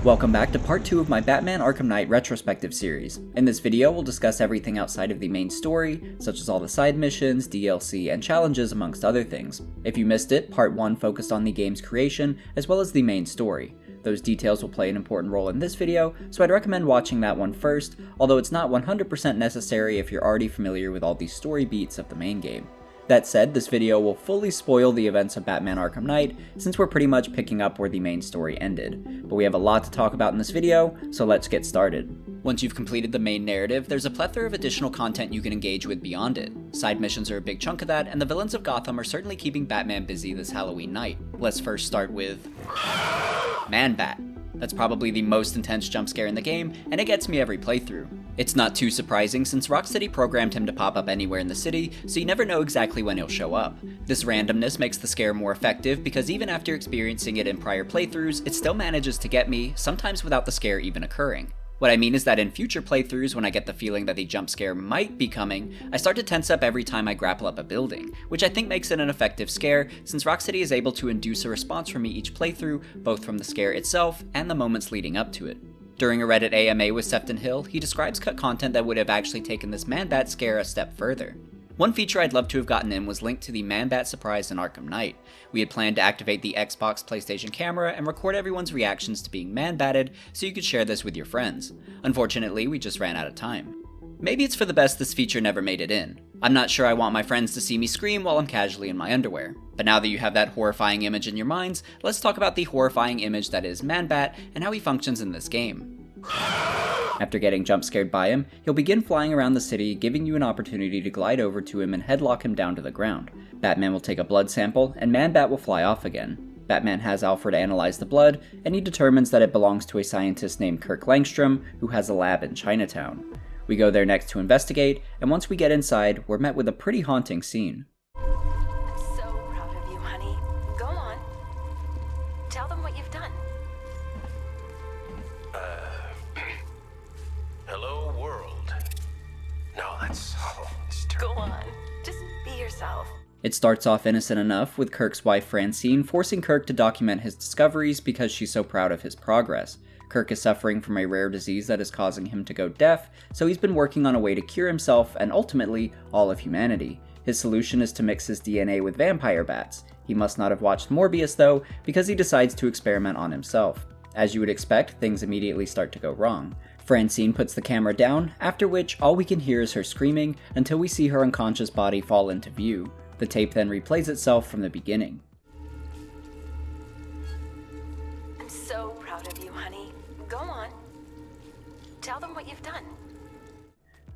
Welcome back to part 2 of my Batman Arkham Knight Retrospective series. In this video, we'll discuss everything outside of the main story, such as all the side missions, DLC, and challenges amongst other things. If you missed it, part 1 focused on the game's creation, as well as the main story. Those details will play an important role in this video, so I'd recommend watching that one first, although it's not 100% necessary if you're already familiar with all the story beats of the main game. That said, this video will fully spoil the events of Batman Arkham Knight, since we're pretty much picking up where the main story ended. But we have a lot to talk about in this video, so let's get started. Once you've completed the main narrative, there's a plethora of additional content you can engage with beyond it. Side missions are a big chunk of that, and the villains of Gotham are certainly keeping Batman busy this Halloween night. Let's first start with Man-Bat. That's probably the most intense jump scare in the game, and it gets me every playthrough. It's not too surprising since Rocksteady programmed him to pop up anywhere in the city, so you never know exactly when he'll show up. This randomness makes the scare more effective because even after experiencing it in prior playthroughs, it still manages to get me, sometimes without the scare even occurring. What I mean is that in future playthroughs, when I get the feeling that the jump scare might be coming, I start to tense up every time I grapple up a building, which I think makes it an effective scare, since Rocksteady is able to induce a response from me each playthrough, both from the scare itself and the moments leading up to it. During a Reddit AMA with Sefton Hill, he describes cut content that would have actually taken this Man-Bat scare a step further. One feature I'd love to have gotten in was linked to the Man-Bat surprise in Arkham Knight. We had planned to activate the Xbox PlayStation camera and record everyone's reactions to being man-batted so you could share this with your friends. Unfortunately, we just ran out of time. Maybe it's for the best this feature never made it in. I'm not sure I want my friends to see me scream while I'm casually in my underwear. But now that you have that horrifying image in your minds, let's talk about the horrifying image that is Man-Bat and how he functions in this game. After getting jump scared by him, he'll begin flying around the city, giving you an opportunity to glide over to him and headlock him down to the ground. Batman will take a blood sample, and Man-Bat will fly off again. Batman has Alfred analyze the blood, and he determines that it belongs to a scientist named Kirk Langstrom, who has a lab in Chinatown. We go there next to investigate, and once we get inside, we're met with a pretty haunting scene. I'm so proud of you, honey. Go on. Tell them what you've done. Hello, world. No, it's Go on. Just be yourself. It starts off innocent enough, with Kirk's wife Francine forcing Kirk to document his discoveries because she's so proud of his progress. Kirk is suffering from a rare disease that is causing him to go deaf, so he's been working on a way to cure himself and ultimately all of humanity. His solution is to mix his DNA with vampire bats. He must not have watched Morbius though, because he decides to experiment on himself. As you would expect, things immediately start to go wrong. Francine puts the camera down, after which all we can hear is her screaming until we see her unconscious body fall into view. The tape then replays itself from the beginning. I'm so proud of you, honey. Go on. Tell them what you've done.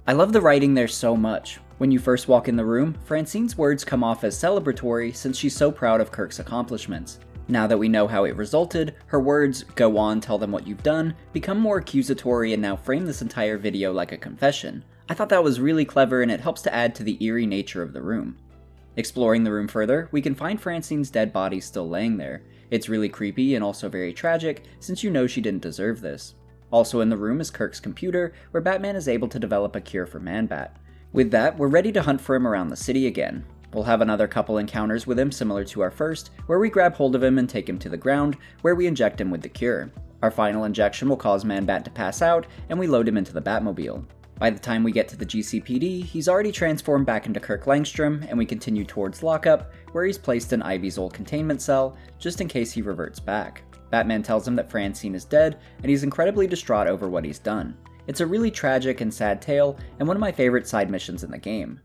I love the writing there so much. When you first walk in the room, Francine's words come off as celebratory since she's so proud of Kirk's accomplishments. Now that we know how it resulted, her words, "Go on, tell them what you've done," become more accusatory and now frame this entire video like a confession. I thought that was really clever and it helps to add to the eerie nature of the room. Exploring the room further, we can find Francine's dead body still laying there. It's really creepy and also very tragic, since you know she didn't deserve this. Also in the room is Kirk's computer, where Batman is able to develop a cure for Man-Bat. With that, we're ready to hunt for him around the city again. We'll have another couple encounters with him similar to our first, where we grab hold of him and take him to the ground, where we inject him with the cure. Our final injection will cause Man-Bat to pass out, and we load him into the Batmobile. By the time we get to the GCPD, he's already transformed back into Kirk Langstrom, and we continue towards lockup, where he's placed in Ivy's old containment cell, just in case he reverts back. Batman tells him that Francine is dead, and he's incredibly distraught over what he's done. It's a really tragic and sad tale, and one of my favorite side missions in the game.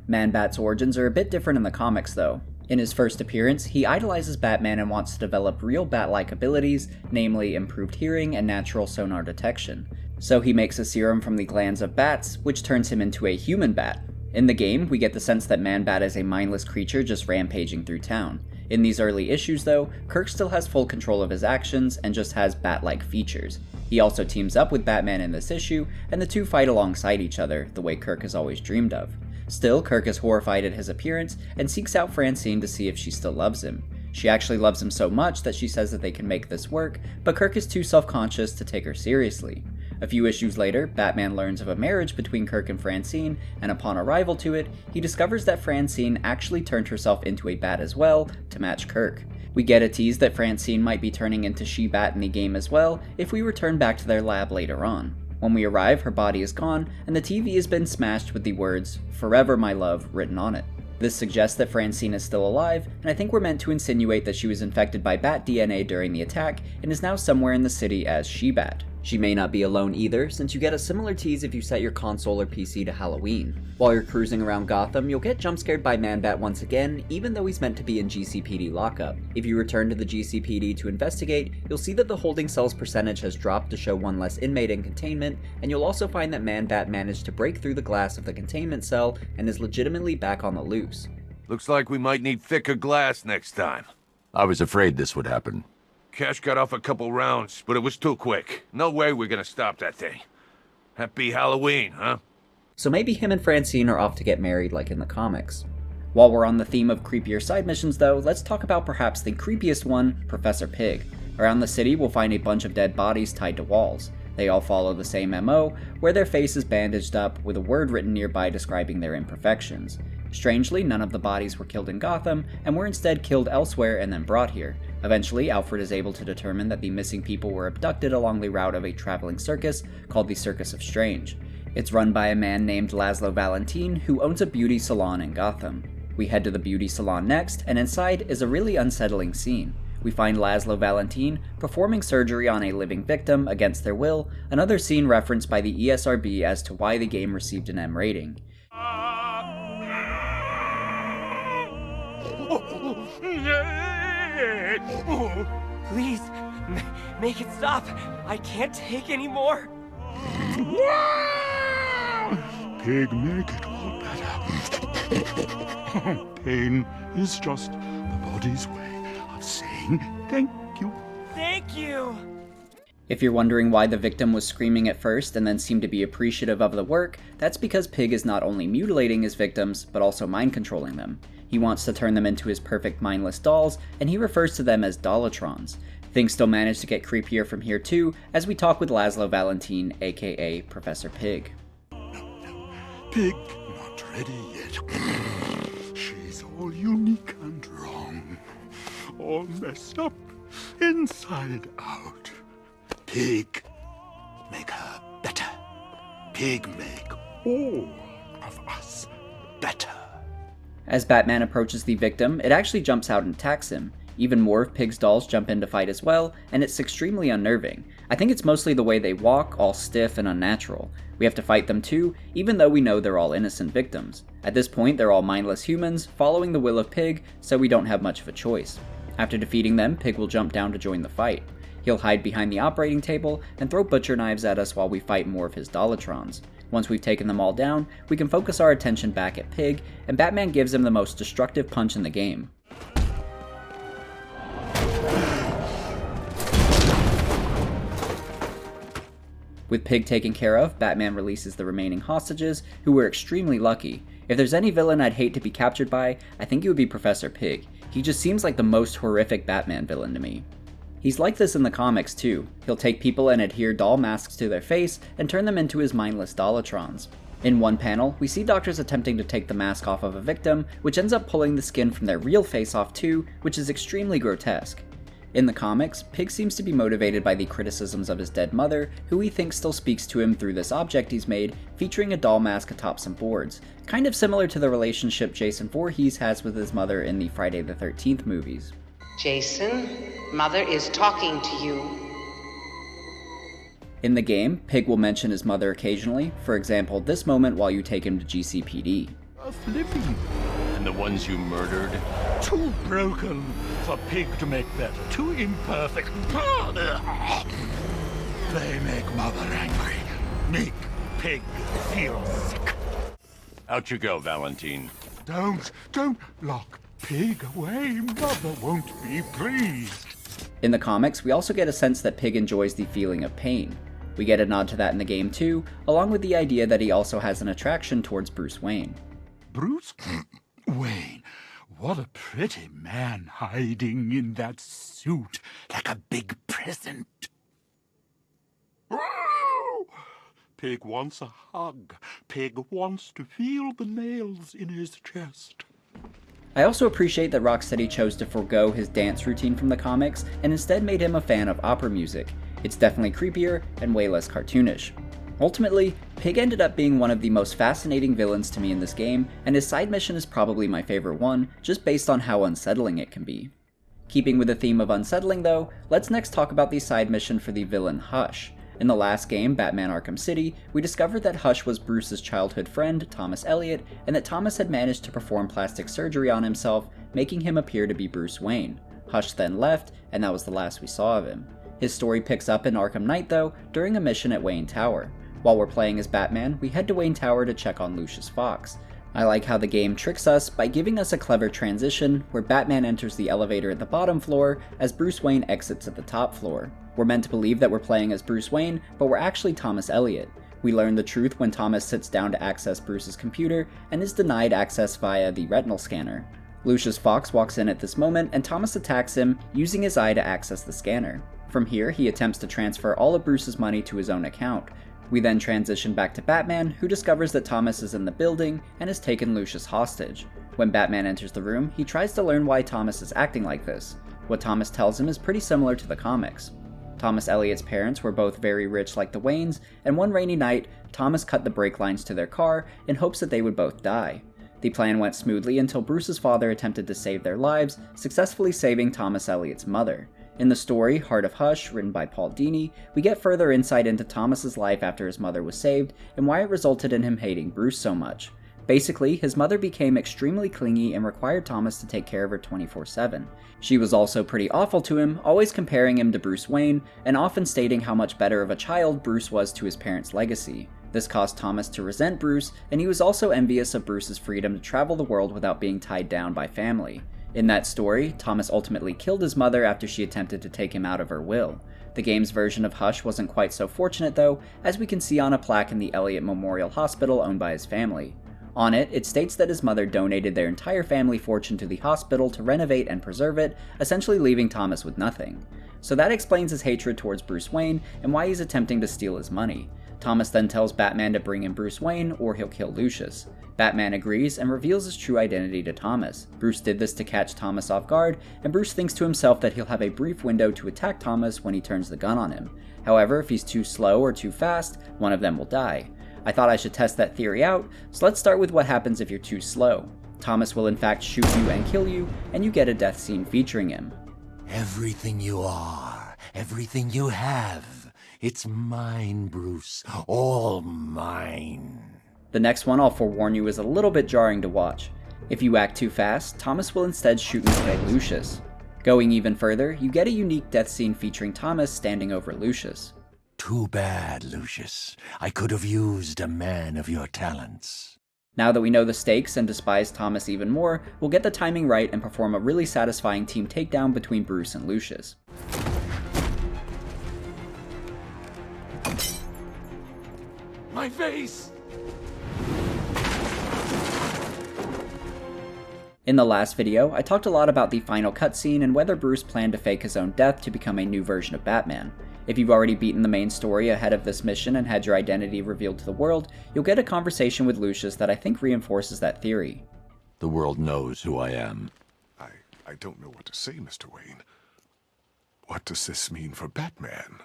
Man-Bat's origins are a bit different in the comics though. In his first appearance, he idolizes Batman and wants to develop real bat-like abilities, namely improved hearing and natural sonar detection. So he makes a serum from the glands of bats, which turns him into a human bat. In the game, we get the sense that Man-Bat is a mindless creature just rampaging through town. In these early issues though, Kirk still has full control of his actions and just has bat-like features. He also teams up with Batman in this issue, and the two fight alongside each other, the way Kirk has always dreamed of. Still, Kirk is horrified at his appearance and seeks out Francine to see if she still loves him. She actually loves him so much that she says that they can make this work, but Kirk is too self-conscious to take her seriously. A few issues later, Batman learns of a marriage between Kirk and Francine, and upon arrival to it, he discovers that Francine actually turned herself into a bat as well to match Kirk. We get a tease that Francine might be turning into She-Bat in the game as well if we return back to their lab later on. When we arrive, her body is gone, and the TV has been smashed with the words, "Forever my love," written on it. This suggests that Francine is still alive, and I think we're meant to insinuate that she was infected by Bat DNA during the attack and is now somewhere in the city as She-Bat. She may not be alone either, since you get a similar tease if you set your console or PC to Halloween. While you're cruising around Gotham, you'll get jump scared by Man-Bat once again, even though he's meant to be in GCPD lockup. If you return to the GCPD to investigate, you'll see that the holding cell's percentage has dropped to show one less inmate in containment, and you'll also find that Man-Bat managed to break through the glass of the containment cell and is legitimately back on the loose. Looks like we might need thicker glass next time. I was afraid this would happen. Cash got off a couple rounds, but it was too quick. No way we're gonna stop that thing. Happy Halloween, huh? So maybe him and Francine are off to get married like in the comics. While we're on the theme of creepier side missions though, let's talk about perhaps the creepiest one, Professor Pig. Around the city we'll find a bunch of dead bodies tied to walls. They all follow the same MO, where their face is bandaged up with a word written nearby describing their imperfections. Strangely, none of the bodies were killed in Gotham, and were instead killed elsewhere and then brought here. Eventually, Alfred is able to determine that the missing people were abducted along the route of a traveling circus called the Circus of Strange. It's run by a man named Laszlo Valentin, who owns a beauty salon in Gotham. We head to the beauty salon next, and inside is a really unsettling scene. We find Laszlo Valentin performing surgery on a living victim against their will, another scene referenced by the ESRB as to why the game received an M rating. Please, make it stop. I can't take any more. Pig, make it all better. Pain is just the body's way of saying thank you. Thank you. If you're wondering why the victim was screaming at first and then seemed to be appreciative of the work, that's because Pig is not only mutilating his victims, but also mind controlling them. He wants to turn them into his perfect mindless dolls, and he refers to them as Dollatrons. Things still manage to get creepier from here too, as we talk with Laszlo Valentin, aka Professor Pig. No, Pig, not ready yet. She's all unique and wrong. All messed up, inside out. Pig, make her better. Pig, make all of us better. As Batman approaches the victim, it actually jumps out and attacks him. Even more of Pig's dolls jump in to fight as well, and it's extremely unnerving. I think it's mostly the way they walk, all stiff and unnatural. We have to fight them too, even though we know they're all innocent victims. At this point, they're all mindless humans, following the will of Pig, so we don't have much of a choice. After defeating them, Pig will jump down to join the fight. He'll hide behind the operating table and throw butcher knives at us while we fight more of his Dollatrons. Once we've taken them all down, we can focus our attention back at Pig, and Batman gives him the most destructive punch in the game. With Pig taken care of, Batman releases the remaining hostages, who were extremely lucky. If there's any villain I'd hate to be captured by, I think it would be Professor Pig. He just seems like the most horrific Batman villain to me. He's like this in the comics too. He'll take people and adhere doll masks to their face and turn them into his mindless Dollatrons. In one panel, we see doctors attempting to take the mask off of a victim, which ends up pulling the skin from their real face off too, which is extremely grotesque. In the comics, Pig seems to be motivated by the criticisms of his dead mother, who he thinks still speaks to him through this object he's made, featuring a doll mask atop some boards, kind of similar to the relationship Jason Voorhees has with his mother in the Friday the 13th movies. Jason, Mother is talking to you. In the game, Pig will mention his mother occasionally, for example, this moment while you take him to GCPD. Living. And the ones you murdered? Too broken for Pig to make better. Too imperfect. They make Mother angry. Make Pig feel sick. Out you go, Valentine. Don't lock Pig away. Mother won't be pleased. In the comics, we also get a sense that Pig enjoys the feeling of pain. We get a nod to that in the game too, along with the idea that he also has an attraction towards Bruce Wayne. Bruce Wayne, what a pretty man hiding in that suit like a big present. Pig wants a hug. Pig wants to feel the nails in his chest. I also appreciate that Rocksteady chose to forego his dance routine from the comics and instead made him a fan of opera music. It's definitely creepier and way less cartoonish. Ultimately, Pig ended up being one of the most fascinating villains to me in this game, and his side mission is probably my favorite one, just based on how unsettling it can be. Keeping with the theme of unsettling though, let's next talk about the side mission for the villain Hush. In the last game, Batman Arkham City, we discovered that Hush was Bruce's childhood friend, Thomas Elliot, and that Thomas had managed to perform plastic surgery on himself, making him appear to be Bruce Wayne. Hush then left, and that was the last we saw of him. His story picks up in Arkham Knight though, during a mission at Wayne Tower. While we're playing as Batman, we head to Wayne Tower to check on Lucius Fox. I like how the game tricks us by giving us a clever transition where Batman enters the elevator at the bottom floor as Bruce Wayne exits at the top floor. We're meant to believe that we're playing as Bruce Wayne, but we're actually Thomas Elliot. We learn the truth when Thomas sits down to access Bruce's computer and is denied access via the retinal scanner. Lucius Fox walks in at this moment and Thomas attacks him, using his eye to access the scanner. From here, he attempts to transfer all of Bruce's money to his own account. We then transition back to Batman, who discovers that Thomas is in the building and has taken Lucius hostage. When Batman enters the room, he tries to learn why Thomas is acting like this. What Thomas tells him is pretty similar to the comics. Thomas Elliot's parents were both very rich like the Waynes, and one rainy night, Thomas cut the brake lines to their car in hopes that they would both die. The plan went smoothly until Bruce's father attempted to save their lives, successfully saving Thomas Elliot's mother. In the story, Heart of Hush, written by Paul Dini, we get further insight into Thomas's life after his mother was saved and why it resulted in him hating Bruce so much. Basically, his mother became extremely clingy and required Thomas to take care of her 24/7. She was also pretty awful to him, always comparing him to Bruce Wayne, and often stating how much better of a child Bruce was to his parents' legacy. This caused Thomas to resent Bruce, and he was also envious of Bruce's freedom to travel the world without being tied down by family. In that story, Thomas ultimately killed his mother after she attempted to take him out of her will. The game's version of Hush wasn't quite so fortunate though, as we can see on a plaque in the Elliot Memorial Hospital owned by his family. On it, it states that his mother donated their entire family fortune to the hospital to renovate and preserve it, essentially leaving Thomas with nothing. So that explains his hatred towards Bruce Wayne and why he's attempting to steal his money. Thomas then tells Batman to bring in Bruce Wayne or he'll kill Lucius. Batman agrees and reveals his true identity to Thomas. Bruce did this to catch Thomas off guard, and Bruce thinks to himself that he'll have a brief window to attack Thomas when he turns the gun on him. However, if he's too slow or too fast, one of them will die. I thought I should test that theory out, so let's start with what happens if you're too slow. Thomas will in fact shoot you and kill you, and you get a death scene featuring him. Everything you are, everything you have, it's mine, Bruce, all mine. The next one, I'll forewarn you, is a little bit jarring to watch. If you act too fast, Thomas will instead shoot and kill Lucius. Going even further, you get a unique death scene featuring Thomas standing over Lucius. Too bad, Lucius. I could have used a man of your talents. Now that we know the stakes and despise Thomas even more, we'll get the timing right and perform a really satisfying team takedown between Bruce and Lucius. My face! In the last video, I talked a lot about the final cutscene and whether Bruce planned to fake his own death to become a new version of Batman. If you've already beaten the main story ahead of this mission and had your identity revealed to the world, you'll get a conversation with Lucius that I think reinforces that theory. The world knows who I am. I don't know what to say, Mr. Wayne. What does this mean for Batman?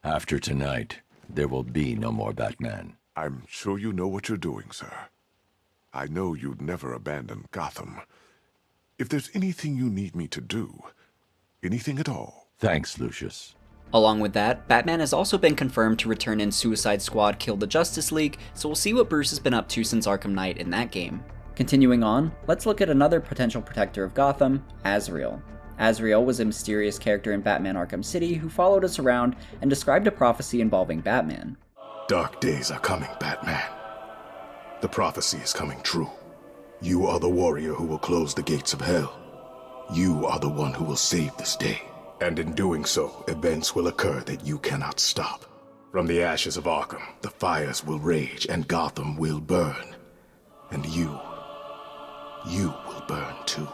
After tonight, there will be no more Batman. I'm sure you know what you're doing, sir. I know you'd never abandon Gotham. If there's anything you need me to do, anything at all. Thanks, Lucius. Along with that, Batman has also been confirmed to return in Suicide Squad Kill the Justice League, so we'll see what Bruce has been up to since Arkham Knight in that game. Continuing on, let's look at another potential protector of Gotham, Azrael. Azrael was a mysterious character in Batman Arkham City who followed us around and described a prophecy involving Batman. Dark days are coming, Batman. The prophecy is coming true. You are the warrior who will close the gates of hell. You are the one who will save this day. And in doing so, events will occur that you cannot stop. From the ashes of Arkham, the fires will rage and Gotham will burn. And you will burn too.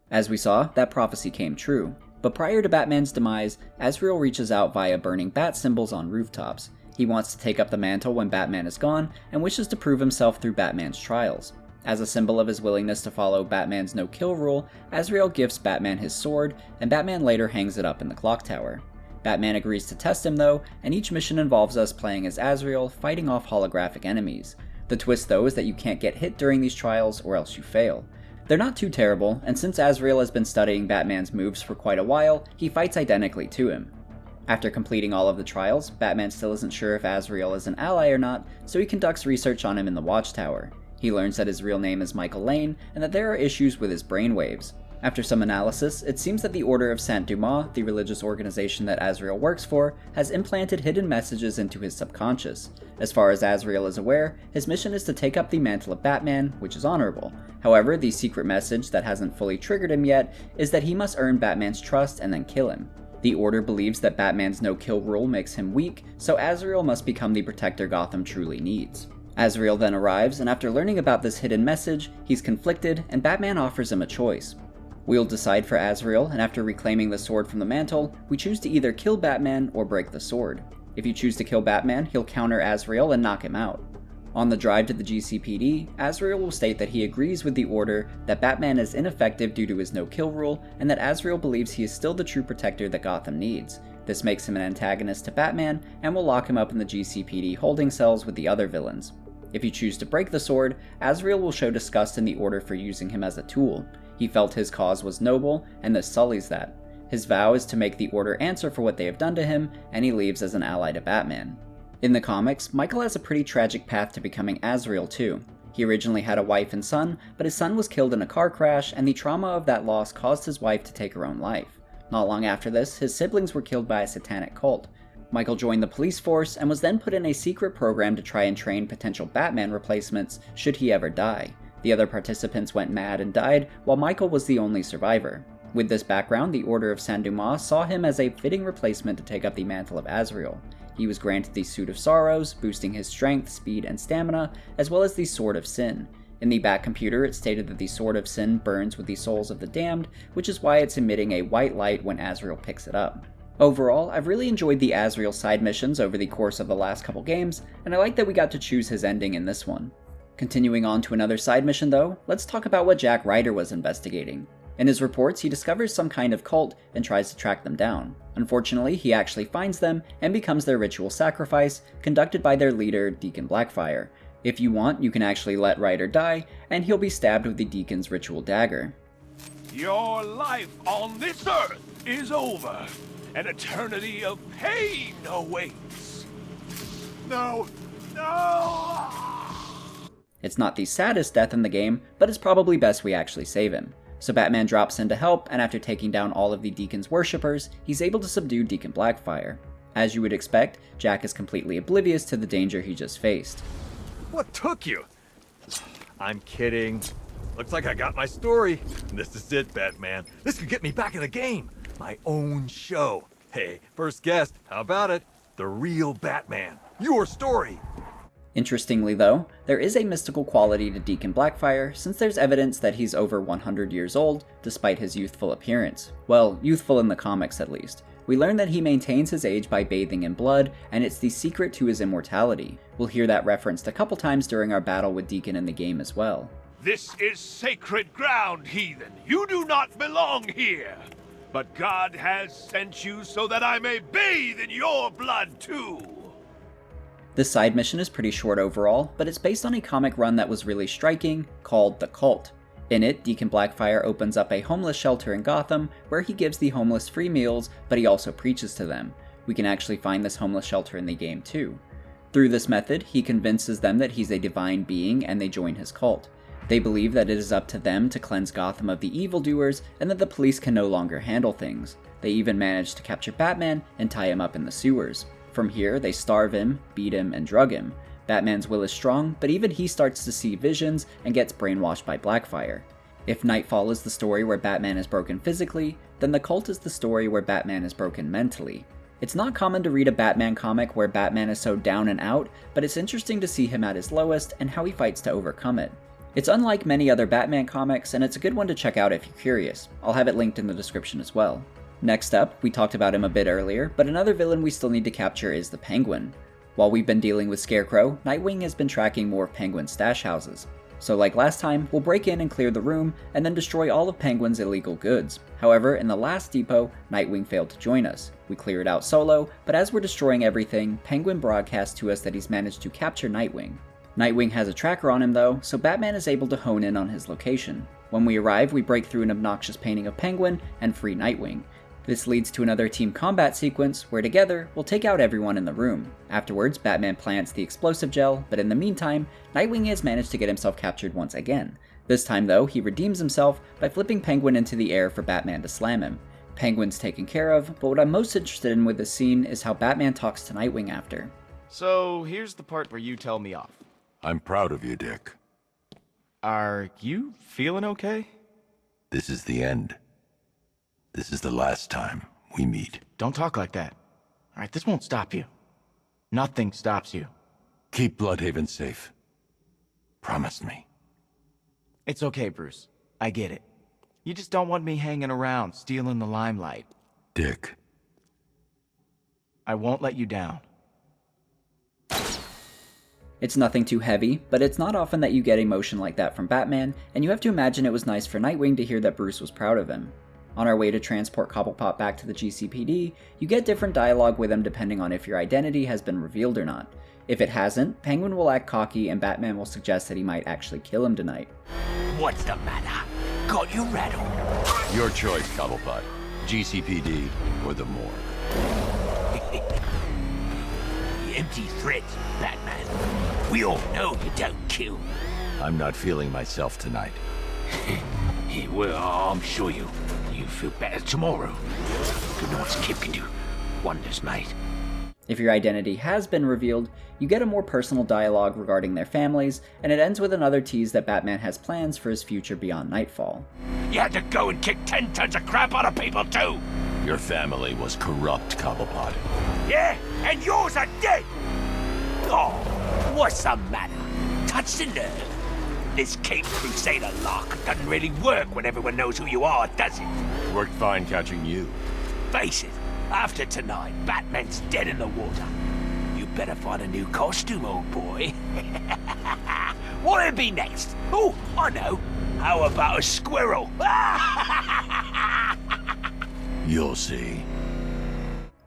As we saw, that prophecy came true. But prior to Batman's demise, Azrael reaches out via burning bat symbols on rooftops. He wants to take up the mantle when Batman is gone, and wishes to prove himself through Batman's trials. As a symbol of his willingness to follow Batman's no-kill rule, Azrael gifts Batman his sword, and Batman later hangs it up in the clock tower. Batman agrees to test him though, and each mission involves us playing as Azrael, fighting off holographic enemies. The twist though is that you can't get hit during these trials or else you fail. They're not too terrible, and since Azrael has been studying Batman's moves for quite a while, he fights identically to him. After completing all of the trials, Batman still isn't sure if Azrael is an ally or not, so he conducts research on him in the Watchtower. He learns that his real name is Michael Lane, and that there are issues with his brainwaves. After some analysis, it seems that the Order of Saint-Dumas, the religious organization that Azrael works for, has implanted hidden messages into his subconscious. As far as Azrael is aware, his mission is to take up the mantle of Batman, which is honorable. However, the secret message that hasn't fully triggered him yet is that he must earn Batman's trust and then kill him. The Order believes that Batman's no-kill rule makes him weak, so Azrael must become the protector Gotham truly needs. Azrael then arrives, and after learning about this hidden message, he's conflicted, and Batman offers him a choice. We'll decide for Azrael, and after reclaiming the sword from the mantle, we choose to either kill Batman or break the sword. If you choose to kill Batman, he'll counter Azrael and knock him out. On the drive to the GCPD, Azrael will state that he agrees with the Order that Batman is ineffective due to his no-kill rule, and that Azrael believes he is still the true protector that Gotham needs. This makes him an antagonist to Batman, and will lock him up in the GCPD holding cells with the other villains. If you choose to break the sword, Azrael will show disgust in the Order for using him as a tool. He felt his cause was noble, and this sullies that. His vow is to make the Order answer for what they have done to him, and he leaves as an ally to Batman. In the comics, Michael has a pretty tragic path to becoming Azrael too. He originally had a wife and son, but his son was killed in a car crash, and the trauma of that loss caused his wife to take her own life. Not long after this, his siblings were killed by a satanic cult. Michael joined the police force and was then put in a secret program to try and train potential Batman replacements should he ever die. The other participants went mad and died, while Michael was the only survivor. With this background, the Order of Saint-Dumas saw him as a fitting replacement to take up the mantle of Azrael. He was granted the Suit of Sorrows, boosting his strength, speed, and stamina, as well as the Sword of Sin. In the Batcomputer, it stated that the Sword of Sin burns with the souls of the damned, which is why it's emitting a white light when Azrael picks it up. Overall, I've really enjoyed the Azrael side missions over the course of the last couple games, and I like that we got to choose his ending in this one. Continuing on to another side mission though, let's talk about what Jack Ryder was investigating. In his reports, he discovers some kind of cult and tries to track them down. Unfortunately, he actually finds them and becomes their ritual sacrifice, conducted by their leader, Deacon Blackfire. If you want, you can actually let Ryder die, and he'll be stabbed with the Deacon's ritual dagger. Your life on this earth is over. An eternity of pain awaits. No! No! It's not the saddest death in the game, but it's probably best we actually save him. So Batman drops in to help, and after taking down all of the Deacon's worshippers, he's able to subdue Deacon Blackfire. As you would expect, Jack is completely oblivious to the danger he just faced. What took you? I'm kidding. Looks like I got my story. This is it, Batman. This could get me back in the game. My own show. Hey, first guest, how about it? The real Batman. Your story. Interestingly though, there is a mystical quality to Deacon Blackfire since there's evidence that he's over 100 years old, despite his youthful appearance. Well, youthful in the comics at least. We learn that he maintains his age by bathing in blood, and it's the secret to his immortality. We'll hear that referenced a couple times during our battle with Deacon in the game as well. This is sacred ground, heathen. You do not belong here. But God has sent you so that I may bathe in your blood too. This side mission is pretty short overall, but it's based on a comic run that was really striking, called The Cult. In it, Deacon Blackfire opens up a homeless shelter in Gotham, where he gives the homeless free meals, but he also preaches to them. We can actually find this homeless shelter in the game too. Through this method, he convinces them that he's a divine being and they join his cult. They believe that it is up to them to cleanse Gotham of the evildoers, and that the police can no longer handle things. They even manage to capture Batman and tie him up in the sewers. From here, they starve him, beat him, and drug him. Batman's will is strong, but even he starts to see visions and gets brainwashed by Blackfire. If Nightfall is the story where Batman is broken physically, then The Cult is the story where Batman is broken mentally. It's not common to read a Batman comic where Batman is so down and out, but it's interesting to see him at his lowest and how he fights to overcome it. It's unlike many other Batman comics, and it's a good one to check out if you're curious. I'll have it linked in the description as well. Next up, we talked about him a bit earlier, but another villain we still need to capture is the Penguin. While we've been dealing with Scarecrow, Nightwing has been tracking more of Penguin's stash houses. So like last time, we'll break in and clear the room, and then destroy all of Penguin's illegal goods. However, in the last depot, Nightwing failed to join us. We clear it out solo, but as we're destroying everything, Penguin broadcasts to us that he's managed to capture Nightwing. Nightwing has a tracker on him though, so Batman is able to hone in on his location. When we arrive, we break through an obnoxious painting of Penguin and free Nightwing. This leads to another team combat sequence, where together, we'll take out everyone in the room. Afterwards, Batman plants the explosive gel, but in the meantime, Nightwing has managed to get himself captured once again. This time though, he redeems himself by flipping Penguin into the air for Batman to slam him. Penguin's taken care of, but what I'm most interested in with this scene is how Batman talks to Nightwing after. So, here's the part where you tell me off. I'm proud of you, Dick. Are you feeling okay? This is the end. This is the last time we meet. Don't talk like that. Alright, this won't stop you. Nothing stops you. Keep Bloodhaven safe. Promise me. It's okay, Bruce. I get it. You just don't want me hanging around, stealing the limelight. Dick. I won't let you down. It's nothing too heavy, but it's not often that you get emotion like that from Batman, and you have to imagine it was nice for Nightwing to hear that Bruce was proud of him. On our way to transport Cobblepot back to the GCPD, you get different dialogue with him depending on if your identity has been revealed or not. If it hasn't, Penguin will act cocky and Batman will suggest that he might actually kill him tonight. What's the matter? Got you rattled? Your choice, Cobblepot. GCPD or the morgue. Empty threats, Batman. We all know you don't kill. I'm not feeling myself tonight. Well, I'm sure you'll feel better tomorrow. Good Lord's Kip can do wonders, mate. If your identity has been revealed, you get a more personal dialogue regarding their families, and it ends with another tease that Batman has plans for his future beyond Nightfall. You had to go and kick 10 tons of crap out of people too! Your family was corrupt, Cobblepot. Yeah, and yours are dead! Oh, what's the matter? Touch the nerve. This Cape Crusader lark doesn't really work when everyone knows who you are, does it? Worked fine catching you. Face it, after tonight, Batman's dead in the water. You better find a new costume, old boy. What'll be next? Oh, I know. How about a squirrel? You'll see.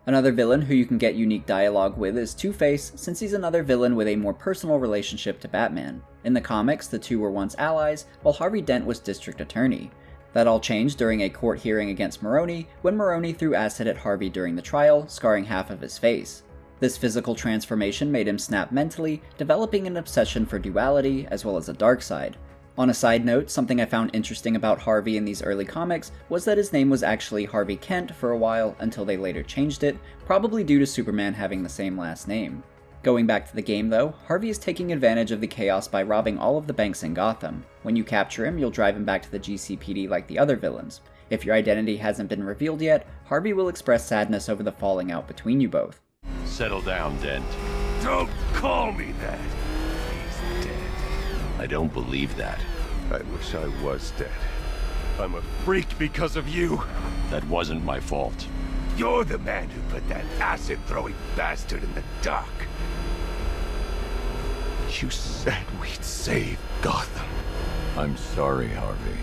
Another villain who you can get unique dialogue with is Two-Face, since he's another villain with a more personal relationship to Batman. In the comics, the two were once allies, while Harvey Dent was District Attorney. That all changed during a court hearing against Maroni, when Maroni threw acid at Harvey during the trial, scarring half of his face. This physical transformation made him snap mentally, developing an obsession for duality as well as a dark side. On a side note, something I found interesting about Harvey in these early comics was that his name was actually Harvey Kent for a while until they later changed it, probably due to Superman having the same last name. Going back to the game though, Harvey is taking advantage of the chaos by robbing all of the banks in Gotham. When you capture him, you'll drive him back to the GCPD like the other villains. If your identity hasn't been revealed yet, Harvey will express sadness over the falling out between you both. Settle down, Dent. Don't call me that. He's dead. I don't believe that. I wish I was dead. I'm a freak because of you. That wasn't my fault. You're the man who put that acid-throwing bastard in the dock. You said we'd save Gotham. I'm sorry, Harvey.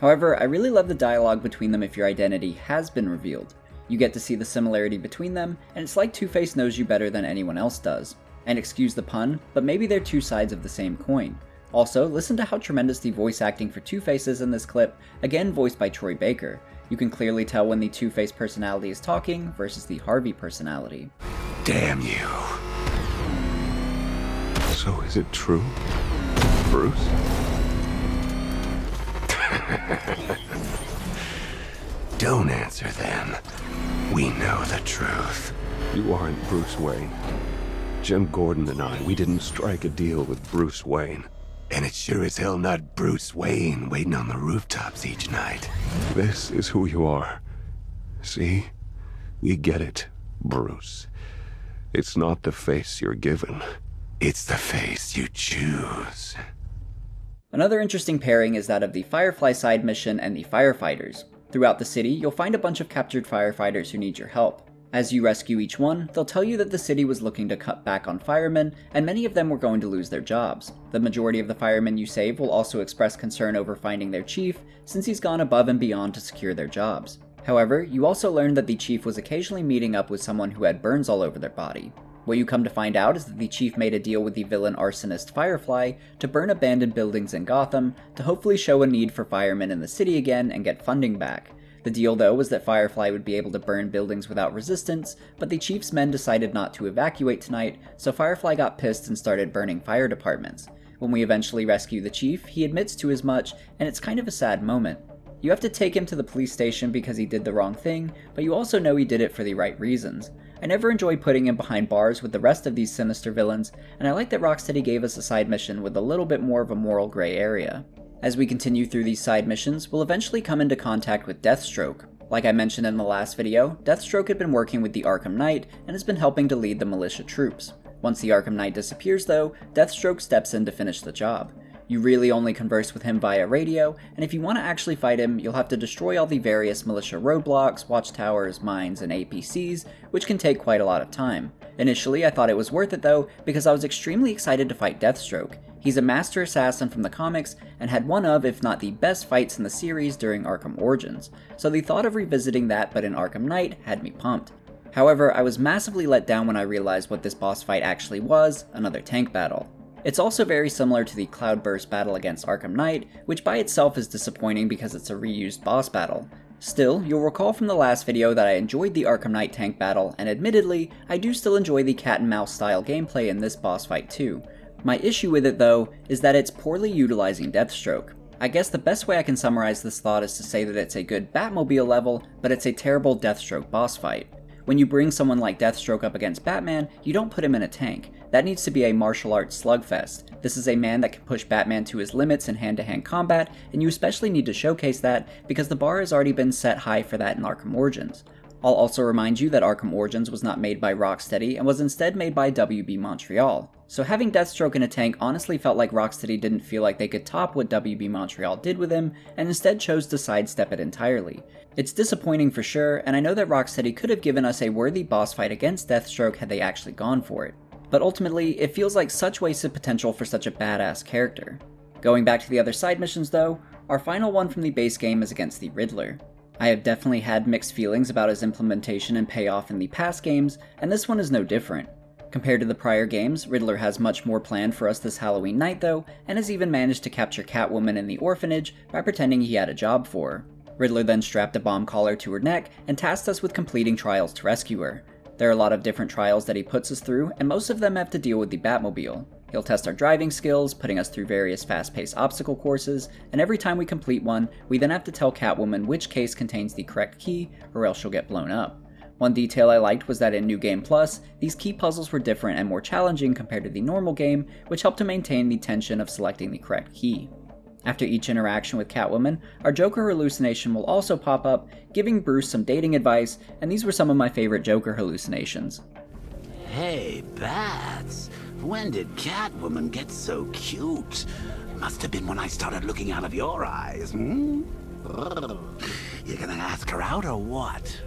However, I really love the dialogue between them if your identity has been revealed. You get to see the similarity between them, and it's like Two-Face knows you better than anyone else does. And excuse the pun, but maybe they're two sides of the same coin. Also, listen to how tremendous the voice acting for Two-Face is in this clip, again voiced by Troy Baker. You can clearly tell when the Two-Face personality is talking versus the Harvey personality. Damn you. So is it true, Bruce? Don't answer then. We know the truth. You aren't Bruce Wayne. Jim Gordon and I, we didn't strike a deal with Bruce Wayne. And it's sure as hell not Bruce Wayne waiting on the rooftops each night. This is who you are. See? We get it, Bruce. It's not the face you're given. It's the face you choose. Another interesting pairing is that of the Firefly side mission and the firefighters. Throughout the city, you'll find a bunch of captured firefighters who need your help. As you rescue each one, they'll tell you that the city was looking to cut back on firemen, and many of them were going to lose their jobs. The majority of the firemen you save will also express concern over finding their chief, since he's gone above and beyond to secure their jobs. However, you also learn that the chief was occasionally meeting up with someone who had burns all over their body. What you come to find out is that the chief made a deal with the villain arsonist Firefly to burn abandoned buildings in Gotham to hopefully show a need for firemen in the city again and get funding back. The deal, though, was that Firefly would be able to burn buildings without resistance, but the chief's men decided not to evacuate tonight, so Firefly got pissed and started burning fire departments. When we eventually rescue the chief, he admits to as much, and it's kind of a sad moment. You have to take him to the police station because he did the wrong thing, but you also know he did it for the right reasons. I never enjoy putting him behind bars with the rest of these sinister villains, and I like that Rocksteady gave us a side mission with a little bit more of a moral gray area. As we continue through these side missions, we'll eventually come into contact with Deathstroke. Like I mentioned in the last video, Deathstroke had been working with the Arkham Knight and has been helping to lead the militia troops. Once the Arkham Knight disappears though, Deathstroke steps in to finish the job. You really only converse with him via radio, and if you want to actually fight him, you'll have to destroy all the various militia roadblocks, watchtowers, mines, and APCs, which can take quite a lot of time. Initially, I thought it was worth it though, because I was extremely excited to fight Deathstroke. He's a master assassin from the comics, and had one of, if not the best fights in the series during Arkham Origins, so the thought of revisiting that but in Arkham Knight had me pumped. However, I was massively let down when I realized what this boss fight actually was, another tank battle. It's also very similar to the Cloudburst battle against Arkham Knight, which by itself is disappointing because it's a reused boss battle. Still, you'll recall from the last video that I enjoyed the Arkham Knight tank battle, and admittedly, I do still enjoy the cat and mouse style gameplay in this boss fight too. My issue with it though, is that it's poorly utilizing Deathstroke. I guess the best way I can summarize this thought is to say that it's a good Batmobile level, but it's a terrible Deathstroke boss fight. When you bring someone like Deathstroke up against Batman, you don't put him in a tank. That needs to be a martial arts slugfest. This is a man that can push Batman to his limits in hand-to-hand combat, and you especially need to showcase that because the bar has already been set high for that in Arkham Origins. I'll also remind you that Arkham Origins was not made by Rocksteady and was instead made by WB Montreal. So having Deathstroke in a tank honestly felt like Rocksteady didn't feel like they could top what WB Montreal did with him, and instead chose to sidestep it entirely. It's disappointing for sure, and I know that Rocksteady could have given us a worthy boss fight against Deathstroke had they actually gone for it. But ultimately, it feels like such wasted potential for such a badass character. Going back to the other side missions though, our final one from the base game is against the Riddler. I have definitely had mixed feelings about his implementation and payoff in the past games, and this one is no different. Compared to the prior games, Riddler has much more planned for us this Halloween night though, and has even managed to capture Catwoman in the orphanage by pretending he had a job for her. Riddler then strapped a bomb collar to her neck and tasked us with completing trials to rescue her. There are a lot of different trials that he puts us through, and most of them have to deal with the Batmobile. He'll test our driving skills, putting us through various fast-paced obstacle courses, and every time we complete one, we then have to tell Catwoman which case contains the correct key, or else she'll get blown up. One detail I liked was that in New Game Plus, these key puzzles were different and more challenging compared to the normal game, which helped to maintain the tension of selecting the correct key. After each interaction with Catwoman, our Joker hallucination will also pop up, giving Bruce some dating advice, and these were some of my favorite Joker hallucinations. Hey, Bats. When did Catwoman get so cute? Must have been when I started looking out of your eyes, hmm? You gonna ask her out or what?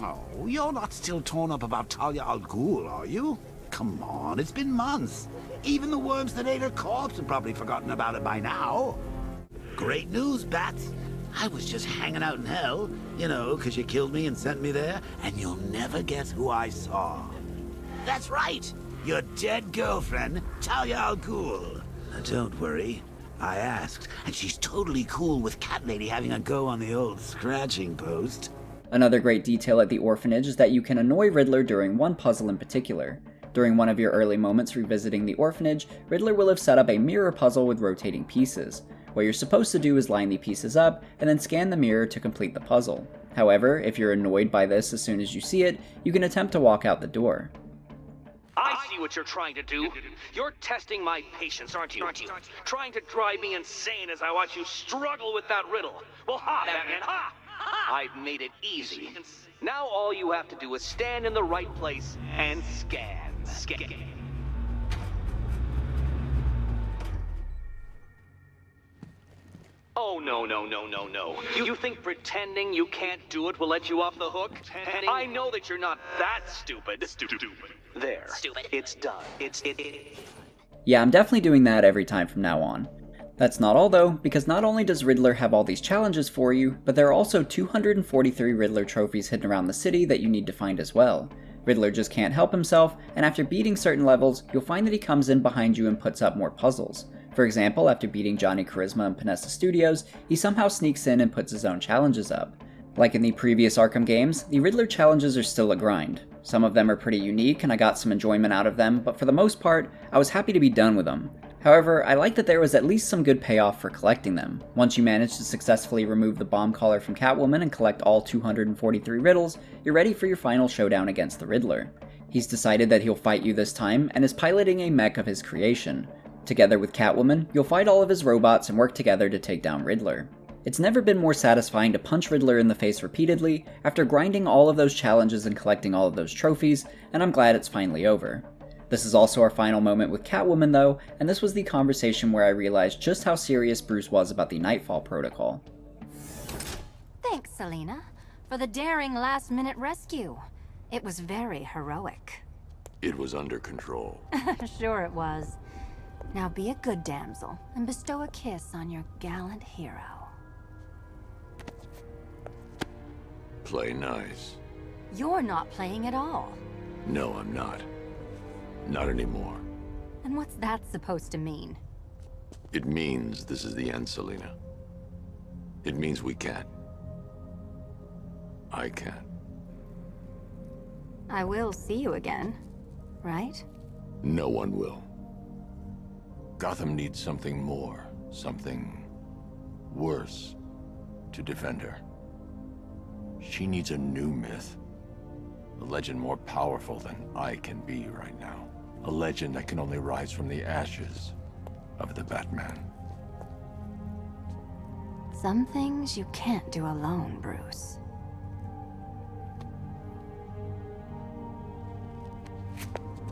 Oh, you're not still torn up about Talia al Ghul, are you? Come on, it's been months. Even the worms that ate her corpse have probably forgotten about it by now. Great news, Bats. I was just hanging out in hell, you know, 'cause you killed me and sent me there, and you'll never guess who I saw. That's right, your dead girlfriend, Talia al Ghul. Now, don't worry, I asked, and she's totally cool with Cat Lady having a go on the old scratching post. Another great detail at the orphanage is that you can annoy Riddler during one puzzle in particular. During one of your early moments revisiting the orphanage, Riddler will have set up a mirror puzzle with rotating pieces. What you're supposed to do is line the pieces up, and then scan the mirror to complete the puzzle. However, if you're annoyed by this as soon as you see it, you can attempt to walk out the door. I see what you're trying to do. You're testing my patience, aren't you? Trying to drive me insane as I watch you struggle with that riddle. Well, ha, Batman, ha! I've made it easy. Now all you have to do is stand in the right place and scan. Oh, no. You think pretending you can't do it will let you off the hook? I know that you're not that stupid. There. Stupid. It's done. Yeah, I'm definitely doing that every time from now on. That's not all though, because not only does Riddler have all these challenges for you, but there are also 243 Riddler trophies hidden around the city that you need to find as well. Riddler just can't help himself, and after beating certain levels, you'll find that he comes in behind you and puts up more puzzles. For example, after beating Johnny Charisma and Panessa Studios, he somehow sneaks in and puts his own challenges up. Like in the previous Arkham games, the Riddler challenges are still a grind. Some of them are pretty unique and I got some enjoyment out of them, but for the most part, I was happy to be done with them. However, I like that there was at least some good payoff for collecting them. Once you manage to successfully remove the bomb collar from Catwoman and collect all 243 riddles, you're ready for your final showdown against the Riddler. He's decided that he'll fight you this time and is piloting a mech of his creation. Together with Catwoman, you'll fight all of his robots and work together to take down Riddler. It's never been more satisfying to punch Riddler in the face repeatedly after grinding all of those challenges and collecting all of those trophies, and I'm glad it's finally over. This is also our final moment with Catwoman though, and this was the conversation where I realized just how serious Bruce was about the Nightfall Protocol. Thanks, Selina, for the daring last-minute rescue. It was very heroic. It was under control. Sure it was. Now be a good damsel and bestow a kiss on your gallant hero. Play nice. You're not playing at all. No, I'm not. Not anymore. And what's that supposed to mean? It means this is the end, Selina. It means we can't. I can't. I will see you again, right? No one will. Gotham needs something more, something worse to defend her. She needs a new myth. A legend more powerful than I can be right now. A legend that can only rise from the ashes of the Batman. Some things you can't do alone, Bruce.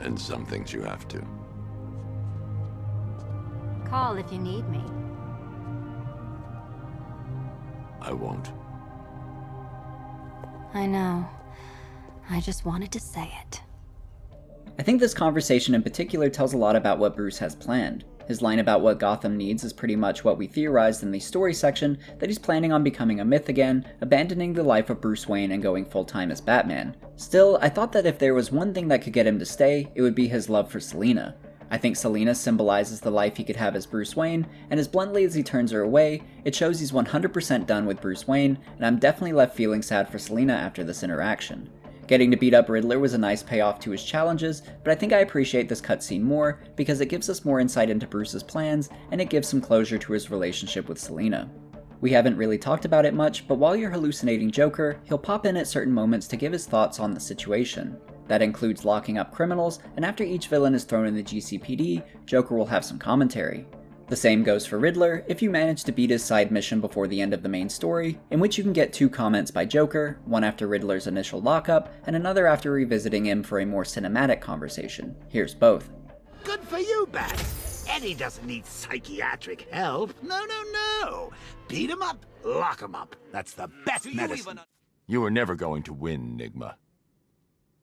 And some things you have to. Call if you need me. I won't. I know. I just wanted to say it. I think this conversation in particular tells a lot about what Bruce has planned. His line about what Gotham needs is pretty much what we theorized in the story section, that he's planning on becoming a myth again, abandoning the life of Bruce Wayne and going full-time as Batman. Still, I thought that if there was one thing that could get him to stay, it would be his love for Selina. I think Selina symbolizes the life he could have as Bruce Wayne, and as bluntly as he turns her away, it shows he's 100% done with Bruce Wayne, and I'm definitely left feeling sad for Selina after this interaction. Getting to beat up Riddler was a nice payoff to his challenges, but I think I appreciate this cutscene more because it gives us more insight into Bruce's plans, and it gives some closure to his relationship with Selina. We haven't really talked about it much, but while you're hallucinating Joker, he'll pop in at certain moments to give his thoughts on the situation. That includes locking up criminals, and after each villain is thrown in the GCPD, Joker will have some commentary. The same goes for Riddler if you manage to beat his side mission before the end of the main story, in which you can get 2 comments by Joker, one after Riddler's initial lockup, and another after revisiting him for a more cinematic conversation. Here's both. Good for you, Bat. Eddie doesn't need psychiatric help. No. Beat him up, lock him up. That's the best medicine. You were never going to win, Nigma.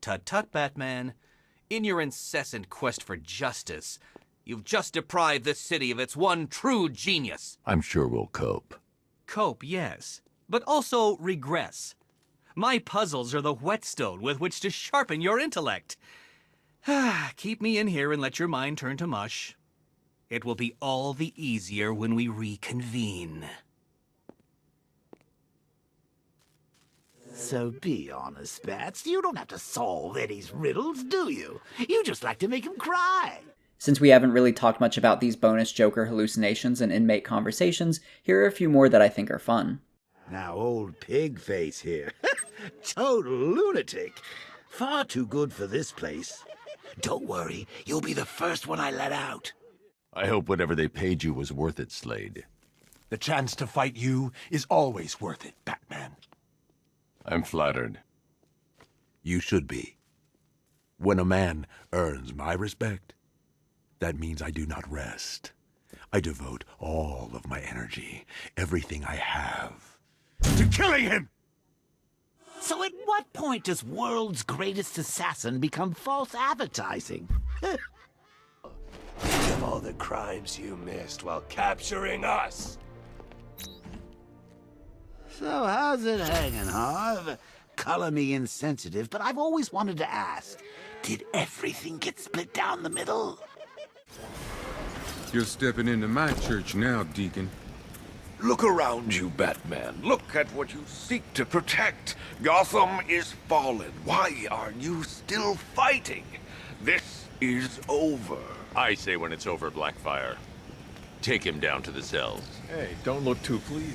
Tut-tut, Batman. In your incessant quest for justice, you've just deprived this city of its one true genius. I'm sure we'll cope. Cope, yes, but also regress. My puzzles are the whetstone with which to sharpen your intellect. Keep me in here and let your mind turn to mush. It will be all the easier when we reconvene. So be honest, Bats. You don't have to solve Eddie's riddles, do you? You just like to make him cry. Since we haven't really talked much about these bonus Joker hallucinations and inmate conversations, here are a few more that I think are fun. Now, old Pigface here. Total lunatic. Far too good for this place. Don't worry, you'll be the first one I let out. I hope whatever they paid you was worth it, Slade. The chance to fight you is always worth it, Batman. I'm flattered. You should be. When a man earns my respect, that means I do not rest I devote all of my energy, everything I have, to killing him! So at what point does world's greatest assassin become false advertising? Think of all the crimes you missed while capturing us. So how's it hanging, Harv? Color me insensitive, but I've always wanted to ask, did everything get split down the middle? You're stepping into my church now, Deacon. Look around you, Batman. Look at what you seek to protect. Gotham is fallen. Why are you still fighting? This is over. I say when it's over, Blackfire. Take him down to the cells. Hey, don't look too pleased.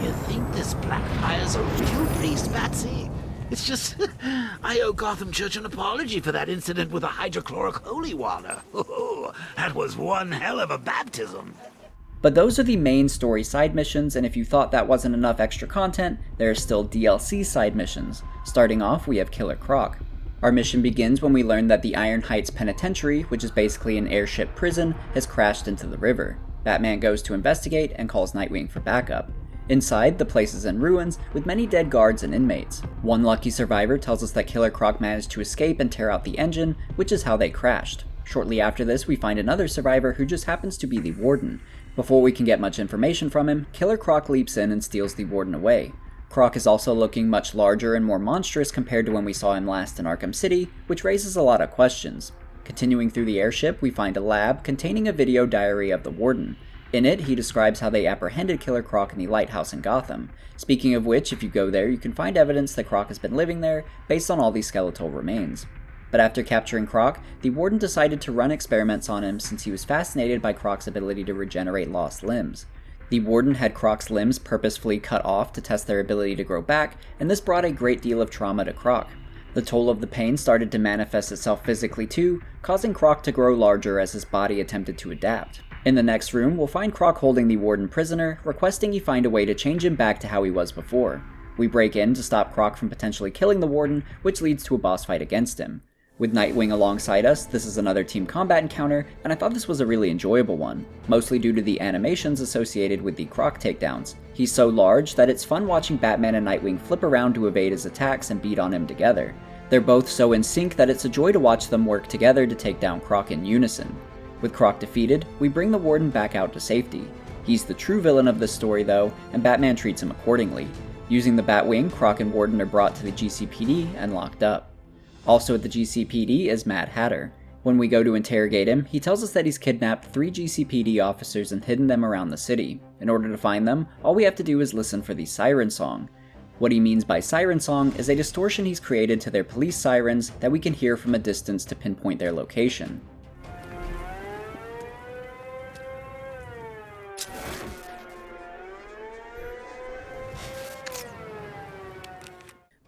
You think this Blackfire's a real priest, Batsy? It's just, I owe Gotham Church an apology for that incident with the hydrochloric holy water. Oh, that was one hell of a baptism. But those are the main story side missions, and if you thought that wasn't enough extra content, there are still DLC side missions. Starting off, we have Killer Croc. Our mission begins when we learn that the Iron Heights Penitentiary, which is basically an airship prison, has crashed into the river. Batman goes to investigate and calls Nightwing for backup. Inside, the place is in ruins, with many dead guards and inmates. One lucky survivor tells us that Killer Croc managed to escape and tear out the engine, which is how they crashed. Shortly after this, we find another survivor who just happens to be the Warden. Before we can get much information from him, Killer Croc leaps in and steals the Warden away. Croc is also looking much larger and more monstrous compared to when we saw him last in Arkham City, which raises a lot of questions. Continuing through the airship, we find a lab containing a video diary of the Warden. In it, he describes how they apprehended Killer Croc in the lighthouse in Gotham. Speaking of which, if you go there, you can find evidence that Croc has been living there, based on all these skeletal remains. But after capturing Croc, the Warden decided to run experiments on him since he was fascinated by Croc's ability to regenerate lost limbs. The Warden had Croc's limbs purposefully cut off to test their ability to grow back, and this brought a great deal of trauma to Croc. The toll of the pain started to manifest itself physically too, causing Croc to grow larger as his body attempted to adapt. In the next room, we'll find Croc holding the Warden prisoner, requesting he find a way to change him back to how he was before. We break in to stop Croc from potentially killing the Warden, which leads to a boss fight against him. With Nightwing alongside us, this is another team combat encounter, and I thought this was a really enjoyable one, mostly due to the animations associated with the Croc takedowns. He's so large that it's fun watching Batman and Nightwing flip around to evade his attacks and beat on him together. They're both so in sync that it's a joy to watch them work together to take down Croc in unison. With Croc defeated, we bring the Warden back out to safety. He's the true villain of this story though, and Batman treats him accordingly. Using the Batwing, Croc and Warden are brought to the GCPD and locked up. Also at the GCPD is Mad Hatter. When we go to interrogate him, he tells us that he's kidnapped 3 GCPD officers and hidden them around the city. In order to find them, all we have to do is listen for the siren song. What he means by siren song is a distortion he's created to their police sirens that we can hear from a distance to pinpoint their location.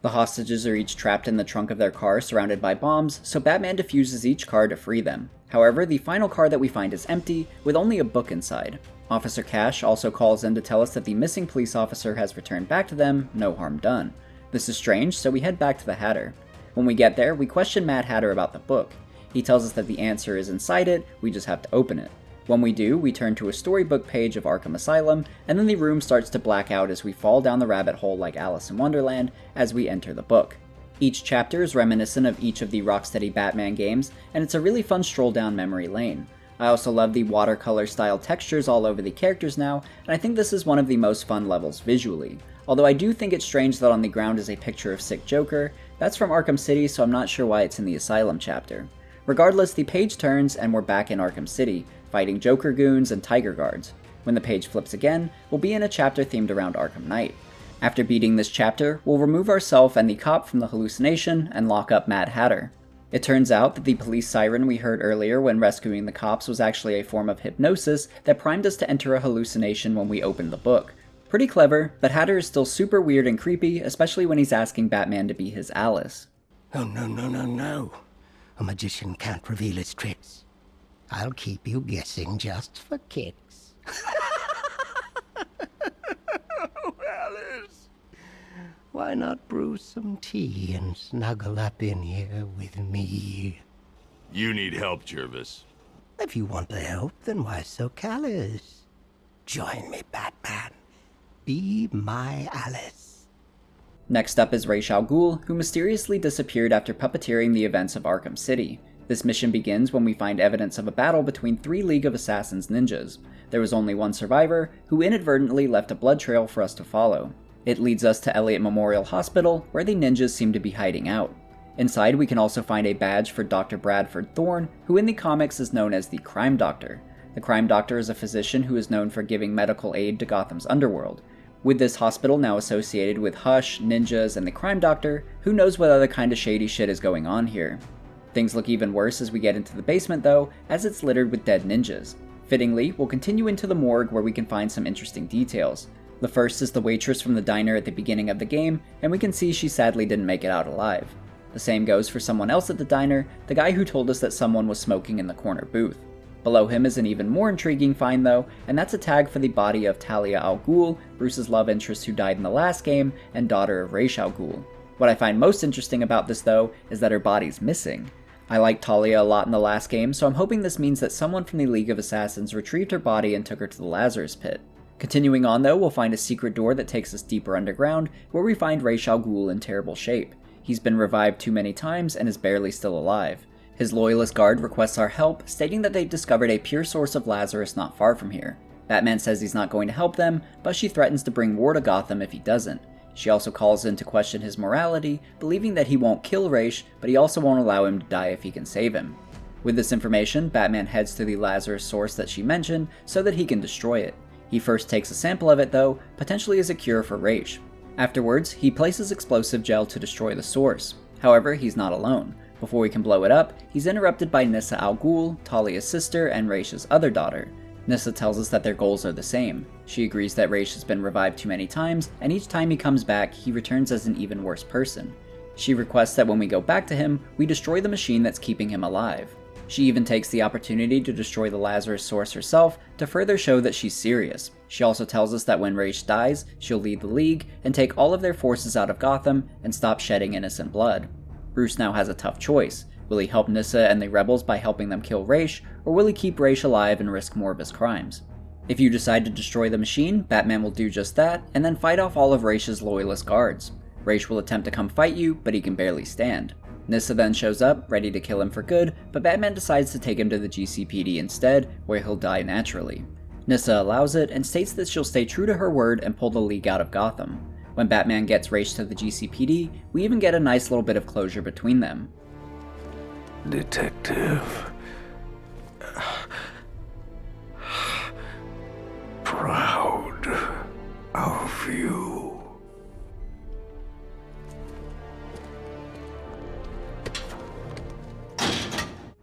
The hostages are each trapped in the trunk of their car surrounded by bombs, so Batman defuses each car to free them. However, the final car that we find is empty, with only a book inside. Officer Cash also calls in to tell us that the missing police officer has returned back to them, no harm done. This is strange, so we head back to the Hatter. When we get there, we question Mad Hatter about the book. He tells us that the answer is inside it, we just have to open it. When we do, we turn to a storybook page of Arkham Asylum, and then the room starts to black out as we fall down the rabbit hole like Alice in Wonderland as we enter the book. Each chapter is reminiscent of each of the Rocksteady Batman games, and it's a really fun stroll down memory lane. I also love the watercolor style textures all over the characters now, and I think this is one of the most fun levels visually. Although I do think it's strange that on the ground is a picture of Sick Joker. That's from Arkham City, so I'm not sure why it's in the Asylum chapter. Regardless, the page turns and we're back in Arkham City, fighting Joker goons and Tiger Guards. When the page flips again, we'll be in a chapter themed around Arkham Knight. After beating this chapter, we'll remove ourselves and the cop from the hallucination and lock up Mad Hatter. It turns out that the police siren we heard earlier when rescuing the cops was actually a form of hypnosis that primed us to enter a hallucination when we opened the book. Pretty clever, but Hatter is still super weird and creepy, especially when he's asking Batman to be his Alice. Oh, no. A magician can't reveal his tricks. I'll keep you guessing just for kicks. Alice, why not brew some tea and snuggle up in here with me? You need help, Jervis. If you want to help, then why so callous? Join me, Batman. Be my Alice. Next up is Ra's al Ghul, who mysteriously disappeared after puppeteering the events of Arkham City. This mission begins when we find evidence of a battle between 3 League of Assassins ninjas. There was only one survivor, who inadvertently left a blood trail for us to follow. It leads us to Elliott Memorial Hospital, where the ninjas seem to be hiding out. Inside, we can also find a badge for Dr. Bradford Thorne, who in the comics is known as the Crime Doctor. The Crime Doctor is a physician who is known for giving medical aid to Gotham's underworld. With this hospital now associated with Hush, ninjas, and the Crime Doctor, who knows what other kind of shady shit is going on here. Things look even worse as we get into the basement though, as it's littered with dead ninjas. Fittingly, we'll continue into the morgue where we can find some interesting details. The first is the waitress from the diner at the beginning of the game, and we can see she sadly didn't make it out alive. The same goes for someone else at the diner, the guy who told us that someone was smoking in the corner booth. Below him is an even more intriguing find though, and that's a tag for the body of Talia al Ghul, Bruce's love interest who died in the last game, and daughter of Ra's al Ghul. What I find most interesting about this though, is that her body's missing. I liked Talia a lot in the last game, so I'm hoping this means that someone from the League of Assassins retrieved her body and took her to the Lazarus Pit. Continuing on though, we'll find a secret door that takes us deeper underground, where we find Ra's al Ghul in terrible shape. He's been revived too many times and is barely still alive. His loyalist guard requests our help, stating that they've discovered a pure source of Lazarus not far from here. Batman says he's not going to help them, but she threatens to bring war to Gotham if he doesn't. She also calls in to question his morality, believing that he won't kill Ra's, but he also won't allow him to die if he can save him. With this information, Batman heads to the Lazarus source that she mentioned so that he can destroy it. He first takes a sample of it though, potentially as a cure for Ra's. Afterwards, he places explosive gel to destroy the source. However, he's not alone. Before he can blow it up, he's interrupted by Nyssa al Ghul, Talia's sister, and Ra's other daughter. Nyssa tells us that their goals are the same. She agrees that Ra's has been revived too many times, and each time he comes back, he returns as an even worse person. She requests that when we go back to him, we destroy the machine that's keeping him alive. She even takes the opportunity to destroy the Lazarus source herself to further show that she's serious. She also tells us that when Ra's dies, she'll lead the League and take all of their forces out of Gotham and stop shedding innocent blood. Bruce now has a tough choice. Will he help Nyssa and the rebels by helping them kill Ra's, or will he keep Ra's alive and risk more of his crimes? If you decide to destroy the machine, Batman will do just that, and then fight off all of Ra's loyalist guards. Ra's will attempt to come fight you, but he can barely stand. Nyssa then shows up, ready to kill him for good, but Batman decides to take him to the GCPD instead, where he'll die naturally. Nyssa allows it, and states that she'll stay true to her word and pull the League out of Gotham. When Batman gets Ra's to the GCPD, we even get a nice little bit of closure between them. Detective. Proud of you.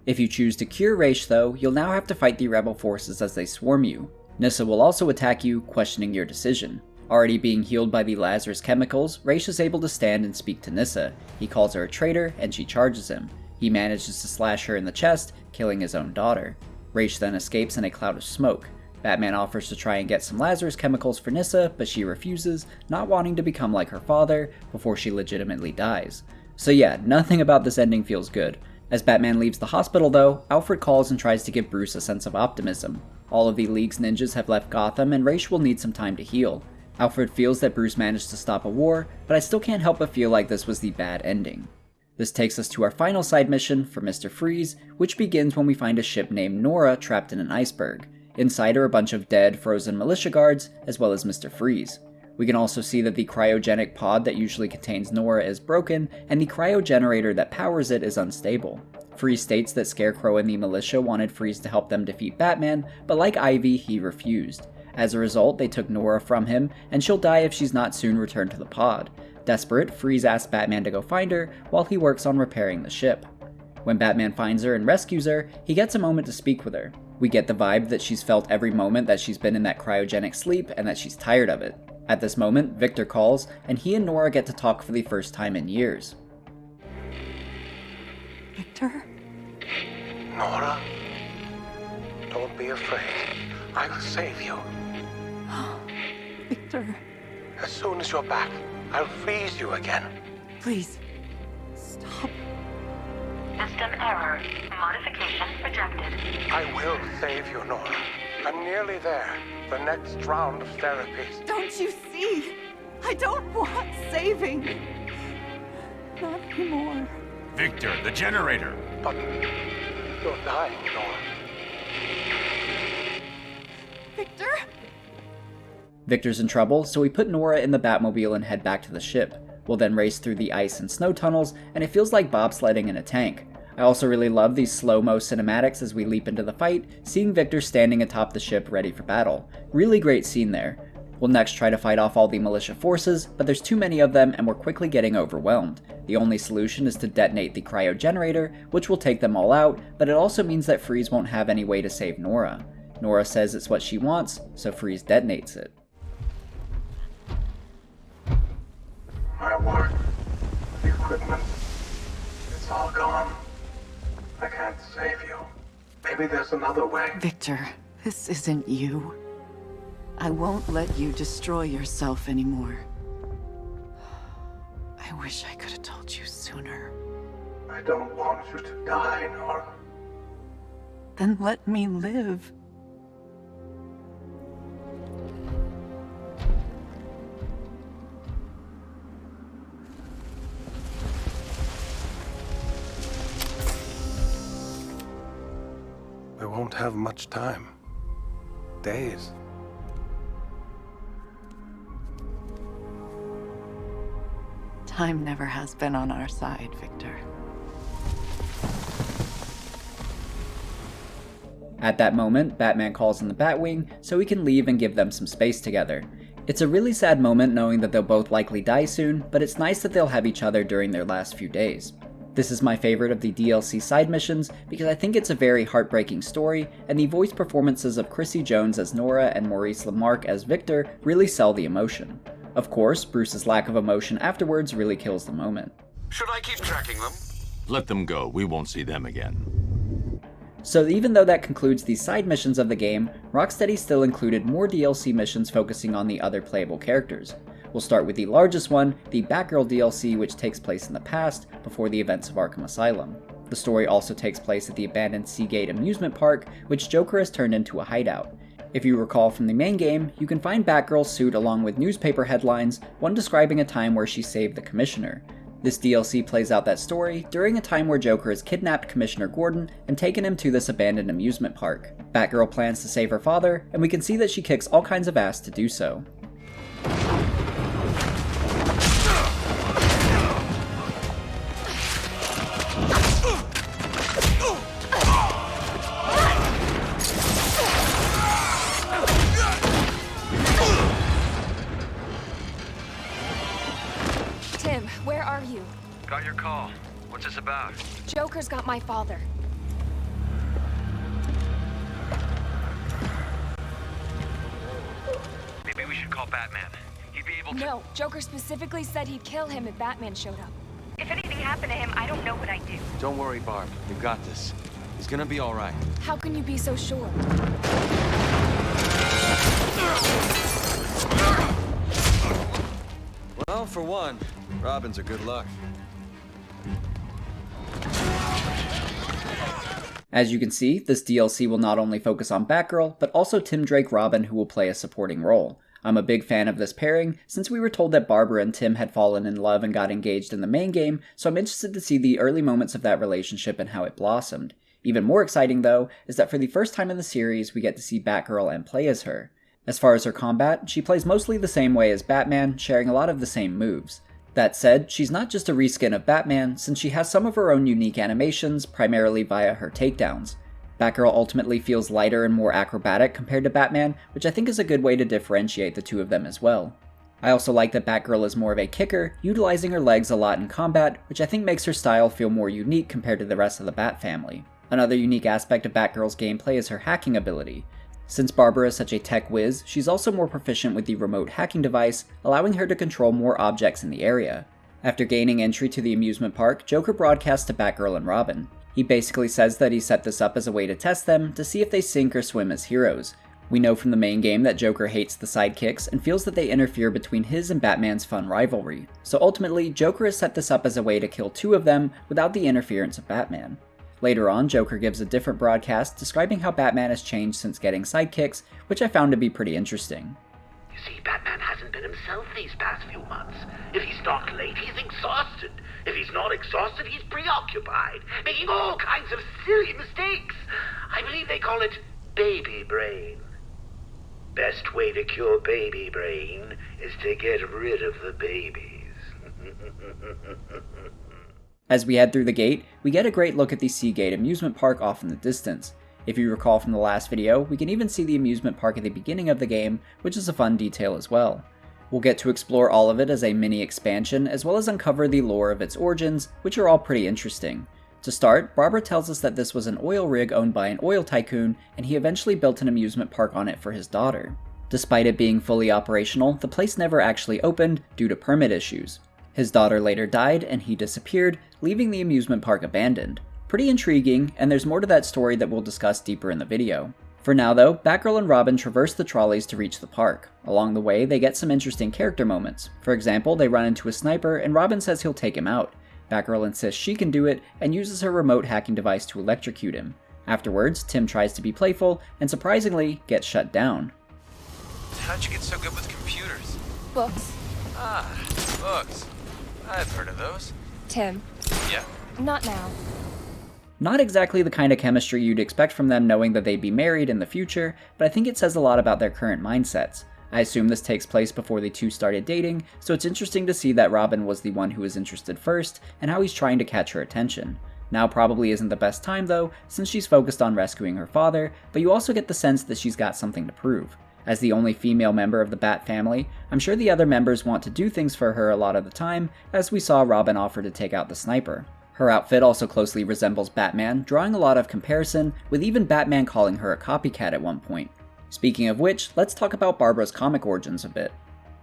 If you choose to cure Ra's though, you'll now have to fight the rebel forces as they swarm you. Nyssa will also attack you, questioning your decision. Already being healed by the Lazarus chemicals, Ra's is able to stand and speak to Nyssa. He calls her a traitor, and she charges him. He manages to slash her in the chest, killing his own daughter. Ra's then escapes in a cloud of smoke. Batman offers to try and get some Lazarus chemicals for Nyssa, but she refuses, not wanting to become like her father before she legitimately dies. So yeah, nothing about this ending feels good. As Batman leaves the hospital though, Alfred calls and tries to give Bruce a sense of optimism. All of the League's ninjas have left Gotham and Ra's will need some time to heal. Alfred feels that Bruce managed to stop a war, but I still can't help but feel like this was the bad ending. This takes us to our final side mission for Mr. Freeze, which begins when we find a ship named Nora trapped in an iceberg. Inside are a bunch of dead, frozen militia guards, as well as Mr. Freeze. We can also see that the cryogenic pod that usually contains Nora is broken, and the cryogenerator that powers it is unstable. Freeze states that Scarecrow and the militia wanted Freeze to help them defeat Batman, but like Ivy, he refused. As a result, they took Nora from him, and she'll die if she's not soon returned to the pod. Desperate, Freeze asks Batman to go find her, while he works on repairing the ship. When Batman finds her and rescues her, he gets a moment to speak with her. We get the vibe that she's felt every moment that she's been in that cryogenic sleep, and that she's tired of it. At this moment, Victor calls, and he and Nora get to talk for the first time in years. Victor? Nora, don't be afraid. I will save you. Victor. As soon as you're back, I'll freeze you again. Please, stop. System error. Modification rejected. I will save you, Nora. I'm nearly there. The next round of therapy. Don't you see? I don't want saving. Not anymore. Victor, the generator. But you're dying, Nora. Victor? Victor's in trouble, so we put Nora in the Batmobile and head back to the ship. We'll then race through the ice and snow tunnels, and it feels like bobsledding in a tank. I also really love these slow-mo cinematics as we leap into the fight, seeing Victor standing atop the ship ready for battle. Really great scene there. We'll next try to fight off all the militia forces, but there's too many of them and we're quickly getting overwhelmed. The only solution is to detonate the cryo-generator, which will take them all out, but it also means that Freeze won't have any way to save Nora. Nora says it's what she wants, so Freeze detonates it. My work, the equipment, it's all gone. I can't save you. Maybe there's another way. Victor, this isn't you. I won't let you destroy yourself anymore. I wish I could have told you sooner. I don't want you to die, Nora. Then let me live. We won't have much time. Days. Time never has been on our side, Victor. At that moment, Batman calls in the Batwing so he can leave and give them some space together. It's a really sad moment knowing that they'll both likely die soon, but it's nice that they'll have each other during their last few days. This is my favorite of the DLC side missions because I think it's a very heartbreaking story, and the voice performances of Chrissy Jones as Nora and Maurice LaMarche as Victor really sell the emotion. Of course, Bruce's lack of emotion afterwards really kills the moment. Should I keep tracking them? Let them go. We won't see them again. So even though that concludes the side missions of the game, Rocksteady still included more DLC missions focusing on the other playable characters. We'll start with the largest one, the Batgirl DLC, which takes place in the past, before the events of Arkham Asylum. The story also takes place at the abandoned Seagate amusement park, which Joker has turned into a hideout. If you recall from the main game, you can find Batgirl's suit along with newspaper headlines, one describing a time where she saved the Commissioner. This DLC plays out that story during a time where Joker has kidnapped Commissioner Gordon and taken him to this abandoned amusement park. Batgirl plans to save her father, and we can see that she kicks all kinds of ass to do so. Tim, where are you? Got your call. What's this about? Joker's got my father. Maybe we should call Batman. He'd be able to— No, Joker specifically said he'd kill him if Batman showed up. If anything happened to him, I don't know what I'd do. Don't worry, Barb. You got this. He's gonna be all right. How can you be so sure? Well, for one, Robin's a good luck. As you can see, this DLC will not only focus on Batgirl, but also Tim Drake Robin, who will play a supporting role. I'm a big fan of this pairing, since we were told that Barbara and Tim had fallen in love and got engaged in the main game, so I'm interested to see the early moments of that relationship and how it blossomed. Even more exciting, though, is that for the first time in the series, we get to see Batgirl and play as her. As far as her combat, she plays mostly the same way as Batman, sharing a lot of the same moves. That said, she's not just a reskin of Batman, since she has some of her own unique animations, primarily via her takedowns. Batgirl ultimately feels lighter and more acrobatic compared to Batman, which I think is a good way to differentiate the two of them as well. I also like that Batgirl is more of a kicker, utilizing her legs a lot in combat, which I think makes her style feel more unique compared to the rest of the Bat family. Another unique aspect of Batgirl's gameplay is her hacking ability. Since Barbara is such a tech whiz, she's also more proficient with the remote hacking device, allowing her to control more objects in the area. After gaining entry to the amusement park, Joker broadcasts to Batgirl and Robin. He basically says that he set this up as a way to test them, to see if they sink or swim as heroes. We know from the main game that Joker hates the sidekicks and feels that they interfere between his and Batman's fun rivalry, so ultimately Joker has set this up as a way to kill two of them without the interference of Batman. Later on, Joker gives a different broadcast describing how Batman has changed since getting sidekicks, which I found to be pretty interesting. You see, Batman hasn't been himself these past few months. If he's not late, he's exhausted. If he's not exhausted, he's preoccupied, making all kinds of silly mistakes. I believe they call it baby brain. Best way to cure baby brain is to get rid of the babies. As we head through the gate, we get a great look at the Seagate amusement park off in the distance. If you recall from the last video, we can even see the amusement park at the beginning of the game, which is a fun detail as well. We'll get to explore all of it as a mini expansion, as well as uncover the lore of its origins, which are all pretty interesting. To start, Barbara tells us that this was an oil rig owned by an oil tycoon, and he eventually built an amusement park on it for his daughter. Despite it being fully operational, the place never actually opened due to permit issues. His daughter later died, and he disappeared, leaving the amusement park abandoned. Pretty intriguing, and there's more to that story that we'll discuss deeper in the video. For now though, Batgirl and Robin traverse the trolleys to reach the park. Along the way, they get some interesting character moments. For example, they run into a sniper, and Robin says he'll take him out. Batgirl insists she can do it, and uses her remote hacking device to electrocute him. Afterwards, Tim tries to be playful, and surprisingly, gets shut down. How'd you get so good with computers? Books. Ah, books. I've heard of those. Tim. Yeah? Not now. Not exactly the kind of chemistry you'd expect from them knowing that they'd be married in the future, but I think it says a lot about their current mindsets. I assume this takes place before the two started dating, so it's interesting to see that Robin was the one who was interested first, and how he's trying to catch her attention. Now probably isn't the best time though, since she's focused on rescuing her father, but you also get the sense that she's got something to prove. As the only female member of the Bat family, I'm sure the other members want to do things for her a lot of the time, as we saw Robin offer to take out the sniper. Her outfit also closely resembles Batman, drawing a lot of comparison, with even Batman calling her a copycat at one point. Speaking of which, let's talk about Barbara's comic origins a bit.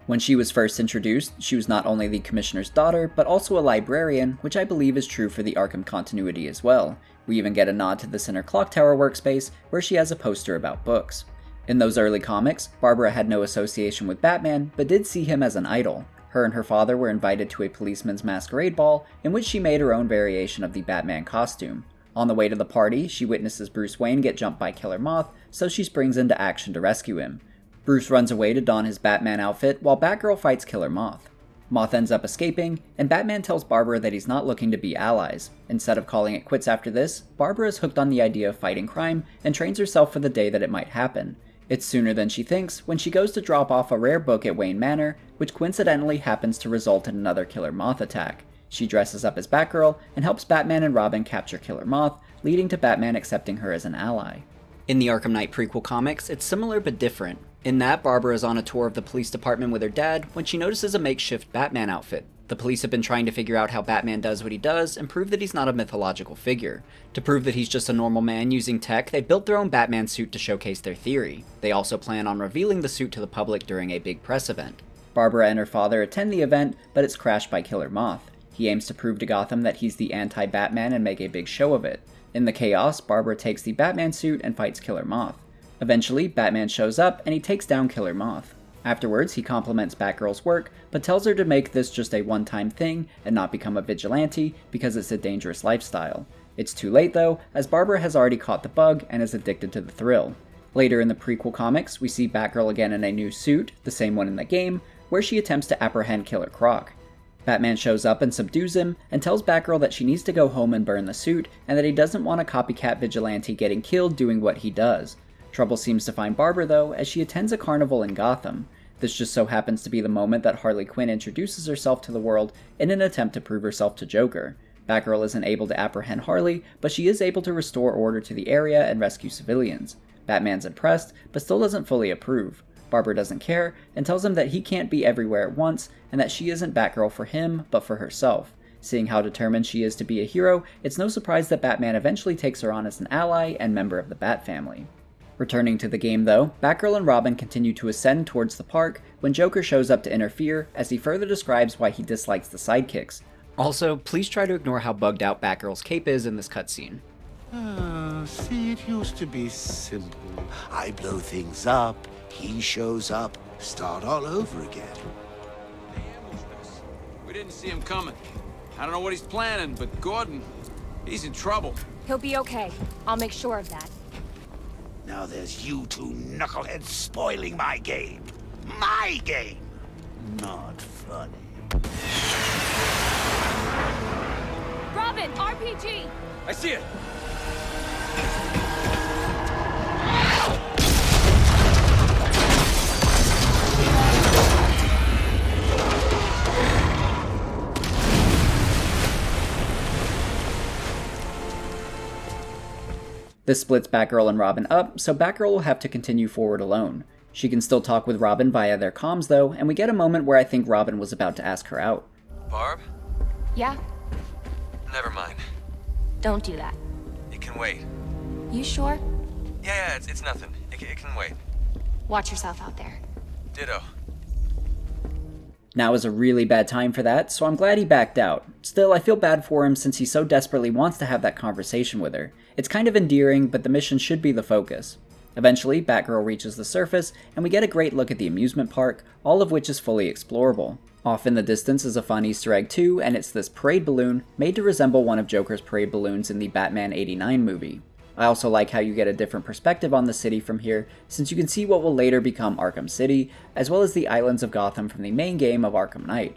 When she was first introduced, she was not only the Commissioner's daughter, but also a librarian, which I believe is true for the Arkham continuity as well. We even get a nod to the Center Clock Tower workspace, where she has a poster about books. In those early comics, Barbara had no association with Batman, but did see him as an idol. Her and her father were invited to a policeman's masquerade ball, in which she made her own variation of the Batman costume. On the way to the party, she witnesses Bruce Wayne get jumped by Killer Moth, so she springs into action to rescue him. Bruce runs away to don his Batman outfit, while Batgirl fights Killer Moth. Moth ends up escaping, and Batman tells Barbara that he's not looking to be allies. Instead of calling it quits after this, Barbara is hooked on the idea of fighting crime, and trains herself for the day that it might happen. It's sooner than she thinks when she goes to drop off a rare book at Wayne Manor, which coincidentally happens to result in another Killer Moth attack. She dresses up as Batgirl and helps Batman and Robin capture Killer Moth, leading to Batman accepting her as an ally. In the Arkham Knight prequel comics, it's similar but different. In that, Barbara is on a tour of the police department with her dad when she notices a makeshift Batman outfit. The police have been trying to figure out how Batman does what he does and prove that he's not a mythological figure. To prove that he's just a normal man using tech, they built their own Batman suit to showcase their theory. They also plan on revealing the suit to the public during a big press event. Barbara and her father attend the event, but it's crashed by Killer Moth. He aims to prove to Gotham that he's the anti-Batman and make a big show of it. In the chaos, Barbara takes the Batman suit and fights Killer Moth. Eventually, Batman shows up and he takes down Killer Moth. Afterwards, he compliments Batgirl's work, but tells her to make this just a one-time thing and not become a vigilante because it's a dangerous lifestyle. It's too late though, as Barbara has already caught the bug and is addicted to the thrill. Later in the prequel comics, we see Batgirl again in a new suit, the same one in the game, where she attempts to apprehend Killer Croc. Batman shows up and subdues him, and tells Batgirl that she needs to go home and burn the suit, and that he doesn't want a copycat vigilante getting killed doing what he does. Trouble seems to find Barbara though, as she attends a carnival in Gotham. This just so happens to be the moment that Harley Quinn introduces herself to the world in an attempt to prove herself to Joker. Batgirl isn't able to apprehend Harley, but she is able to restore order to the area and rescue civilians. Batman's impressed, but still doesn't fully approve. Barbara doesn't care, and tells him that he can't be everywhere at once, and that she isn't Batgirl for him, but for herself. Seeing how determined she is to be a hero, it's no surprise that Batman eventually takes her on as an ally and member of the Bat family. Returning to the game though, Batgirl and Robin continue to ascend towards the park when Joker shows up to interfere, as he further describes why he dislikes the sidekicks. Also, please try to ignore how bugged out Batgirl's cape is in this cutscene. See, it used to be simple. I blow things up, he shows up, start all over again. We didn't see him coming. I don't know what he's planning, but Gordon, he's in trouble. He'll be okay. I'll make sure of that. Now there's you two knuckleheads spoiling my game. My game! Not funny. Robin, RPG! I see it. This splits Batgirl and Robin up, so Batgirl will have to continue forward alone. She can still talk with Robin via their comms though, and we get a moment where I think Robin was about to ask her out. Barb? Yeah? Never mind. Don't do that. It can wait. You sure? Yeah, it's nothing. It can wait. Watch yourself out there. Ditto. Now is a really bad time for that, so I'm glad he backed out. Still, I feel bad for him since he so desperately wants to have that conversation with her. It's kind of endearing, but the mission should be the focus. Eventually, Batgirl reaches the surface, and we get a great look at the amusement park, all of which is fully explorable. Off in the distance is a fun Easter egg too, and it's this parade balloon made to resemble one of Joker's parade balloons in the Batman '89 movie. I also like how you get a different perspective on the city from here, since you can see what will later become Arkham City, as well as the islands of Gotham from the main game of Arkham Knight.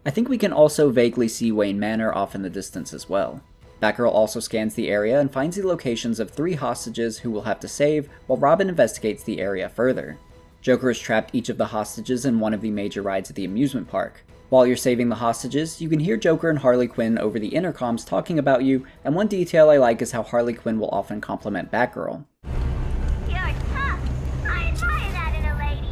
I think we can also vaguely see Wayne Manor off in the distance as well. Batgirl also scans the area and finds the locations of 3 hostages who will have to save, while Robin investigates the area further. Joker has trapped each of the hostages in one of the major rides at the amusement park. While you're saving the hostages, you can hear Joker and Harley Quinn over the intercoms talking about you, and one detail I like is how Harley Quinn will often compliment Batgirl. You're tough. I admire that in a lady.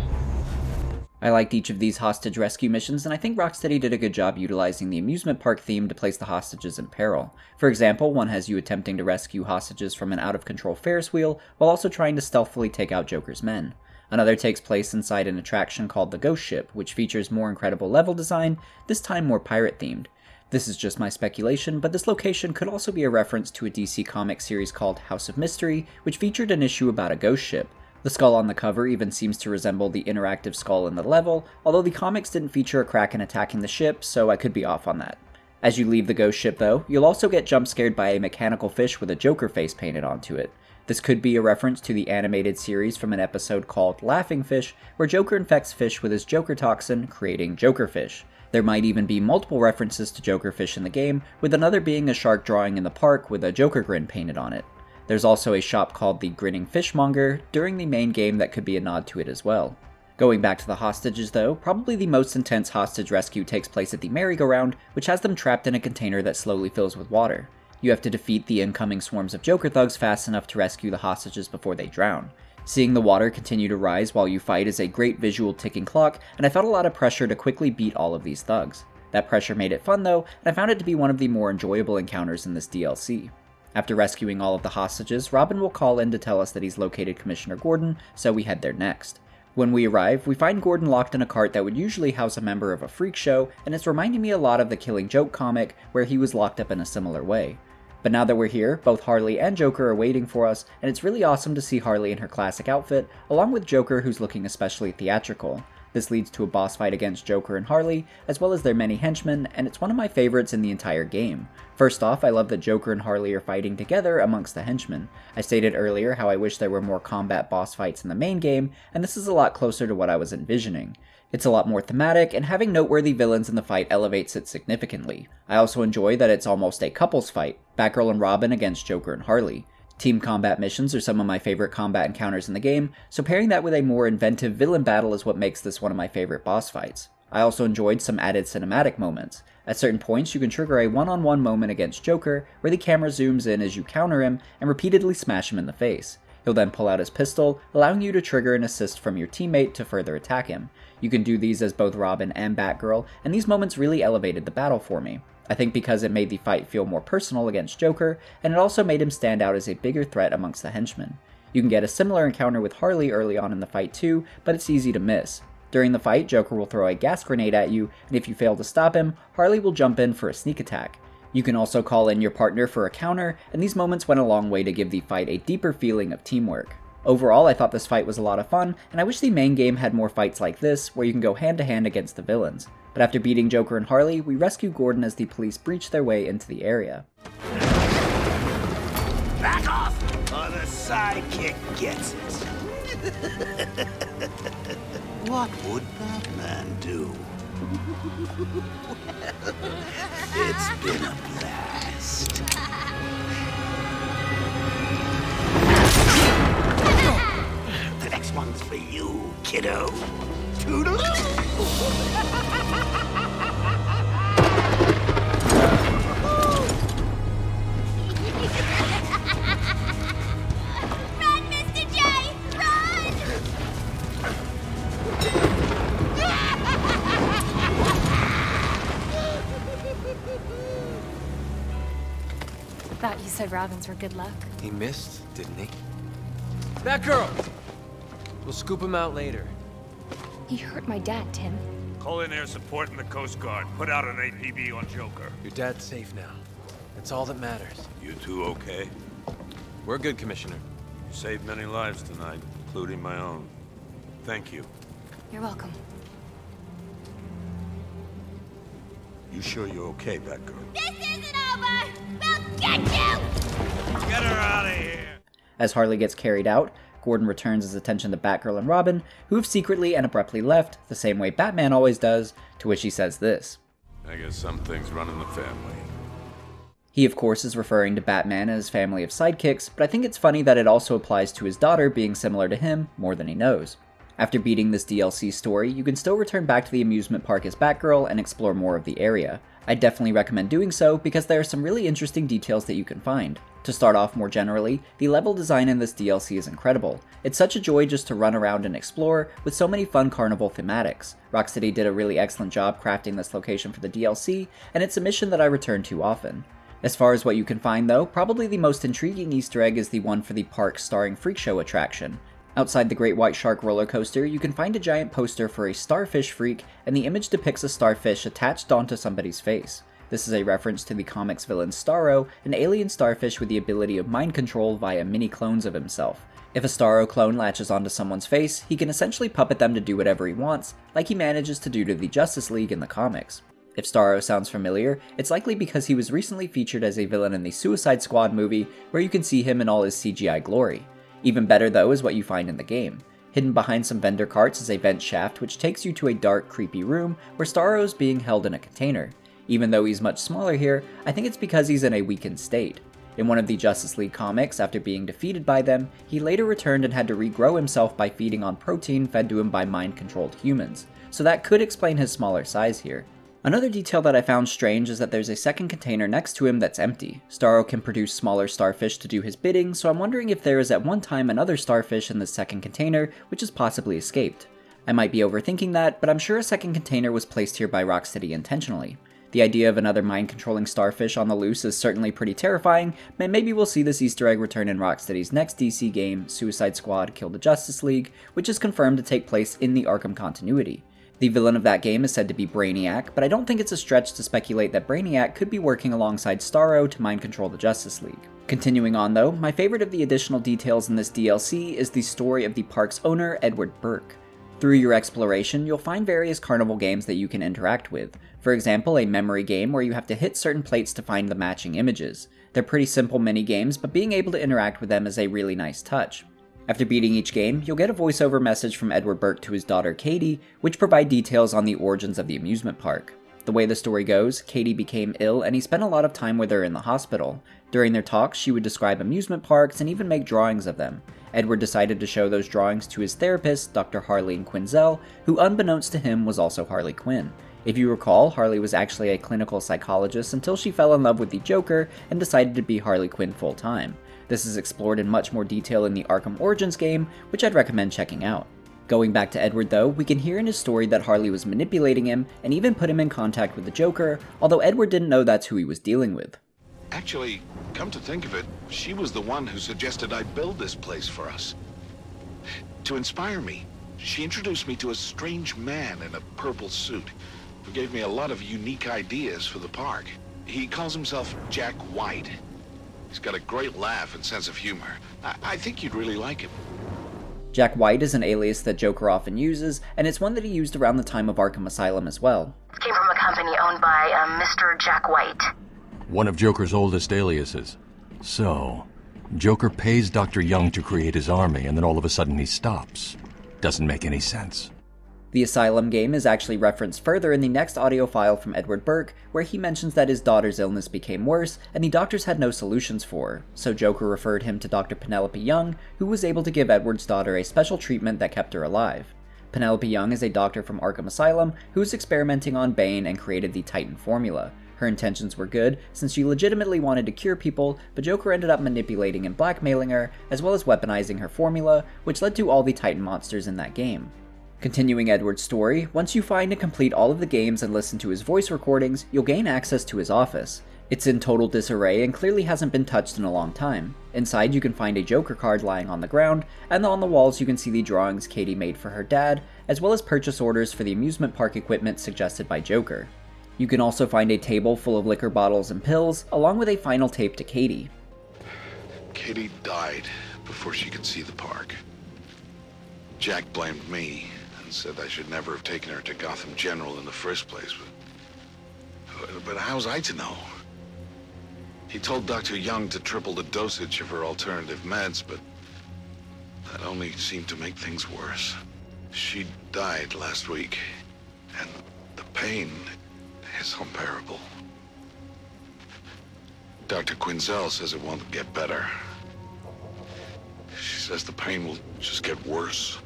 I liked each of these hostage rescue missions, and I think Rocksteady did a good job utilizing the amusement park theme to place the hostages in peril. For example, one has you attempting to rescue hostages from an out-of-control Ferris wheel, while also trying to stealthily take out Joker's men. Another takes place inside an attraction called the Ghost Ship, which features more incredible level design, this time more pirate-themed. This is just my speculation, but this location could also be a reference to a DC comic series called House of Mystery, which featured an issue about a ghost ship. The skull on the cover even seems to resemble the interactive skull in the level, although the comics didn't feature a Kraken attacking the ship, so I could be off on that. As you leave the ghost ship though, you'll also get jump scared by a mechanical fish with a Joker face painted onto it. This could be a reference to the animated series from an episode called Laughing Fish, where Joker infects fish with his Joker toxin, creating Jokerfish. There might even be multiple references to Jokerfish in the game, with another being a shark drawing in the park with a Joker grin painted on it. There's also a shop called the Grinning Fishmonger during the main game that could be a nod to it as well. Going back to the hostages though, probably the most intense hostage rescue takes place at the merry-go-round, which has them trapped in a container that slowly fills with water. You have to defeat the incoming swarms of Joker thugs fast enough to rescue the hostages before they drown. Seeing the water continue to rise while you fight is a great visual ticking clock, and I felt a lot of pressure to quickly beat all of these thugs. That pressure made it fun though, and I found it to be one of the more enjoyable encounters in this DLC. After rescuing all of the hostages, Robin will call in to tell us that he's located Commissioner Gordon, so we head there next. When we arrive, we find Gordon locked in a cart that would usually house a member of a freak show, and it's reminding me a lot of the Killing Joke comic, where he was locked up in a similar way. But now that we're here, both Harley and Joker are waiting for us, and it's really awesome to see Harley in her classic outfit, along with Joker who's looking especially theatrical. This leads to a boss fight against Joker and Harley, as well as their many henchmen, and it's one of my favorites in the entire game. First off, I love that Joker and Harley are fighting together amongst the henchmen. I stated earlier how I wish there were more combat boss fights in the main game, and this is a lot closer to what I was envisioning. It's a lot more thematic, and having noteworthy villains in the fight elevates it significantly. I also enjoy that it's almost a couples fight, Batgirl and Robin against Joker and Harley. Team combat missions are some of my favorite combat encounters in the game, so pairing that with a more inventive villain battle is what makes this one of my favorite boss fights. I also enjoyed some added cinematic moments. At certain points, you can trigger a one-on-one moment against Joker, where the camera zooms in as you counter him and repeatedly smash him in the face. He'll then pull out his pistol, allowing you to trigger an assist from your teammate to further attack him. You can do these as both Robin and Batgirl, and these moments really elevated the battle for me. I think because it made the fight feel more personal against Joker, and it also made him stand out as a bigger threat amongst the henchmen. You can get a similar encounter with Harley early on in the fight too, but it's easy to miss. During the fight, Joker will throw a gas grenade at you, and if you fail to stop him, Harley will jump in for a sneak attack. You can also call in your partner for a counter, and these moments went a long way to give the fight a deeper feeling of teamwork. Overall, I thought this fight was a lot of fun, and I wish the main game had more fights like this, where you can go hand to hand against the villains. But after beating Joker and Harley, we rescue Gordon as the police breach their way into the area. Back off, or the sidekick gets it. What would Batman do? It's been a blast. The next one's for you, kiddo. Toodaloo! Run, Mr. J! Run! Thought you said Robins were good luck. He missed, didn't he? Batgirl! We'll scoop him out later. He hurt my dad, Tim. Call in air support and the Coast Guard. Put out an APB on Joker. Your dad's safe now. That's all that matters. You two okay? We're good, Commissioner. You saved many lives tonight, including my own. Thank you. You're welcome. You sure you're okay, Batgirl? This isn't over! We'll get you! Get her out of here! As Harley gets carried out, Gordon returns his attention to Batgirl and Robin, who have secretly and abruptly left, the same way Batman always does, to which he says this. I guess some things run in the family. He of course is referring to Batman and his family of sidekicks, but I think it's funny that it also applies to his daughter being similar to him more than he knows. After beating this DLC story, you can still return back to the amusement park as Batgirl and explore more of the area. I definitely recommend doing so because there are some really interesting details that you can find. To start off more generally, the level design in this DLC is incredible. It's such a joy just to run around and explore, with so many fun carnival thematics. Rocksteady did a really excellent job crafting this location for the DLC, and it's a mission that I return to often. As far as what you can find though, probably the most intriguing Easter egg is the one for the park's starring freak show attraction. Outside the Great White Shark roller coaster, you can find a giant poster for a starfish freak, and the image depicts a starfish attached onto somebody's face. This is a reference to the comics villain Starro, an alien starfish with the ability of mind control via mini clones of himself. If a Starro clone latches onto someone's face, he can essentially puppet them to do whatever he wants, like he manages to do to the Justice League in the comics. If Starro sounds familiar, it's likely because he was recently featured as a villain in the Suicide Squad movie, where you can see him in all his CGI glory. Even better though is what you find in the game. Hidden behind some vendor carts is a vent shaft which takes you to a dark, creepy room where Starro is being held in a container. Even though he's much smaller here, I think it's because he's in a weakened state. In one of the Justice League comics, after being defeated by them, he later returned and had to regrow himself by feeding on protein fed to him by mind-controlled humans, so that could explain his smaller size here. Another detail that I found strange is that there's a second container next to him that's empty. Starro can produce smaller starfish to do his bidding, so I'm wondering if there is at one time another starfish in this second container, which has possibly escaped. I might be overthinking that, but I'm sure a second container was placed here by Rocksteady intentionally. The idea of another mind-controlling starfish on the loose is certainly pretty terrifying, and maybe we'll see this Easter egg return in Rocksteady's next DC game, Suicide Squad Kill the Justice League, which is confirmed to take place in the Arkham continuity. The villain of that game is said to be Brainiac, but I don't think it's a stretch to speculate that Brainiac could be working alongside Starro to mind control the Justice League. Continuing on though, my favorite of the additional details in this DLC is the story of the park's owner, Edward Burke. Through your exploration, you'll find various carnival games that you can interact with. For example, a memory game where you have to hit certain plates to find the matching images. They're pretty simple mini-games, but being able to interact with them is a really nice touch. After beating each game, you'll get a voiceover message from Edward Burke to his daughter Katie, which provide details on the origins of the amusement park. The way the story goes, Katie became ill and he spent a lot of time with her in the hospital. During their talks, she would describe amusement parks and even make drawings of them. Edward decided to show those drawings to his therapist, Dr. Harleen Quinzel, who unbeknownst to him was also Harley Quinn. If you recall, Harley was actually a clinical psychologist until she fell in love with the Joker and decided to be Harley Quinn full-time. This is explored in much more detail in the Arkham Origins game, which I'd recommend checking out. Going back to Edward though, we can hear in his story that Harley was manipulating him and even put him in contact with the Joker, although Edward didn't know that's who he was dealing with. Actually, come to think of it, she was the one who suggested I build this place for us. To inspire me, she introduced me to a strange man in a purple suit, who gave me a lot of unique ideas for the park. He calls himself Jack White. He's got a great laugh and sense of humor. I think you'd really like him. Jack White is an alias that Joker often uses, and it's one that he used around the time of Arkham Asylum as well. It came from a company owned by Mr. Jack White. One of Joker's oldest aliases. So, Joker pays Dr. Young to create his army, and then all of a sudden he stops. Doesn't make any sense. The Asylum game is actually referenced further in the next audio file from Edward Burke, where he mentions that his daughter's illness became worse, and the doctors had no solutions for her, so Joker referred him to Dr. Penelope Young, who was able to give Edward's daughter a special treatment that kept her alive. Penelope Young is a doctor from Arkham Asylum who was experimenting on Bane and created the Titan formula. Her intentions were good, since she legitimately wanted to cure people, but Joker ended up manipulating and blackmailing her, as well as weaponizing her formula, which led to all the Titan monsters in that game. Continuing Edward's story, once you find and complete all of the games and listen to his voice recordings, you'll gain access to his office. It's in total disarray and clearly hasn't been touched in a long time. Inside you can find a Joker card lying on the ground, and on the walls you can see the drawings Katie made for her dad, as well as purchase orders for the amusement park equipment suggested by Joker. You can also find a table full of liquor bottles and pills, along with a final tape to Katie. Katie died before she could see the park. Jack blamed me and said I should never have taken her to Gotham General in the first place. But how was I to know? He told Dr. Young to triple the dosage of her alternative meds, but that only seemed to make things worse. She died last week, and the pain is unbearable. Dr. Quinzel says it won't get better. She says the pain will just get worse,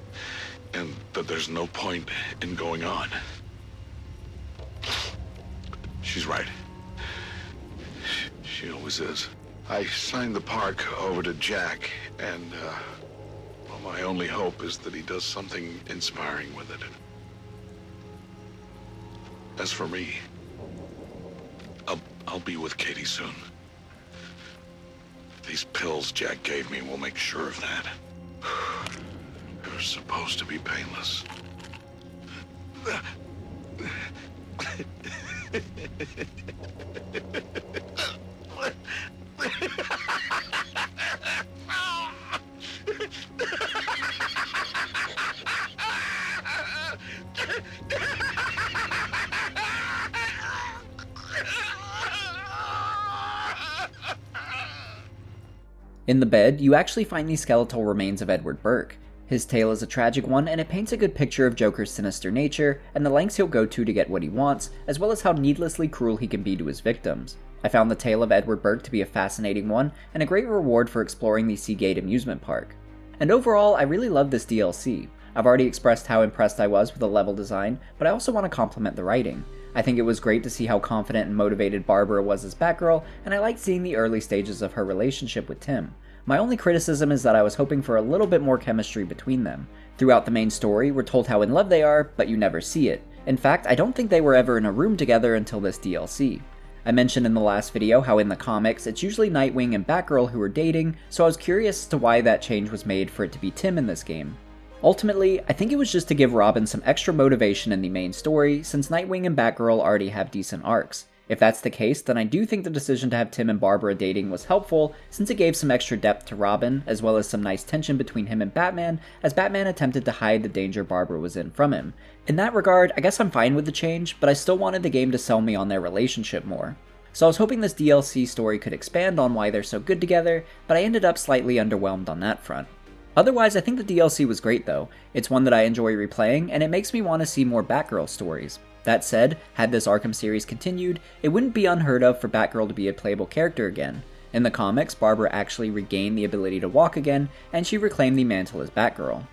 and that there's no point in going on. She's right. She always is. I signed the park over to Jack, and, well, my only hope is that he does something inspiring with it. As for me, I'll be with Katie soon. These pills Jack gave me will make sure of that. They're supposed to be painless. In the bed, you actually find the skeletal remains of Edward Burke. His tale is a tragic one, and it paints a good picture of Joker's sinister nature and the lengths he'll go to get what he wants, as well as how needlessly cruel he can be to his victims. I found the tale of Edward Burke to be a fascinating one, and a great reward for exploring the Seagate amusement park. And overall, I really love this DLC. I've already expressed how impressed I was with the level design, but I also want to compliment the writing. I think it was great to see how confident and motivated Barbara was as Batgirl, and I liked seeing the early stages of her relationship with Tim. My only criticism is that I was hoping for a little bit more chemistry between them. Throughout the main story, we're told how in love they are, but you never see it. In fact, I don't think they were ever in a room together until this DLC. I mentioned in the last video how in the comics, it's usually Nightwing and Batgirl who are dating, so I was curious as to why that change was made for it to be Tim in this game. Ultimately, I think it was just to give Robin some extra motivation in the main story, since Nightwing and Batgirl already have decent arcs. If that's the case, then I do think the decision to have Tim and Barbara dating was helpful, since it gave some extra depth to Robin, as well as some nice tension between him and Batman, as Batman attempted to hide the danger Barbara was in from him. In that regard, I guess I'm fine with the change, but I still wanted the game to sell me on their relationship more. So I was hoping this DLC story could expand on why they're so good together, but I ended up slightly underwhelmed on that front. Otherwise, I think the DLC was great though. It's one that I enjoy replaying, and it makes me want to see more Batgirl stories. That said, had this Arkham series continued, it wouldn't be unheard of for Batgirl to be a playable character again. In the comics, Barbara actually regained the ability to walk again, and she reclaimed the mantle as Batgirl.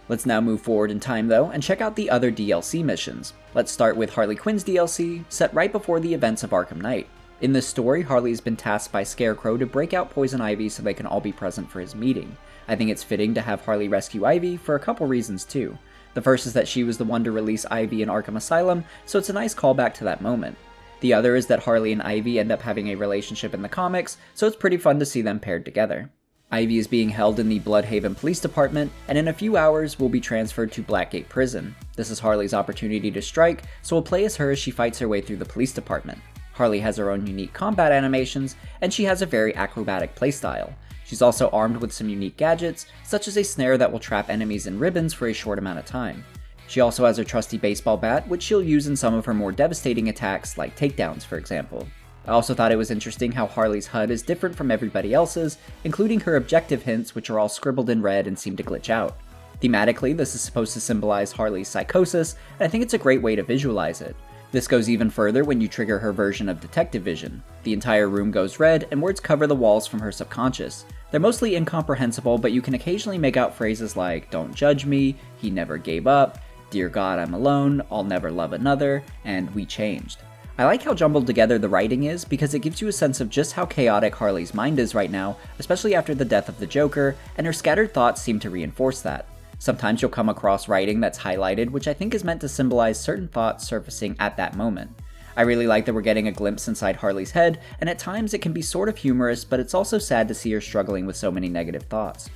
Let's now move forward in time though, and check out the other DLC missions. Let's start with Harley Quinn's DLC, set right before the events of Arkham Knight. In this story, Harley has been tasked by Scarecrow to break out Poison Ivy so they can all be present for his meeting. I think it's fitting to have Harley rescue Ivy for a couple reasons too. The first is that she was the one to release Ivy in Arkham Asylum, so it's a nice callback to that moment. The other is that Harley and Ivy end up having a relationship in the comics, so it's pretty fun to see them paired together. Ivy is being held in the Bloodhaven Police Department, and in a few hours will be transferred to Blackgate Prison. This is Harley's opportunity to strike, so we'll play as her as she fights her way through the police department. Harley has her own unique combat animations, and she has a very acrobatic playstyle. She's also armed with some unique gadgets, such as a snare that will trap enemies in ribbons for a short amount of time. She also has her trusty baseball bat, which she'll use in some of her more devastating attacks, like takedowns for example. I also thought it was interesting how Harley's HUD is different from everybody else's, including her objective hints, which are all scribbled in red and seem to glitch out. Thematically, this is supposed to symbolize Harley's psychosis, and I think it's a great way to visualize it. This goes even further when you trigger her version of detective vision. The entire room goes red, and words cover the walls from her subconscious. They're mostly incomprehensible, but you can occasionally make out phrases like, "Don't judge me," "He never gave up," "Dear God, I'm alone," "I'll never love another," and "We changed." I like how jumbled together the writing is, because it gives you a sense of just how chaotic Harley's mind is right now, especially after the death of the Joker, and her scattered thoughts seem to reinforce that. Sometimes you'll come across writing that's highlighted, which I think is meant to symbolize certain thoughts surfacing at that moment. I really like that we're getting a glimpse inside Harley's head, and at times it can be sort of humorous, but it's also sad to see her struggling with so many negative thoughts.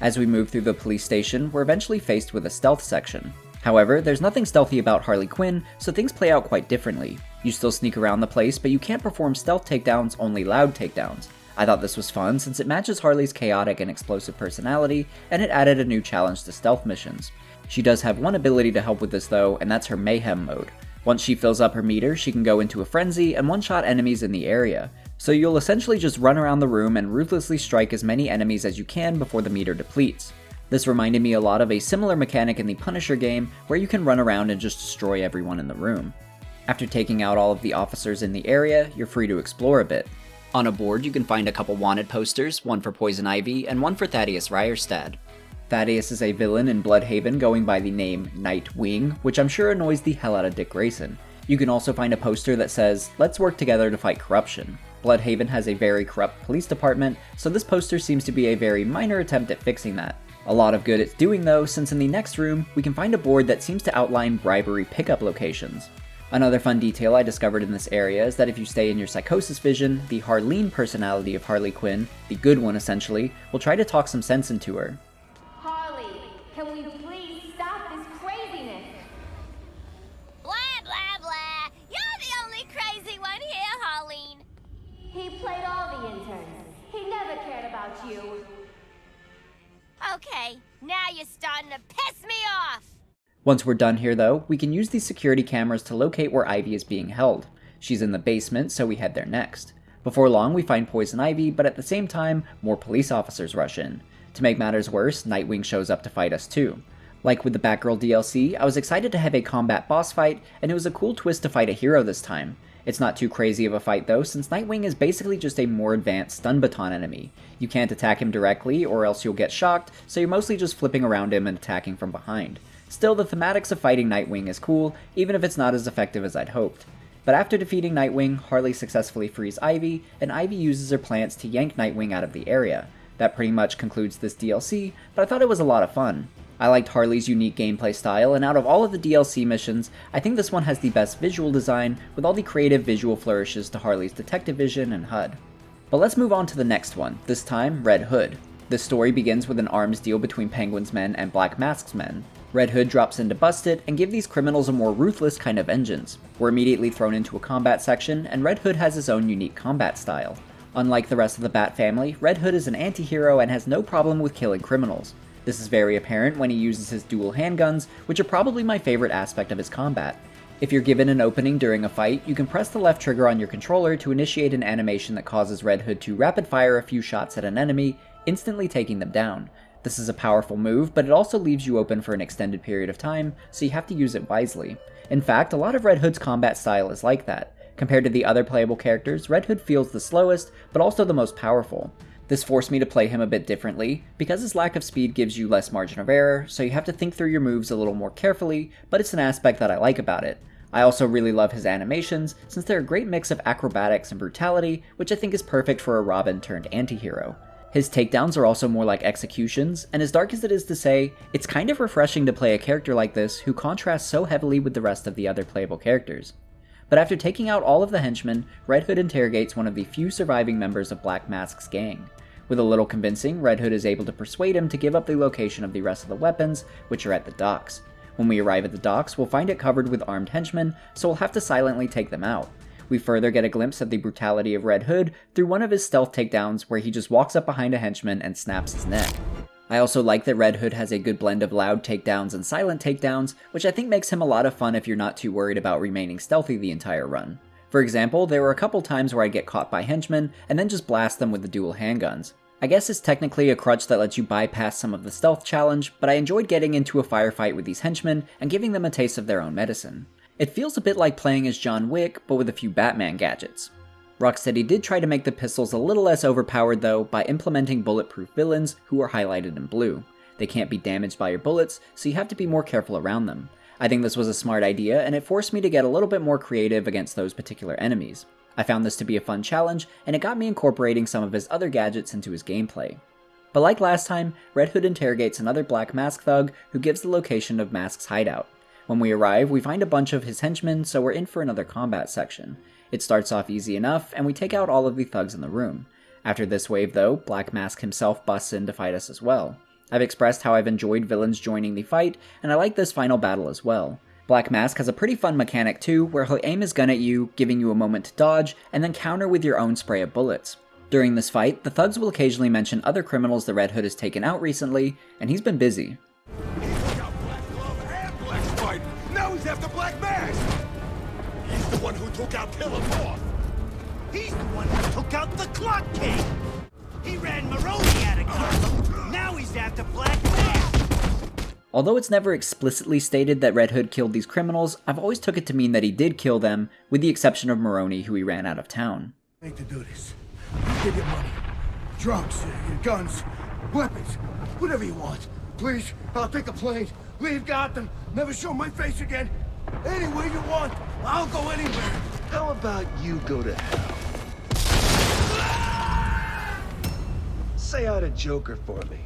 As we move through the police station, we're eventually faced with a stealth section. However, there's nothing stealthy about Harley Quinn, so things play out quite differently. You still sneak around the place, but you can't perform stealth takedowns, only loud takedowns. I thought this was fun since it matches Harley's chaotic and explosive personality, and it added a new challenge to stealth missions. She does have one ability to help with this though, and that's her mayhem mode. Once she fills up her meter, she can go into a frenzy and one-shot enemies in the area. So you'll essentially just run around the room and ruthlessly strike as many enemies as you can before the meter depletes. This reminded me a lot of a similar mechanic in the Punisher game, where you can run around and just destroy everyone in the room. After taking out all of the officers in the area, you're free to explore a bit. On a board, you can find a couple wanted posters, one for Poison Ivy and one for Thaddeus Ryerstad. Thaddeus is a villain in Bloodhaven going by the name Nightwing, which I'm sure annoys the hell out of Dick Grayson. You can also find a poster that says, "Let's work together to fight corruption." Bloodhaven has a very corrupt police department, so this poster seems to be a very minor attempt at fixing that. A lot of good it's doing though, since in the next room, we can find a board that seems to outline bribery pickup locations. Another fun detail I discovered in this area is that if you stay in your psychosis vision, the Harleen personality of Harley Quinn, the good one essentially, will try to talk some sense into her. Harley, can we please stop this craziness? Blah, blah, blah. You're the only crazy one here, Harleen. He played all the interns. He never cared about you. Okay, now you're starting to piss me off. Once we're done here though, we can use these security cameras to locate where Ivy is being held. She's in the basement, so we head there next. Before long, we find Poison Ivy, but at the same time, more police officers rush in. To make matters worse, Nightwing shows up to fight us too. Like with the Batgirl DLC, I was excited to have a combat boss fight, and it was a cool twist to fight a hero this time. It's not too crazy of a fight though, since Nightwing is basically just a more advanced stun baton enemy. You can't attack him directly, or else you'll get shocked, so you're mostly just flipping around him and attacking from behind. Still, the thematics of fighting Nightwing is cool, even if it's not as effective as I'd hoped. But after defeating Nightwing, Harley successfully frees Ivy, and Ivy uses her plants to yank Nightwing out of the area. That pretty much concludes this DLC, but I thought it was a lot of fun. I liked Harley's unique gameplay style, and out of all of the DLC missions, I think this one has the best visual design, with all the creative visual flourishes to Harley's detective vision and HUD. But let's move on to the next one, this time Red Hood. This story begins with an arms deal between Penguin's men and Black Mask's men. Red Hood drops in to bust it and give these criminals a more ruthless kind of vengeance. We're immediately thrown into a combat section, and Red Hood has his own unique combat style. Unlike the rest of the Bat family, Red Hood is an anti-hero and has no problem with killing criminals. This is very apparent when he uses his dual handguns, which are probably my favorite aspect of his combat. If you're given an opening during a fight, you can press the left trigger on your controller to initiate an animation that causes Red Hood to rapid fire a few shots at an enemy, instantly taking them down. This is a powerful move, but it also leaves you open for an extended period of time, so you have to use it wisely. In fact, a lot of Red Hood's combat style is like that. Compared to the other playable characters, Red Hood feels the slowest, but also the most powerful. This forced me to play him a bit differently, because his lack of speed gives you less margin of error, so you have to think through your moves a little more carefully, but it's an aspect that I like about it. I also really love his animations, since they're a great mix of acrobatics and brutality, which I think is perfect for a Robin turned anti-hero. His takedowns are also more like executions, and as dark as it is to say, it's kind of refreshing to play a character like this who contrasts so heavily with the rest of the other playable characters. But after taking out all of the henchmen, Red Hood interrogates one of the few surviving members of Black Mask's gang. With a little convincing, Red Hood is able to persuade him to give up the location of the rest of the weapons, which are at the docks. When we arrive at the docks, we'll find it covered with armed henchmen, so we'll have to silently take them out. We further get a glimpse of the brutality of Red Hood through one of his stealth takedowns where he just walks up behind a henchman and snaps his neck. I also like that Red Hood has a good blend of loud takedowns and silent takedowns, which I think makes him a lot of fun if you're not too worried about remaining stealthy the entire run. For example, there were a couple times where I get caught by henchmen and then just blast them with the dual handguns. I guess it's technically a crutch that lets you bypass some of the stealth challenge, but I enjoyed getting into a firefight with these henchmen and giving them a taste of their own medicine. It feels a bit like playing as John Wick, but with a few Batman gadgets. Rocksteady did try to make the pistols a little less overpowered though by implementing bulletproof villains who are highlighted in blue. They can't be damaged by your bullets, so you have to be more careful around them. I think this was a smart idea, and it forced me to get a little bit more creative against those particular enemies. I found this to be a fun challenge, and it got me incorporating some of his other gadgets into his gameplay. But like last time, Red Hood interrogates another Black Mask thug who gives the location of Mask's hideout. When we arrive, we find a bunch of his henchmen, so we're in for another combat section. It starts off easy enough, and we take out all of the thugs in the room. After this wave though, Black Mask himself busts in to fight us as well. I've expressed how I've enjoyed villains joining the fight, and I like this final battle as well. Black Mask has a pretty fun mechanic too, where he'll aim his gun at you, giving you a moment to dodge, and then counter with your own spray of bullets. During this fight, the thugs will occasionally mention other criminals the Red Hood has taken out recently, and he's been busy. Now he's after Black Mask! He's the one who took out Killer Moth! He's the one who took out the Clock King! He ran Maroni out of Gotham! Now he's after Black Mask! Although it's never explicitly stated that Red Hood killed these criminals, I've always took it to mean that he did kill them, with the exception of Maroni, who he ran out of town. I hate to do this. Give you money, drugs, guns, weapons, whatever you want. Please, I'll take a plane, leave Gotham, never show my face again. Anywhere you want, I'll go anywhere. How about you go to hell? Say hi to Joker for me.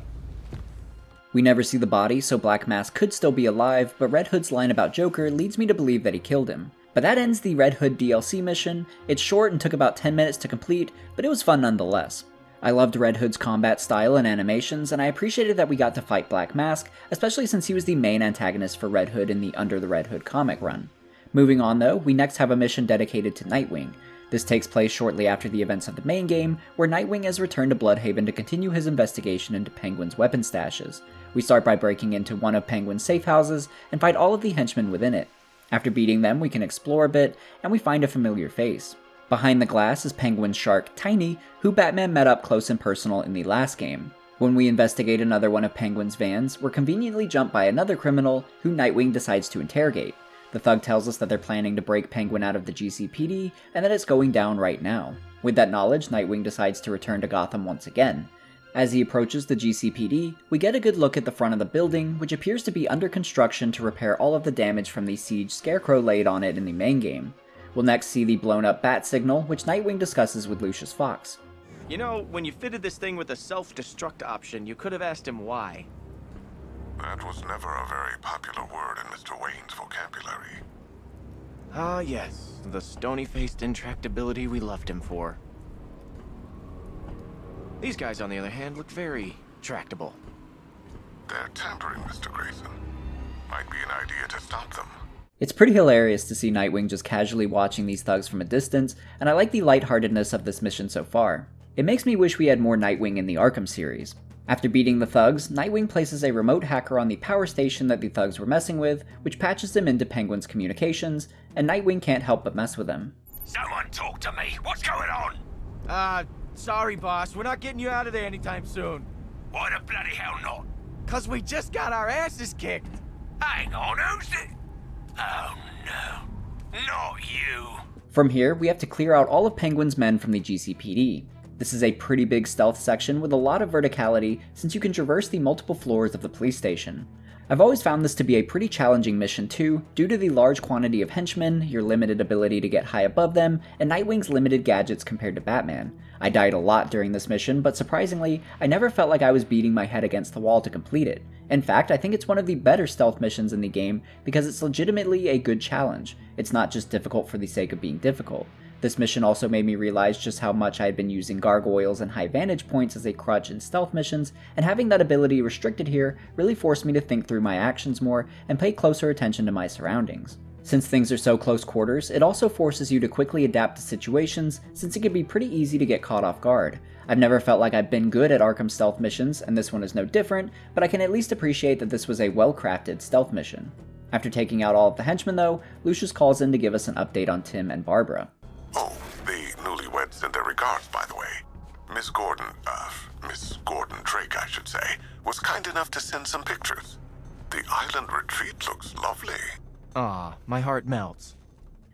We never see the body, so Black Mask could still be alive, but Red Hood's line about Joker leads me to believe that he killed him. But that ends the Red Hood DLC mission. It's short and took about 10 minutes to complete, but it was fun nonetheless. I loved Red Hood's combat style and animations, and I appreciated that we got to fight Black Mask, especially since he was the main antagonist for Red Hood in the Under the Red Hood comic run. Moving on though, we next have a mission dedicated to Nightwing. This takes place shortly after the events of the main game, where Nightwing has returned to Bloodhaven to continue his investigation into Penguin's weapon stashes. We start by breaking into one of Penguin's safe houses and fight all of the henchmen within it. After beating them, we can explore a bit, and we find a familiar face. Behind the glass is Penguin's shark, Tiny, who Batman met up close and personal in the last game. When we investigate another one of Penguin's vans, we're conveniently jumped by another criminal, who Nightwing decides to interrogate. The thug tells us that they're planning to break Penguin out of the GCPD, and that it's going down right now. With that knowledge, Nightwing decides to return to Gotham once again. As he approaches the GCPD, we get a good look at the front of the building, which appears to be under construction to repair all of the damage from the siege Scarecrow laid on it in the main game. We'll next see the blown up bat signal, which Nightwing discusses with Lucius Fox. You know, when you fitted this thing with a self-destruct option, you could have asked him why. That was never a very popular word in Mr. Wayne's vocabulary. Ah, yes, the stony-faced intractability we loved him for. These guys, on the other hand, look very tractable. They're tampering, Mr. Grayson. Might be an idea to stop them. It's pretty hilarious to see Nightwing just casually watching these thugs from a distance, and I like the lightheartedness of this mission so far. It makes me wish we had more Nightwing in the Arkham series. After beating the thugs, Nightwing places a remote hacker on the power station that the thugs were messing with, which patches them into Penguin's communications, and Nightwing can't help but mess with them. Someone talk to me! What's going on? Sorry, boss. We're not getting you out of there anytime soon. Why the bloody hell not? 'Cause we just got our asses kicked. Hang on, who's it? Oh no, not you. From here, we have to clear out all of Penguin's men from the GCPD. This is a pretty big stealth section with a lot of verticality since you can traverse the multiple floors of the police station. I've always found this to be a pretty challenging mission too, due to the large quantity of henchmen, your limited ability to get high above them, and Nightwing's limited gadgets compared to Batman. I died a lot during this mission, but surprisingly, I never felt like I was beating my head against the wall to complete it. In fact, I think it's one of the better stealth missions in the game because it's legitimately a good challenge. It's not just difficult for the sake of being difficult. This mission also made me realize just how much I had been using gargoyles and high vantage points as a crutch in stealth missions, and having that ability restricted here really forced me to think through my actions more and pay closer attention to my surroundings. Since things are so close quarters, it also forces you to quickly adapt to situations since it can be pretty easy to get caught off guard. I've never felt like I've been good at Arkham stealth missions, and this one is no different, but I can at least appreciate that this was a well-crafted stealth mission. After taking out all of the henchmen though, Lucius calls in to give us an update on Tim and Barbara. Oh, the newlyweds send their regards, by the way. Miss Gordon Drake, I should say, was kind enough to send some pictures. The island retreat looks lovely. Ah, my heart melts.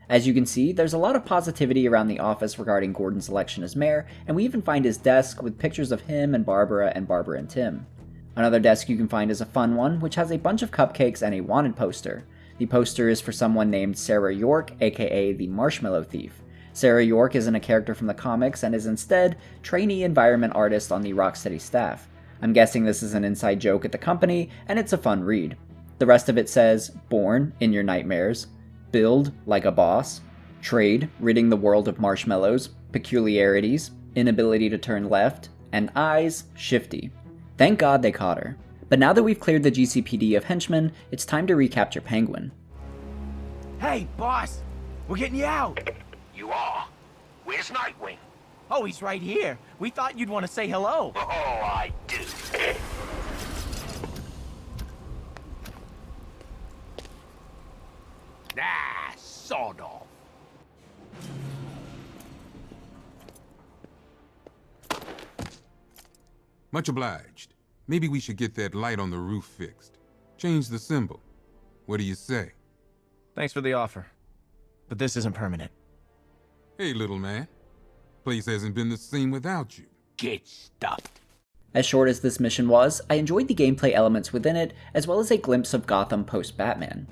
As you can see, there's a lot of positivity around the office regarding Gordon's election as mayor, and we even find his desk with pictures of him and Barbara and Tim. Another desk you can find is a fun one, which has a bunch of cupcakes and a wanted poster. The poster is for someone named Sarah York, aka the Marshmallow Thief. Sarah York isn't a character from the comics and is instead trainee environment artist on the Rocksteady staff. I'm guessing this is an inside joke at the company, and it's a fun read. The rest of it says, born in your nightmares, build like a boss, trade, ridding the world of marshmallows, peculiarities, inability to turn left, and eyes, shifty. Thank God they caught her. But now that we've cleared the GCPD of henchmen, it's time to recapture Penguin. Hey, boss! We're getting you out! You are? Where's Nightwing? Oh, he's right here. We thought you'd want to say hello. Oh, I do. Ah, sawed off. Much obliged. Maybe we should get that light on the roof fixed. Change the symbol. What do you say? Thanks for the offer. But this isn't permanent. Hey, little man. Place hasn't been the same without you. Get stuffed. As short as this mission was, I enjoyed the gameplay elements within it, as well as a glimpse of Gotham post-Batman.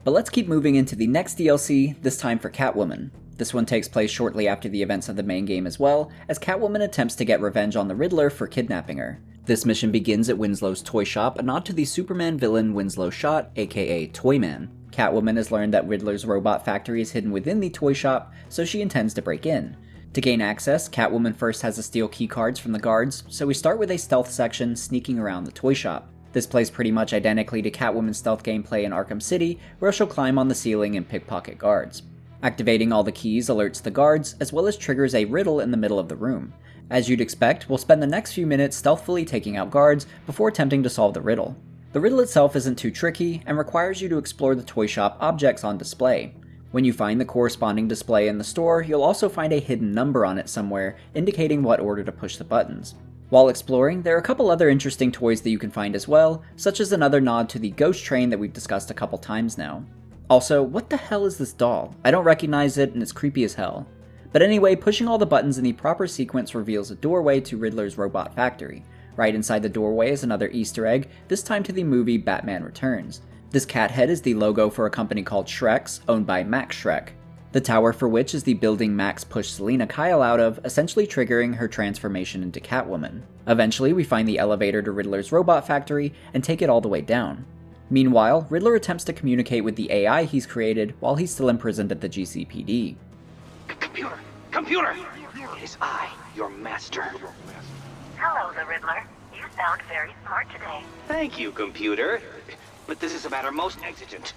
But let's keep moving into the next DLC, this time for Catwoman. This one takes place shortly after the events of the main game as well, as Catwoman attempts to get revenge on the Riddler for kidnapping her. This mission begins at Winslow's toy shop, a nod to the Superman villain Winslow Shot, aka Toyman. Catwoman has learned that Riddler's robot factory is hidden within the toy shop, so she intends to break in. To gain access, Catwoman first has to steal keycards from the guards, so we start with a stealth section sneaking around the toy shop. This plays pretty much identically to Catwoman's stealth gameplay in Arkham City, where she'll climb on the ceiling and pickpocket guards. Activating all the keys alerts the guards, as well as triggers a riddle in the middle of the room. As you'd expect, we'll spend the next few minutes stealthily taking out guards before attempting to solve the riddle. The riddle itself isn't too tricky, and requires you to explore the toy shop objects on display. When you find the corresponding display in the store, you'll also find a hidden number on it somewhere, indicating what order to push the buttons. While exploring, there are a couple other interesting toys that you can find as well, such as another nod to the ghost train that we've discussed a couple times now. Also, what the hell is this doll? I don't recognize it and it's creepy as hell. But anyway, pushing all the buttons in the proper sequence reveals a doorway to Riddler's robot factory. Right inside the doorway is another Easter egg, this time to the movie Batman Returns. This cat head is the logo for a company called Shrek's, owned by Max Schreck. The tower for which is the building Max pushed Selina Kyle out of, essentially triggering her transformation into Catwoman. Eventually, we find the elevator to Riddler's robot factory and take it all the way down. Meanwhile, Riddler attempts to communicate with the AI he's created while he's still imprisoned at the GCPD. Computer! It is I, your master. Hello, the Riddler. You sound very smart today. Thank you, computer. But this is a matter most exigent.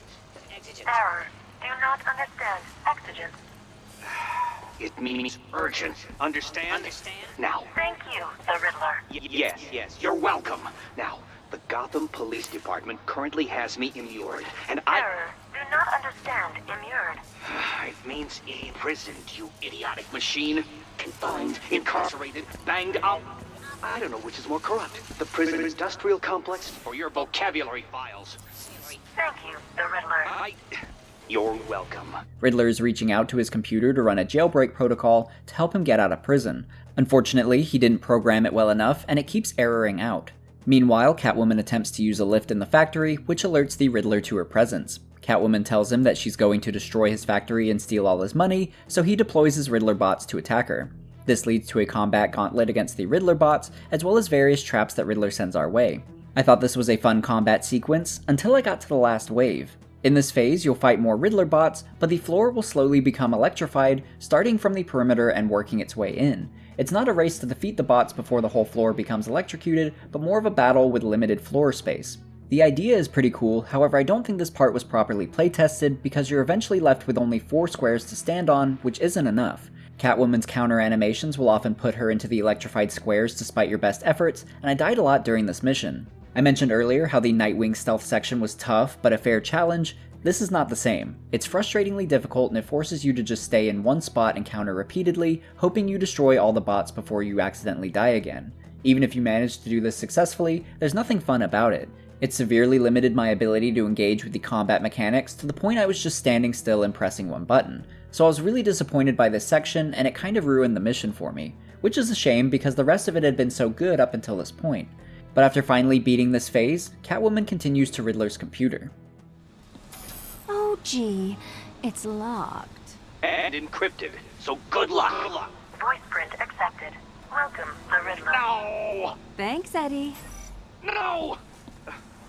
Error. Do not understand. Exigent. It means urgent. Understand? Now. Thank you, the Riddler. Yes, you're welcome. Now, the Gotham Police Department currently has me immured, and I... Error. Do not understand. Immured. It means imprisoned, you idiotic machine. Confined, incarcerated, banged up. I don't know which is more corrupt, the prison industrial complex or your vocabulary files. Thank you, the Riddler. You're welcome. Riddler is reaching out to his computer to run a jailbreak protocol to help him get out of prison. Unfortunately, he didn't program it well enough, and it keeps erroring out. Meanwhile, Catwoman attempts to use a lift in the factory, which alerts the Riddler to her presence. Catwoman tells him that she's going to destroy his factory and steal all his money, so he deploys his Riddler bots to attack her. This leads to a combat gauntlet against the Riddler bots, as well as various traps that Riddler sends our way. I thought this was a fun combat sequence, until I got to the last wave. In this phase, you'll fight more Riddler bots, but the floor will slowly become electrified, starting from the perimeter and working its way in. It's not a race to defeat the bots before the whole floor becomes electrocuted, but more of a battle with limited floor space. The idea is pretty cool, however I don't think this part was properly playtested because you're eventually left with only 4 squares to stand on, which isn't enough. Catwoman's counter animations will often put her into the electrified squares despite your best efforts, and I died a lot during this mission. I mentioned earlier how the Nightwing stealth section was tough, but a fair challenge. This is not the same. It's frustratingly difficult and it forces you to just stay in one spot and counter repeatedly, hoping you destroy all the bots before you accidentally die again. Even if you manage to do this successfully, there's nothing fun about it. It severely limited my ability to engage with the combat mechanics to the point I was just standing still and pressing one button. So I was really disappointed by this section and it kind of ruined the mission for me, which is a shame because the rest of it had been so good up until this point. But after finally beating this phase, Catwoman continues to Riddler's computer. Oh gee, it's locked. And encrypted, so good luck. Voice print accepted. Welcome, the Riddler. No! Thanks, Eddie. No!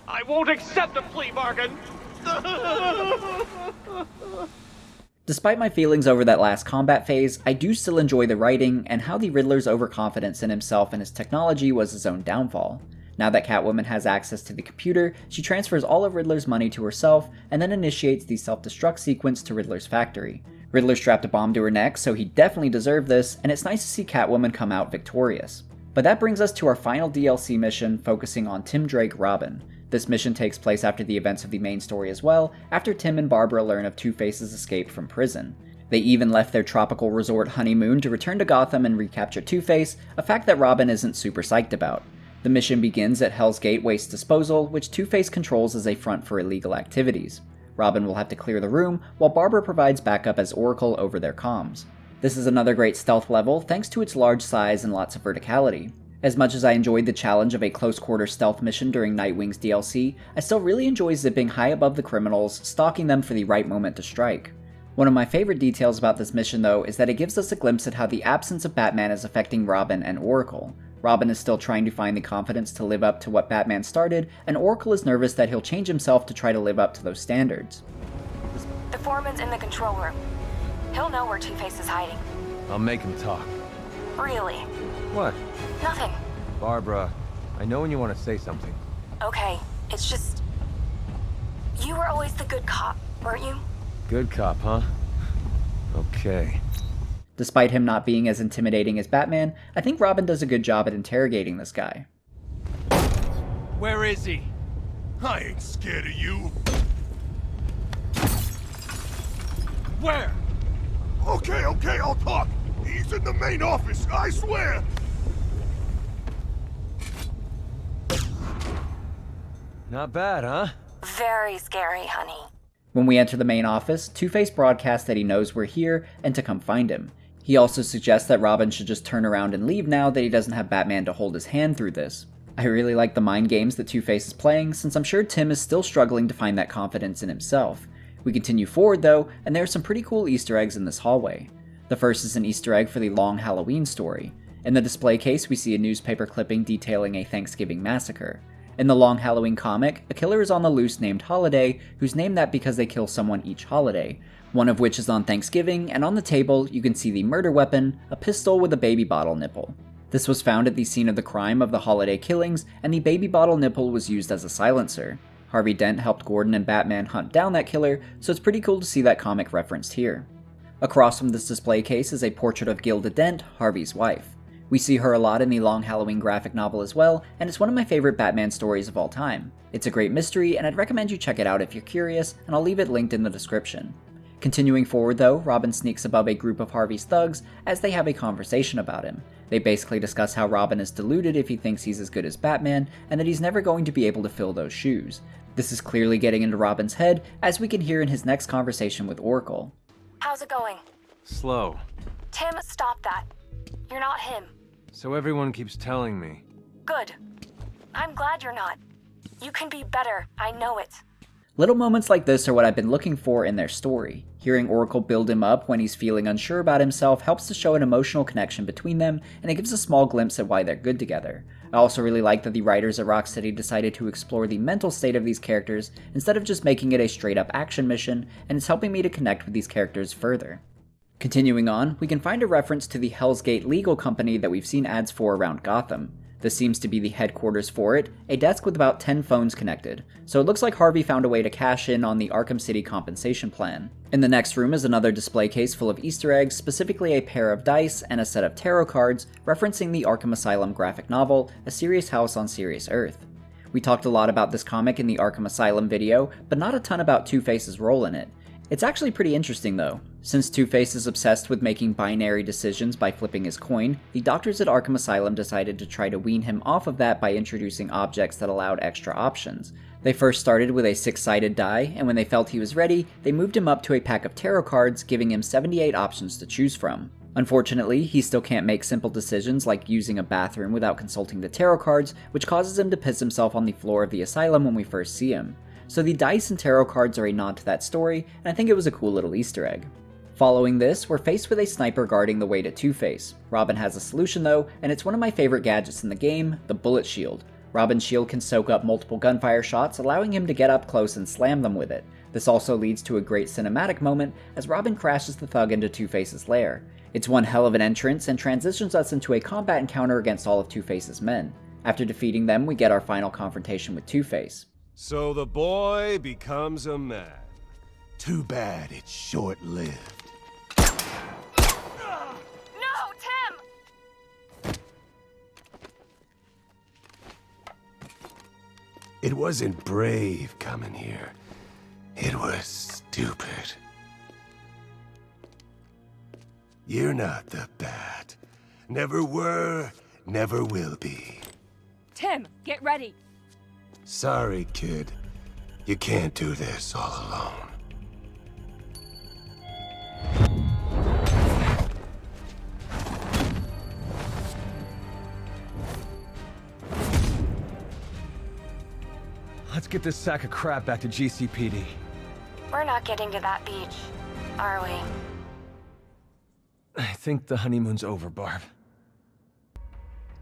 I won't accept a plea bargain! Despite my feelings over that last combat phase, I do still enjoy the writing and how the Riddler's overconfidence in himself and his technology was his own downfall. Now that Catwoman has access to the computer, she transfers all of Riddler's money to herself and then initiates the self-destruct sequence to Riddler's factory. Riddler strapped a bomb to her neck, so he definitely deserved this, and it's nice to see Catwoman come out victorious. But that brings us to our final DLC mission, focusing on Tim Drake Robin. This mission takes place after the events of the main story as well, after Tim and Barbara learn of Two-Face's escape from prison. They even left their tropical resort honeymoon to return to Gotham and recapture Two-Face, a fact that Robin isn't super psyched about. The mission begins at Hell's Gate Waste Disposal, which Two-Face controls as a front for illegal activities. Robin will have to clear the room, while Barbara provides backup as Oracle over their comms. This is another great stealth level thanks to its large size and lots of verticality. As much as I enjoyed the challenge of a close-quarter stealth mission during Nightwing's DLC, I still really enjoy zipping high above the criminals, stalking them for the right moment to strike. One of my favorite details about this mission though is that it gives us a glimpse at how the absence of Batman is affecting Robin and Oracle. Robin is still trying to find the confidence to live up to what Batman started, and Oracle is nervous that he'll change himself to try to live up to those standards. The foreman's in the control room. He'll know where Two-Face is hiding. I'll make him talk. Really? What? Nothing. Barbara, I know when you want to say something. Okay, it's just... You were always the good cop, weren't you? Good cop, huh? Okay. Despite him not being as intimidating as Batman, I think Robin does a good job at interrogating this guy. Where is he? I ain't scared of you. Where? Okay, I'll talk. He's in the main office, I swear. Not bad, huh? Very scary, honey. When we enter the main office, Two-Face broadcasts that he knows we're here and to come find him. He also suggests that Robin should just turn around and leave now that he doesn't have Batman to hold his hand through this. I really like the mind games that Two-Face is playing, since I'm sure Tim is still struggling to find that confidence in himself. We continue forward though, and there are some pretty cool Easter eggs in this hallway. The first is an Easter egg for the Long Halloween story. In the display case, we see a newspaper clipping detailing a Thanksgiving massacre. In the Long Halloween comic, a killer is on the loose named Holiday, who's named that because they kill someone each holiday, one of which is on Thanksgiving, and on the table you can see the murder weapon, a pistol with a baby bottle nipple. This was found at the scene of the crime of the Holiday killings, and the baby bottle nipple was used as a silencer. Harvey Dent helped Gordon and Batman hunt down that killer, so it's pretty cool to see that comic referenced here. Across from this display case is a portrait of Gilda Dent, Harvey's wife. We see her a lot in the Long Halloween graphic novel as well, and it's one of my favorite Batman stories of all time. It's a great mystery, and I'd recommend you check it out if you're curious, and I'll leave it linked in the description. Continuing forward though, Robin sneaks above a group of Harvey's thugs as they have a conversation about him. They basically discuss how Robin is deluded if he thinks he's as good as Batman, and that he's never going to be able to fill those shoes. This is clearly getting into Robin's head, as we can hear in his next conversation with Oracle. How's it going? Slow. Tim, stop that. You're not him. So everyone keeps telling me. Good. I'm glad you're not. You can be better, I know it. Little moments like this are what I've been looking for in their story. Hearing Oracle build him up when he's feeling unsure about himself helps to show an emotional connection between them, and it gives a small glimpse at why they're good together. I also really like that the writers at Rocksteady decided to explore the mental state of these characters instead of just making it a straight-up action mission, and it's helping me to connect with these characters further. Continuing on, we can find a reference to the Hell's Gate legal company that we've seen ads for around Gotham. This seems to be the headquarters for it, a desk with about 10 phones connected, so it looks like Harvey found a way to cash in on the Arkham City compensation plan. In the next room is another display case full of Easter eggs, specifically a pair of dice and a set of tarot cards referencing the Arkham Asylum graphic novel, A Serious House on Serious Earth. We talked a lot about this comic in the Arkham Asylum video, but not a ton about Two-Face's role in it. It's actually pretty interesting though. Since Two-Face is obsessed with making binary decisions by flipping his coin, the doctors at Arkham Asylum decided to try to wean him off of that by introducing objects that allowed extra options. They first started with a 6-sided die, and when they felt he was ready, they moved him up to a pack of tarot cards, giving him 78 options to choose from. Unfortunately, he still can't make simple decisions like using a bathroom without consulting the tarot cards, which causes him to piss himself on the floor of the asylum when we first see him. So the dice and tarot cards are a nod to that story, and I think it was a cool little Easter egg. Following this, we're faced with a sniper guarding the way to Two-Face. Robin has a solution though, and it's one of my favorite gadgets in the game, the bullet shield. Robin's shield can soak up multiple gunfire shots, allowing him to get up close and slam them with it. This also leads to a great cinematic moment as Robin crashes the thug into Two-Face's lair. It's one hell of an entrance and transitions us into a combat encounter against all of Two-Face's men. After defeating them, we get our final confrontation with Two-Face. So the boy becomes a man. Too bad it's short-lived. No, Tim! It wasn't brave coming here. It was stupid. You're not the Bat. Never were, never will be. Tim, get ready. Sorry, kid. You can't do this all alone. Let's get this sack of crap back to GCPD. We're not getting to that beach, are we? I think the honeymoon's over, Barb.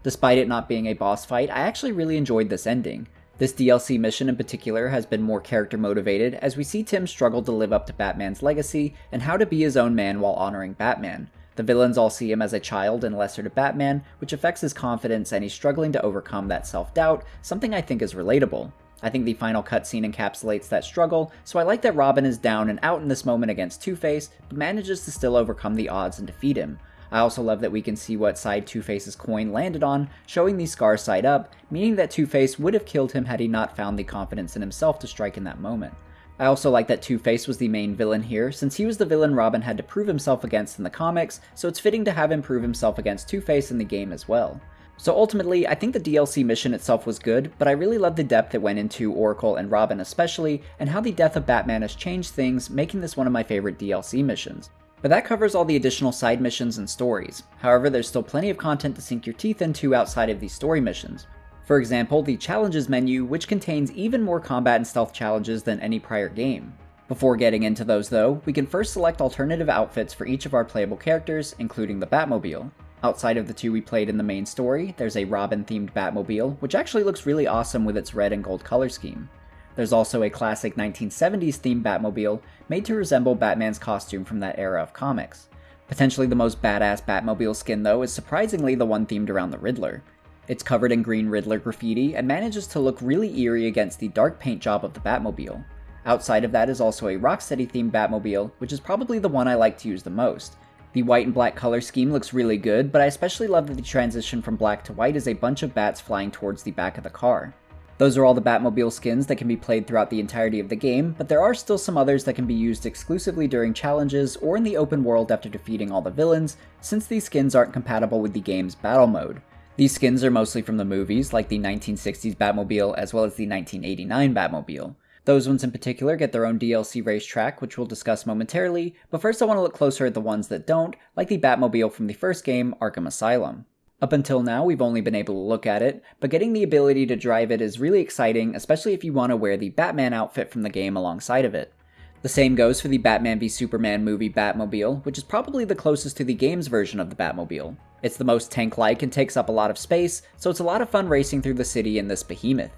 Despite it not being a boss fight, I actually really enjoyed this ending. This DLC mission in particular has been more character motivated as we see Tim struggle to live up to Batman's legacy and how to be his own man while honoring Batman. The villains all see him as a child and lesser to Batman, which affects his confidence and he's struggling to overcome that self-doubt, something I think is relatable. I think the final cutscene encapsulates that struggle, so I like that Robin is down and out in this moment against Two-Face, but manages to still overcome the odds and defeat him. I also love that we can see what side Two-Face's coin landed on, showing the scars side up, meaning that Two-Face would have killed him had he not found the confidence in himself to strike in that moment. I also like that Two-Face was the main villain here, since he was the villain Robin had to prove himself against in the comics, so it's fitting to have him prove himself against Two-Face in the game as well. So ultimately, I think the DLC mission itself was good, but I really love the depth it went into Oracle and Robin especially, and how the death of Batman has changed things, making this one of my favorite DLC missions. But that covers all the additional side missions and stories. However, there's still plenty of content to sink your teeth into outside of these story missions. For example, the challenges menu, which contains even more combat and stealth challenges than any prior game. Before getting into those though, we can first select alternative outfits for each of our playable characters, including the Batmobile. Outside of the two we played in the main story, there's a Robin-themed Batmobile, which actually looks really awesome with its red and gold color scheme. There's also a classic 1970s themed Batmobile, made to resemble Batman's costume from that era of comics. Potentially the most badass Batmobile skin though is surprisingly the one themed around the Riddler. It's covered in green Riddler graffiti and manages to look really eerie against the dark paint job of the Batmobile. Outside of that is also a Rocksteady themed Batmobile, which is probably the one I like to use the most. The white and black color scheme looks really good, but I especially love that the transition from black to white is a bunch of bats flying towards the back of the car. Those are all the Batmobile skins that can be played throughout the entirety of the game, but there are still some others that can be used exclusively during challenges or in the open world after defeating all the villains, since these skins aren't compatible with the game's battle mode. These skins are mostly from the movies, like the 1960s Batmobile as well as the 1989 Batmobile. Those ones in particular get their own DLC racetrack, which we'll discuss momentarily, but first I want to look closer at the ones that don't, like the Batmobile from the first game, Arkham Asylum. Up until now, we've only been able to look at it, but getting the ability to drive it is really exciting, especially if you want to wear the Batman outfit from the game alongside of it. The same goes for the Batman v Superman movie Batmobile, which is probably the closest to the game's version of the Batmobile. It's the most tank-like and takes up a lot of space, so it's a lot of fun racing through the city in this behemoth.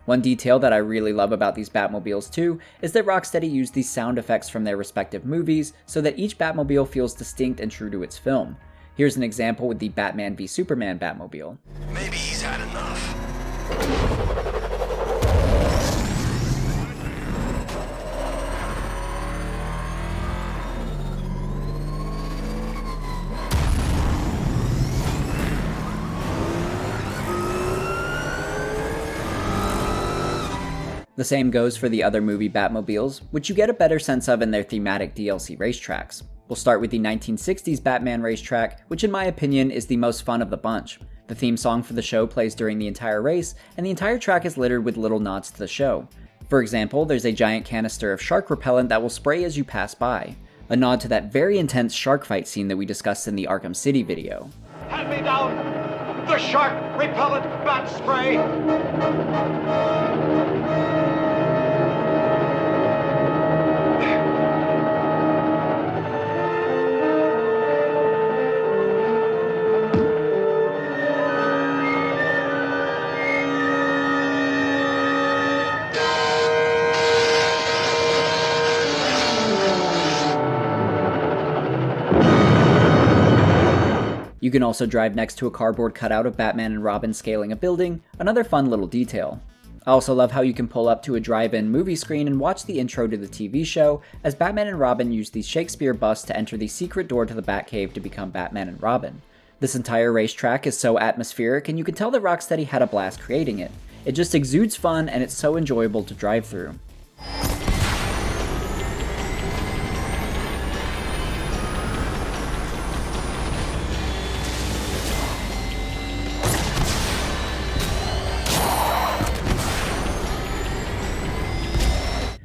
One detail that I really love about these Batmobiles too is that Rocksteady used these sound effects from their respective movies so that each Batmobile feels distinct and true to its film. Here's an example with the Batman v Superman Batmobile. Maybe he's had enough. The same goes for the other movie Batmobiles, which you get a better sense of in their thematic DLC racetracks. We'll start with the 1960s Batman racetrack, which in my opinion is the most fun of the bunch. The theme song for the show plays during the entire race, and the entire track is littered with little nods to the show. For example, there's a giant canister of shark repellent that will spray as you pass by, a nod to that very intense shark fight scene that we discussed in the Arkham City video. Hand me down the shark repellent bat spray! You can also drive next to a cardboard cutout of Batman and Robin scaling a building, another fun little detail. I also love how you can pull up to a drive-in movie screen and watch the intro to the TV show, as Batman and Robin use the Shakespeare bus to enter the secret door to the Batcave to become Batman and Robin. This entire racetrack is so atmospheric, and you can tell that Rocksteady had a blast creating it. It just exudes fun, and it's so enjoyable to drive through.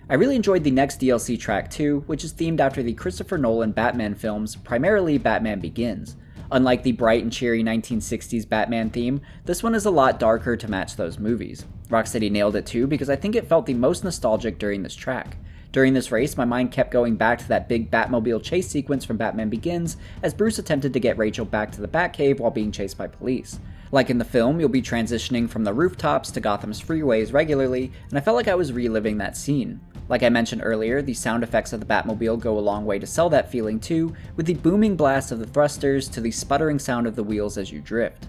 I really enjoyed the next DLC track too, which is themed after the Christopher Nolan Batman films, primarily Batman Begins. Unlike the bright and cheery 1960s Batman theme, this one is a lot darker to match those movies. Rocksteady nailed it too, because I think it felt the most nostalgic during this track. During this race, my mind kept going back to that big Batmobile chase sequence from Batman Begins, as Bruce attempted to get Rachel back to the Batcave while being chased by police. Like in the film, you'll be transitioning from the rooftops to Gotham's freeways regularly, and I felt like I was reliving that scene. Like I mentioned earlier, the sound effects of the Batmobile go a long way to sell that feeling too, with the booming blast of the thrusters to the sputtering sound of the wheels as you drift.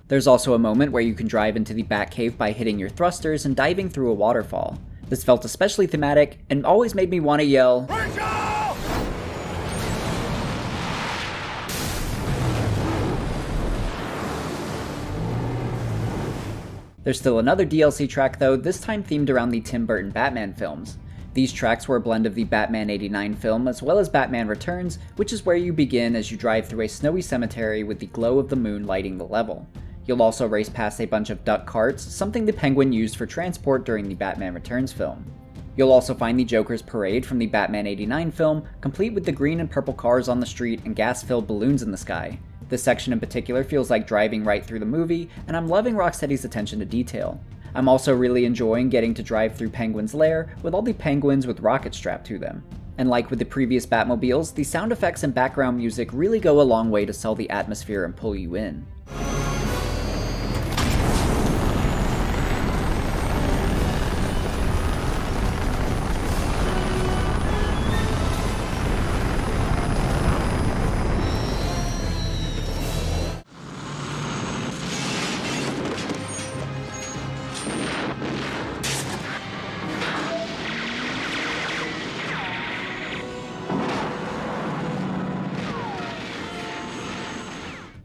There's also a moment where you can drive into the Batcave by hitting your thrusters and diving through a waterfall. This felt especially thematic, and always made me want to yell, "Rachel!" There's still another DLC track though, this time themed around the Tim Burton Batman films. These tracks were a blend of the Batman '89 film as well as Batman Returns, which is where you begin as you drive through a snowy cemetery with the glow of the moon lighting the level. You'll also race past a bunch of duck carts, something the Penguin used for transport during the Batman Returns film. You'll also find the Joker's parade from the Batman '89 film, complete with the green and purple cars on the street and gas-filled balloons in the sky. This section in particular feels like driving right through the movie, and I'm loving Rocksteady's attention to detail. I'm also really enjoying getting to drive through Penguin's lair with all the penguins with rockets strapped to them. And like with the previous Batmobiles, the sound effects and background music really go a long way to sell the atmosphere and pull you in.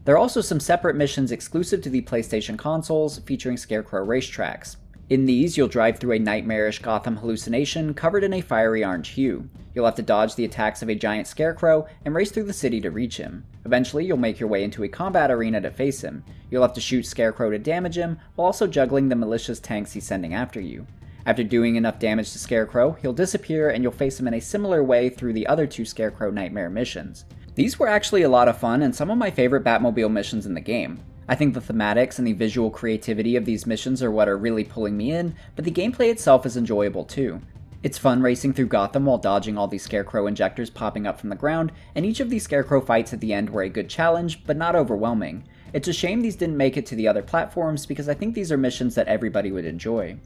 There are also some separate missions exclusive to the PlayStation consoles featuring Scarecrow racetracks. In these, you'll drive through a nightmarish Gotham hallucination covered in a fiery orange hue. You'll have to dodge the attacks of a giant Scarecrow and race through the city to reach him. Eventually, you'll make your way into a combat arena to face him. You'll have to shoot Scarecrow to damage him, while also juggling the malicious tanks he's sending after you. After doing enough damage to Scarecrow, he'll disappear and you'll face him in a similar way through the other two Scarecrow Nightmare missions. These were actually a lot of fun and some of my favorite Batmobile missions in the game. I think the thematics and the visual creativity of these missions are what are really pulling me in, but the gameplay itself is enjoyable too. It's fun racing through Gotham while dodging all these Scarecrow injectors popping up from the ground, and each of these Scarecrow fights at the end were a good challenge, but not overwhelming. It's a shame these didn't make it to the other platforms because I think these are missions that everybody would enjoy.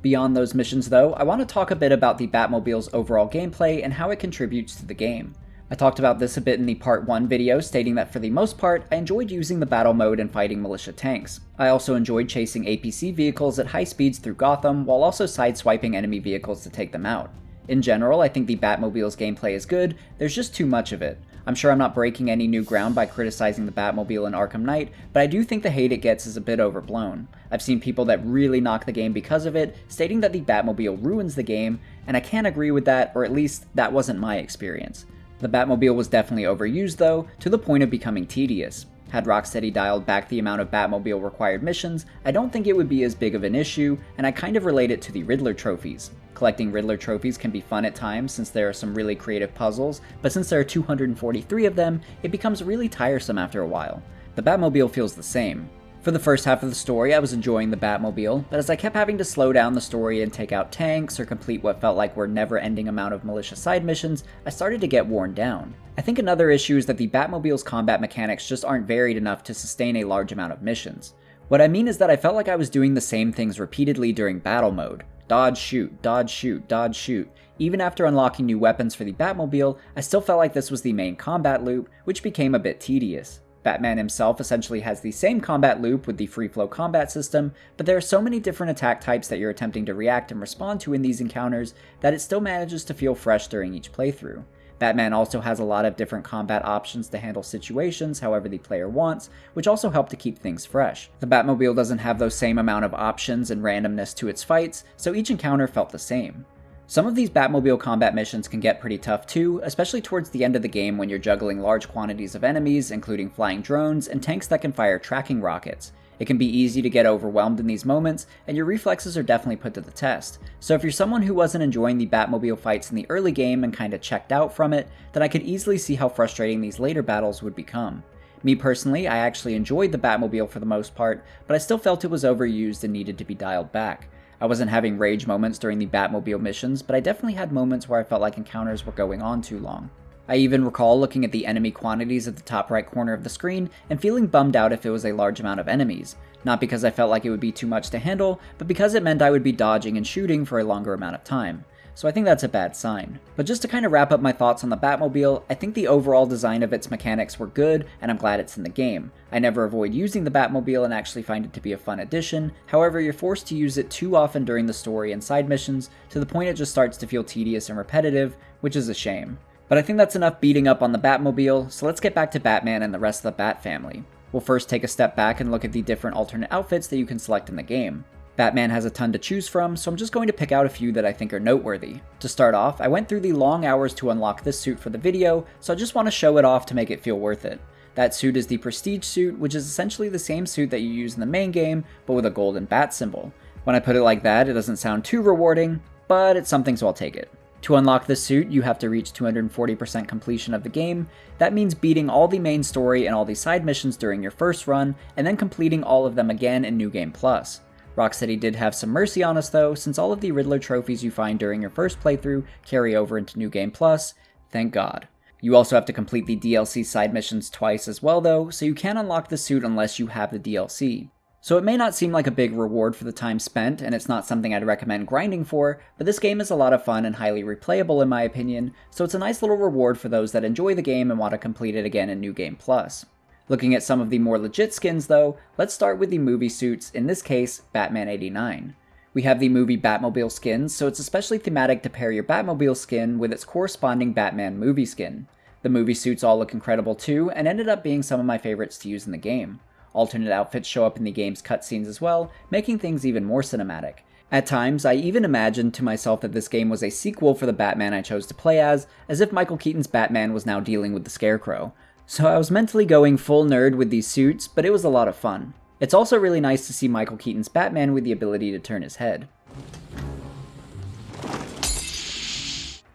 Beyond those missions though, I want to talk a bit about the Batmobile's overall gameplay and how it contributes to the game. I talked about this a bit in the Part 1 video, stating that for the most part, I enjoyed using the battle mode and fighting militia tanks. I also enjoyed chasing APC vehicles at high speeds through Gotham, while also sideswiping enemy vehicles to take them out. In general, I think the Batmobile's gameplay is good, there's just too much of it. I'm sure I'm not breaking any new ground by criticizing the Batmobile in Arkham Knight, but I do think the hate it gets is a bit overblown. I've seen people that really knock the game because of it, stating that the Batmobile ruins the game, and I can't agree with that, or at least that wasn't my experience. The Batmobile was definitely overused though, to the point of becoming tedious. Had Rocksteady dialed back the amount of Batmobile required missions, I don't think it would be as big of an issue, and I kind of relate it to the Riddler trophies. Collecting Riddler trophies can be fun at times since there are some really creative puzzles, but since there are 243 of them, it becomes really tiresome after a while. The Batmobile feels the same. For the first half of the story, I was enjoying the Batmobile, but as I kept having to slow down the story and take out tanks or complete what felt like were never-ending amount of militia side missions, I started to get worn down. I think another issue is that the Batmobile's combat mechanics just aren't varied enough to sustain a large amount of missions. What I mean is that I felt like I was doing the same things repeatedly during battle mode. Dodge, shoot, dodge, shoot, dodge, shoot. Even after unlocking new weapons for the Batmobile, I still felt like this was the main combat loop, which became a bit tedious. Batman himself essentially has the same combat loop with the free-flow combat system, but there are so many different attack types that you're attempting to react and respond to in these encounters that it still manages to feel fresh during each playthrough. Batman also has a lot of different combat options to handle situations however the player wants, which also help to keep things fresh. The Batmobile doesn't have those same amount of options and randomness to its fights, so each encounter felt the same. Some of these Batmobile combat missions can get pretty tough too, especially towards the end of the game when you're juggling large quantities of enemies, including flying drones and tanks that can fire tracking rockets. It can be easy to get overwhelmed in these moments, and your reflexes are definitely put to the test. So if you're someone who wasn't enjoying the Batmobile fights in the early game and kinda checked out from it, then I could easily see how frustrating these later battles would become. Me personally, I actually enjoyed the Batmobile for the most part, but I still felt it was overused and needed to be dialed back. I wasn't having rage moments during the Batmobile missions, but I definitely had moments where I felt like encounters were going on too long. I even recall looking at the enemy quantities at the top right corner of the screen and feeling bummed out if it was a large amount of enemies. Not because I felt like it would be too much to handle, but because it meant I would be dodging and shooting for a longer amount of time. So I think that's a bad sign. But just to kind of wrap up my thoughts on the Batmobile, I think the overall design of its mechanics were good, and I'm glad it's in the game. I never avoid using the Batmobile and actually find it to be a fun addition, however you're forced to use it too often during the story and side missions, to the point it just starts to feel tedious and repetitive, which is a shame. But I think that's enough beating up on the Batmobile, so let's get back to Batman and the rest of the Bat family. We'll first take a step back and look at the different alternate outfits that you can select in the game. Batman has a ton to choose from, so I'm just going to pick out a few that I think are noteworthy. To start off, I went through the long hours to unlock this suit for the video, so I just want to show it off to make it feel worth it. That suit is the Prestige suit, which is essentially the same suit that you use in the main game, but with a golden bat symbol. When I put it like that, it doesn't sound too rewarding, but it's something, so I'll take it. To unlock this suit, you have to reach 240% completion of the game. That means beating all the main story and all the side missions during your first run, and then completing all of them again in New Game Plus. Rocksteady did have some mercy on us though, since all of the Riddler trophies you find during your first playthrough carry over into New Game Plus, thank God. You also have to complete the DLC side missions twice as well though, so you can't unlock the suit unless you have the DLC. So it may not seem like a big reward for the time spent, and it's not something I'd recommend grinding for, but this game is a lot of fun and highly replayable in my opinion, so it's a nice little reward for those that enjoy the game and want to complete it again in New Game Plus. Looking at some of the more legit skins though, let's start with the movie suits, in this case, Batman 89. We have the movie Batmobile skins, so it's especially thematic to pair your Batmobile skin with its corresponding Batman movie skin. The movie suits all look incredible too, and ended up being some of my favorites to use in the game. Alternate outfits show up in the game's cutscenes as well, making things even more cinematic. At times, I even imagined to myself that this game was a sequel for the Batman I chose to play as if Michael Keaton's Batman was now dealing with the Scarecrow. So I was mentally going full nerd with these suits, but it was a lot of fun. It's also really nice to see Michael Keaton's Batman with the ability to turn his head.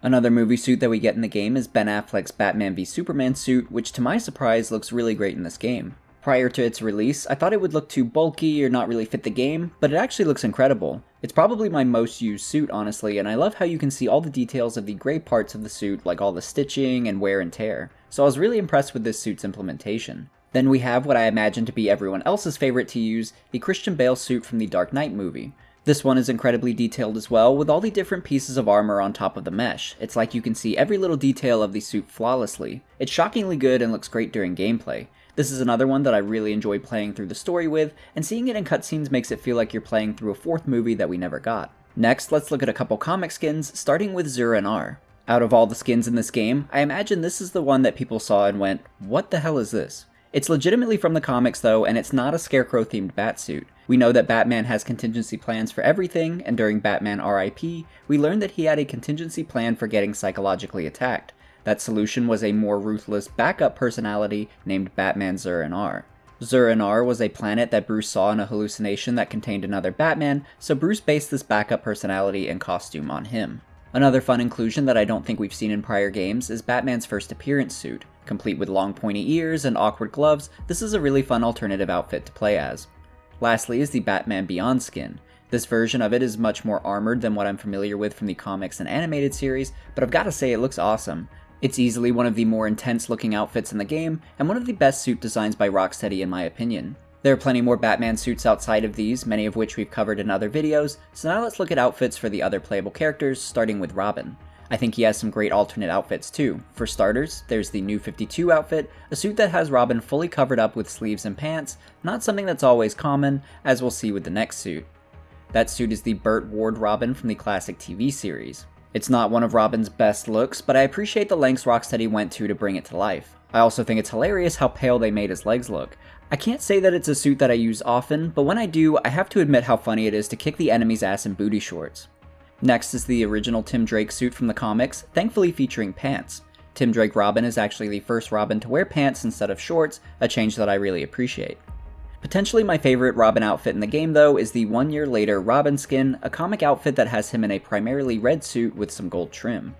Another movie suit that we get in the game is Ben Affleck's Batman v Superman suit, which to my surprise looks really great in this game. Prior to its release, I thought it would look too bulky or not really fit the game, but it actually looks incredible. It's probably my most used suit, honestly, and I love how you can see all the details of the gray parts of the suit, like all the stitching and wear and tear. So I was really impressed with this suit's implementation. Then we have what I imagine to be everyone else's favorite to use, the Christian Bale suit from the Dark Knight movie. This one is incredibly detailed as well, with all the different pieces of armor on top of the mesh. It's like you can see every little detail of the suit flawlessly. It's shockingly good and looks great during gameplay. This is another one that I really enjoyed playing through the story with, and seeing it in cutscenes makes it feel like you're playing through a fourth movie that we never got. Next, let's look at a couple comic skins, starting with Zur-En-Arrh. Out of all the skins in this game, I imagine this is the one that people saw and went, what the hell is this? It's legitimately from the comics though, and it's not a Scarecrow-themed batsuit. We know that Batman has contingency plans for everything, and during Batman RIP, we learned that he had a contingency plan for getting psychologically attacked. That solution was a more ruthless backup personality named Batman Zur-En-Arrh. Zur-En-Arrh was a planet that Bruce saw in a hallucination that contained another Batman, so Bruce based this backup personality and costume on him. Another fun inclusion that I don't think we've seen in prior games is Batman's first appearance suit. Complete with long pointy ears and awkward gloves, this is a really fun alternative outfit to play as. Lastly is the Batman Beyond skin. This version of it is much more armored than what I'm familiar with from the comics and animated series, but I've gotta say it looks awesome. It's easily one of the more intense looking outfits in the game, and one of the best suit designs by Rocksteady in my opinion. There are plenty more Batman suits outside of these, many of which we've covered in other videos, so now let's look at outfits for the other playable characters, starting with Robin. I think he has some great alternate outfits too. For starters, there's the New 52 outfit, a suit that has Robin fully covered up with sleeves and pants, not something that's always common, as we'll see with the next suit. That suit is the Burt Ward Robin from the classic TV series. It's not one of Robin's best looks, but I appreciate the lengths Rocksteady went to bring it to life. I also think it's hilarious how pale they made his legs look. I can't say that it's a suit that I use often, but when I do, I have to admit how funny it is to kick the enemy's ass in booty shorts. Next is the original Tim Drake suit from the comics, thankfully featuring pants. Tim Drake Robin is actually the first Robin to wear pants instead of shorts, a change that I really appreciate. Potentially my favorite Robin outfit in the game though is the 1 year later Robin skin, a comic outfit that has him in a primarily red suit with some gold trim.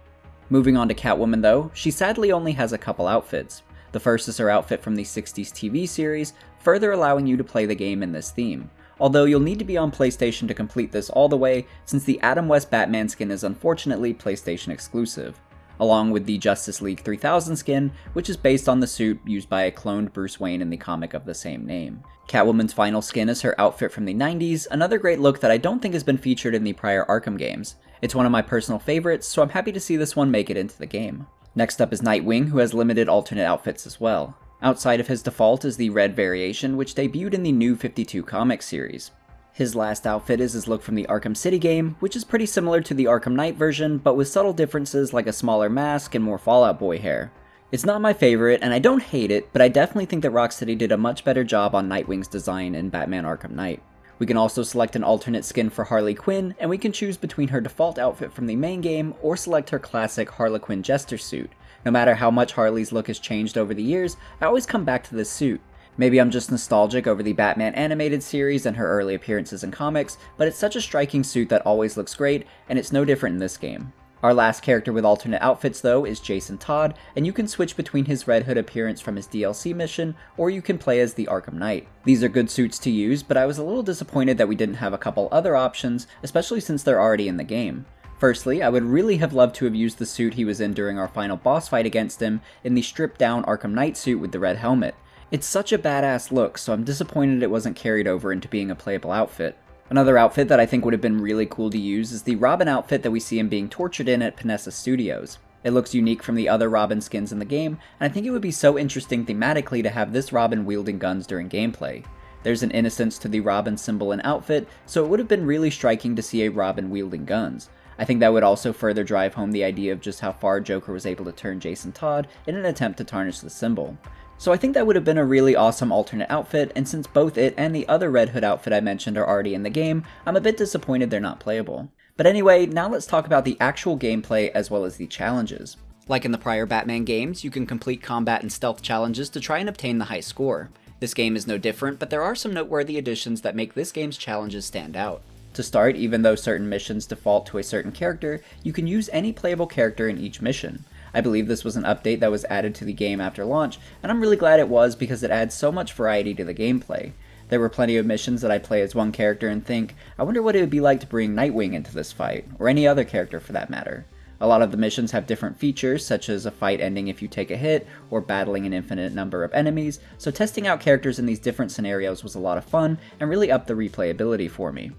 Moving on to Catwoman though, she sadly only has a couple outfits. The first is her outfit from the 60s TV series, further allowing you to play the game in this theme. Although you'll need to be on PlayStation to complete this all the way, since the Adam West Batman skin is unfortunately PlayStation exclusive. Along with the Justice League 3000 skin, which is based on the suit used by a cloned Bruce Wayne in the comic of the same name. Catwoman's final skin is her outfit from the 90s, another great look that I don't think has been featured in the prior Arkham games. It's one of my personal favorites, so I'm happy to see this one make it into the game. Next up is Nightwing, who has limited alternate outfits as well. Outside of his default is the red variation, which debuted in the New 52 comic series. His last outfit is his look from the Arkham City game, which is pretty similar to the Arkham Knight version, but with subtle differences like a smaller mask and more Fallout Boy hair. It's not my favorite, and I don't hate it, but I definitely think that Rocksteady did a much better job on Nightwing's design in Batman Arkham Knight. We can also select an alternate skin for Harley Quinn, and we can choose between her default outfit from the main game, or select her classic Harlequin Jester suit. No matter how much Harley's look has changed over the years, I always come back to this suit. Maybe I'm just nostalgic over the Batman animated series and her early appearances in comics, but it's such a striking suit that always looks great, and it's no different in this game. Our last character with alternate outfits though is Jason Todd, and you can switch between his Red Hood appearance from his DLC mission, or you can play as the Arkham Knight. These are good suits to use, but I was a little disappointed that we didn't have a couple other options, especially since they're already in the game. Firstly, I would really have loved to have used the suit he was in during our final boss fight against him in the stripped down Arkham Knight suit with the red helmet. It's such a badass look, so I'm disappointed it wasn't carried over into being a playable outfit. Another outfit that I think would have been really cool to use is the Robin outfit that we see him being tortured in at Panessa Studios. It looks unique from the other Robin skins in the game, and I think it would be so interesting thematically to have this Robin wielding guns during gameplay. There's an innocence to the Robin symbol and outfit, so it would have been really striking to see a Robin wielding guns. I think that would also further drive home the idea of just how far Joker was able to turn Jason Todd in an attempt to tarnish the symbol. So I think that would have been a really awesome alternate outfit, and since both it and the other Red Hood outfit I mentioned are already in the game, I'm a bit disappointed they're not playable. But anyway, now let's talk about the actual gameplay as well as the challenges. Like in the prior Batman games, you can complete combat and stealth challenges to try and obtain the high score. This game is no different, but there are some noteworthy additions that make this game's challenges stand out. To start, even though certain missions default to a certain character, you can use any playable character in each mission. I believe this was an update that was added to the game after launch, and I'm really glad it was because it adds so much variety to the gameplay. There were plenty of missions that I play as one character and think, I wonder what it would be like to bring Nightwing into this fight, or any other character for that matter. A lot of the missions have different features, such as a fight ending if you take a hit, or battling an infinite number of enemies, so testing out characters in these different scenarios was a lot of fun, and really upped the replayability for me.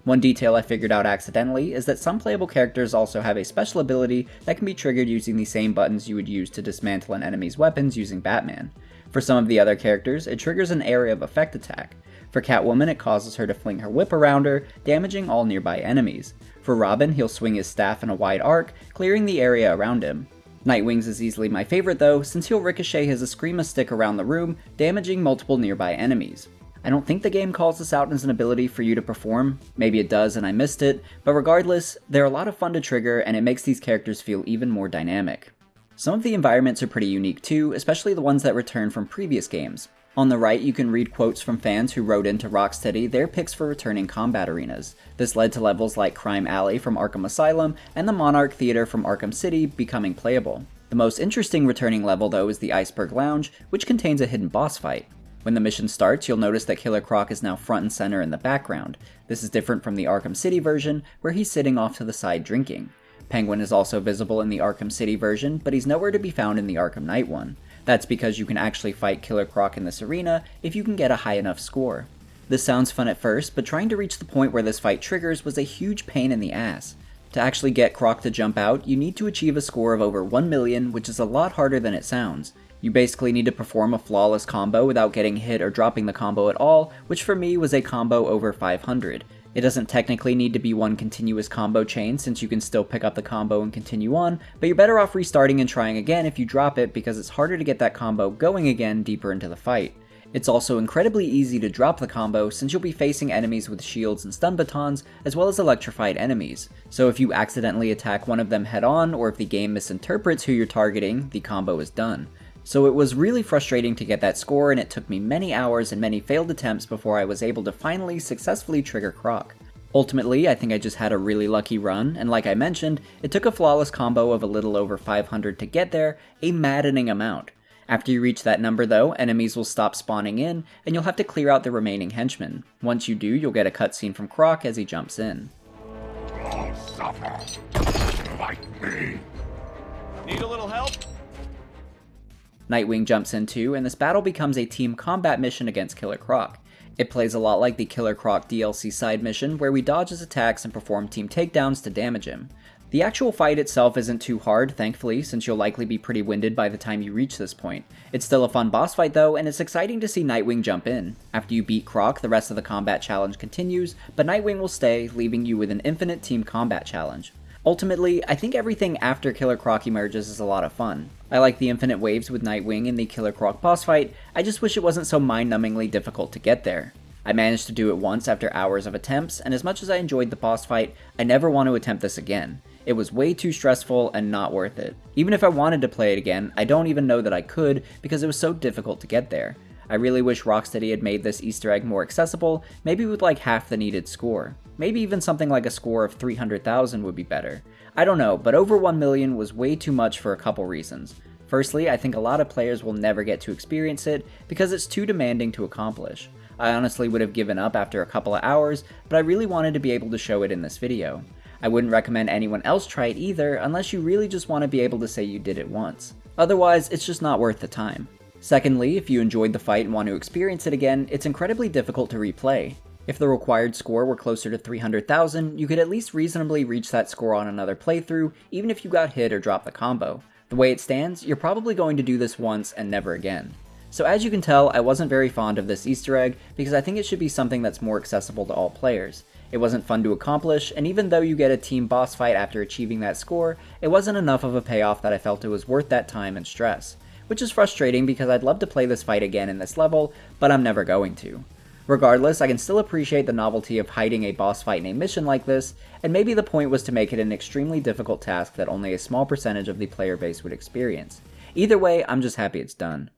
One detail I figured out accidentally is that some playable characters also have a special ability that can be triggered using the same buttons you would use to dismantle an enemy's weapons using Batman. For some of the other characters, it triggers an area of effect attack. For Catwoman, it causes her to fling her whip around her, damaging all nearby enemies. For Robin, he'll swing his staff in a wide arc, clearing the area around him. Nightwing's is easily my favorite though, since he'll ricochet his Eskrima stick around the room, damaging multiple nearby enemies. I don't think the game calls this out as an ability for you to perform, maybe it does and I missed it, but regardless, they're a lot of fun to trigger and it makes these characters feel even more dynamic. Some of the environments are pretty unique too, especially the ones that return from previous games. On the right, you can read quotes from fans who wrote into Rocksteady their picks for returning combat arenas. This led to levels like Crime Alley from Arkham Asylum and the Monarch Theater from Arkham City becoming playable. The most interesting returning level though is the Iceberg Lounge, which contains a hidden boss fight. When the mission starts, you'll notice that Killer Croc is now front and center in the background. This is different from the Arkham City version, where he's sitting off to the side drinking. Penguin is also visible in the Arkham City version, but he's nowhere to be found in the Arkham Knight one. That's because you can actually fight Killer Croc in this arena if you can get a high enough score. This sounds fun at first, but trying to reach the point where this fight triggers was a huge pain in the ass. To actually get Croc to jump out, you need to achieve a score of over 1 million, which is a lot harder than it sounds. You basically need to perform a flawless combo without getting hit or dropping the combo at all, which for me was a combo over 500. It doesn't technically need to be one continuous combo chain since you can still pick up the combo and continue on, but you're better off restarting and trying again if you drop it because it's harder to get that combo going again deeper into the fight. It's also incredibly easy to drop the combo since you'll be facing enemies with shields and stun batons, as well as electrified enemies. So if you accidentally attack one of them head on, or if the game misinterprets who you're targeting, the combo is done. So it was really frustrating to get that score, and it took me many hours and many failed attempts before I was able to finally successfully trigger Croc. Ultimately, I think I just had a really lucky run, and like I mentioned, it took a flawless combo of a little over 500 to get there, a maddening amount. After you reach that number though, enemies will stop spawning in, and you'll have to clear out the remaining henchmen. Once you do, you'll get a cutscene from Croc as he jumps in. All suffer like me. Need a little help? Nightwing jumps in too, and this battle becomes a team combat mission against Killer Croc. It plays a lot like the Killer Croc DLC side mission, where we dodge his attacks and perform team takedowns to damage him. The actual fight itself isn't too hard, thankfully, since you'll likely be pretty winded by the time you reach this point. It's still a fun boss fight though, and it's exciting to see Nightwing jump in. After you beat Croc, the rest of the combat challenge continues, but Nightwing will stay, leaving you with an infinite team combat challenge. Ultimately, I think everything after Killer Croc emerges is a lot of fun. I like the infinite waves with Nightwing in the Killer Croc boss fight, I just wish it wasn't so mind-numbingly difficult to get there. I managed to do it once after hours of attempts, and as much as I enjoyed the boss fight, I never want to attempt this again. It was way too stressful and not worth it. Even if I wanted to play it again, I don't even know that I could because it was so difficult to get there. I really wish Rocksteady had made this Easter egg more accessible, maybe with like half the needed score. Maybe even something like a score of 300,000 would be better. I don't know, but over 1 million was way too much for a couple reasons. Firstly, I think a lot of players will never get to experience it because it's too demanding to accomplish. I honestly would have given up after a couple of hours, but I really wanted to be able to show it in this video. I wouldn't recommend anyone else try it either unless you really just want to be able to say you did it once. Otherwise, it's just not worth the time. Secondly, if you enjoyed the fight and want to experience it again, it's incredibly difficult to replay. If the required score were closer to 300,000, you could at least reasonably reach that score on another playthrough, even if you got hit or dropped the combo. The way it stands, you're probably going to do this once and never again. So as you can tell, I wasn't very fond of this Easter egg because I think it should be something that's more accessible to all players. It wasn't fun to accomplish, and even though you get a team boss fight after achieving that score, it wasn't enough of a payoff that I felt it was worth that time and stress. Which is frustrating because I'd love to play this fight again in this level, but I'm never going to. Regardless, I can still appreciate the novelty of hiding a boss fight in a mission like this, and maybe the point was to make it an extremely difficult task that only a small percentage of the player base would experience. Either way, I'm just happy it's done.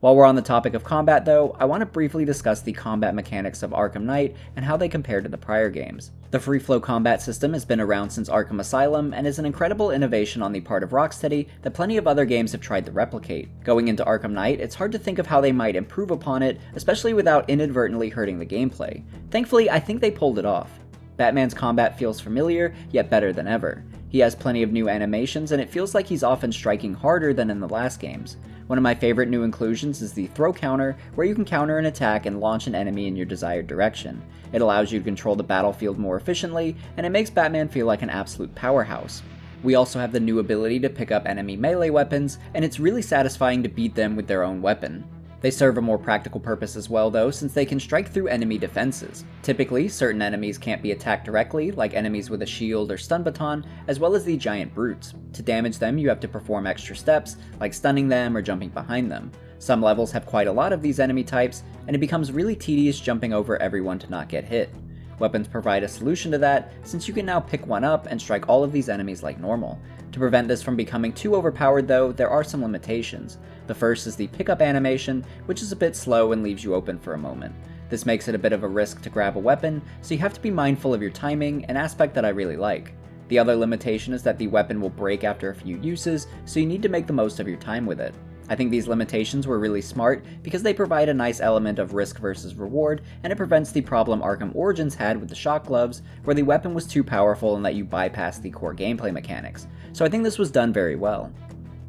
While we're on the topic of combat though, I want to briefly discuss the combat mechanics of Arkham Knight and how they compare to the prior games. The free flow combat system has been around since Arkham Asylum and is an incredible innovation on the part of Rocksteady that plenty of other games have tried to replicate. Going into Arkham Knight, it's hard to think of how they might improve upon it, especially without inadvertently hurting the gameplay. Thankfully, I think they pulled it off. Batman's combat feels familiar, yet better than ever. He has plenty of new animations, and it feels like he's often striking harder than in the last games. One of my favorite new inclusions is the throw counter, where you can counter an attack and launch an enemy in your desired direction. It allows you to control the battlefield more efficiently, and it makes Batman feel like an absolute powerhouse. We also have the new ability to pick up enemy melee weapons, and it's really satisfying to beat them with their own weapon. They serve a more practical purpose as well though, since they can strike through enemy defenses. Typically, certain enemies can't be attacked directly, like enemies with a shield or stun baton, as well as the giant brutes. To damage them, you have to perform extra steps, like stunning them or jumping behind them. Some levels have quite a lot of these enemy types, and it becomes really tedious jumping over everyone to not get hit. Weapons provide a solution to that, since you can now pick one up and strike all of these enemies like normal. To prevent this from becoming too overpowered though, there are some limitations. The first is the pickup animation, which is a bit slow and leaves you open for a moment. This makes it a bit of a risk to grab a weapon, so you have to be mindful of your timing, an aspect that I really like. The other limitation is that the weapon will break after a few uses, so you need to make the most of your time with it. I think these limitations were really smart because they provide a nice element of risk versus reward, and it prevents the problem Arkham Origins had with the shock gloves, where the weapon was too powerful and let you bypass the core gameplay mechanics. So I think this was done very well.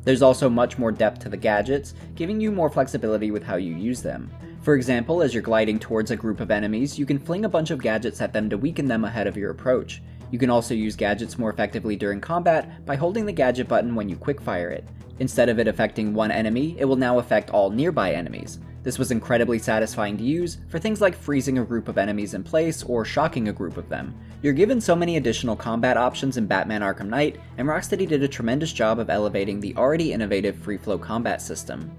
There's also much more depth to the gadgets, giving you more flexibility with how you use them. For example, as you're gliding towards a group of enemies, you can fling a bunch of gadgets at them to weaken them ahead of your approach. You can also use gadgets more effectively during combat by holding the gadget button when you quickfire it. Instead of it affecting one enemy, it will now affect all nearby enemies. This was incredibly satisfying to use for things like freezing a group of enemies in place or shocking a group of them. You're given so many additional combat options in Batman Arkham Knight, and Rocksteady did a tremendous job of elevating the already innovative free-flow combat system.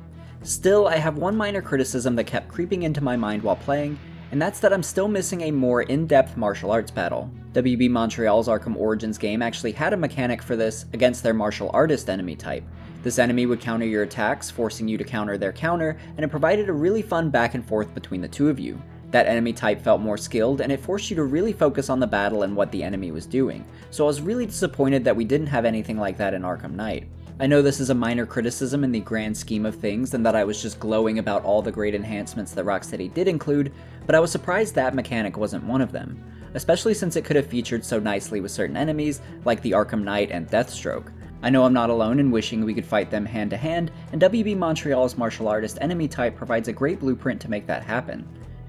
Still, I have one minor criticism that kept creeping into my mind while playing, and that's that I'm still missing a more in-depth martial arts battle. WB Montreal's Arkham Origins game actually had a mechanic for this against their martial artist enemy type. This enemy would counter your attacks, forcing you to counter their counter, and it provided a really fun back and forth between the two of you. That enemy type felt more skilled, and it forced you to really focus on the battle and what the enemy was doing, so I was really disappointed that we didn't have anything like that in Arkham Knight. I know this is a minor criticism in the grand scheme of things, and that I was just glowing about all the great enhancements that Rocksteady did include, but I was surprised that mechanic wasn't one of them, especially since it could have featured so nicely with certain enemies, like the Arkham Knight and Deathstroke. I know I'm not alone in wishing we could fight them hand to hand, and WB Montreal's martial artist enemy type provides a great blueprint to make that happen.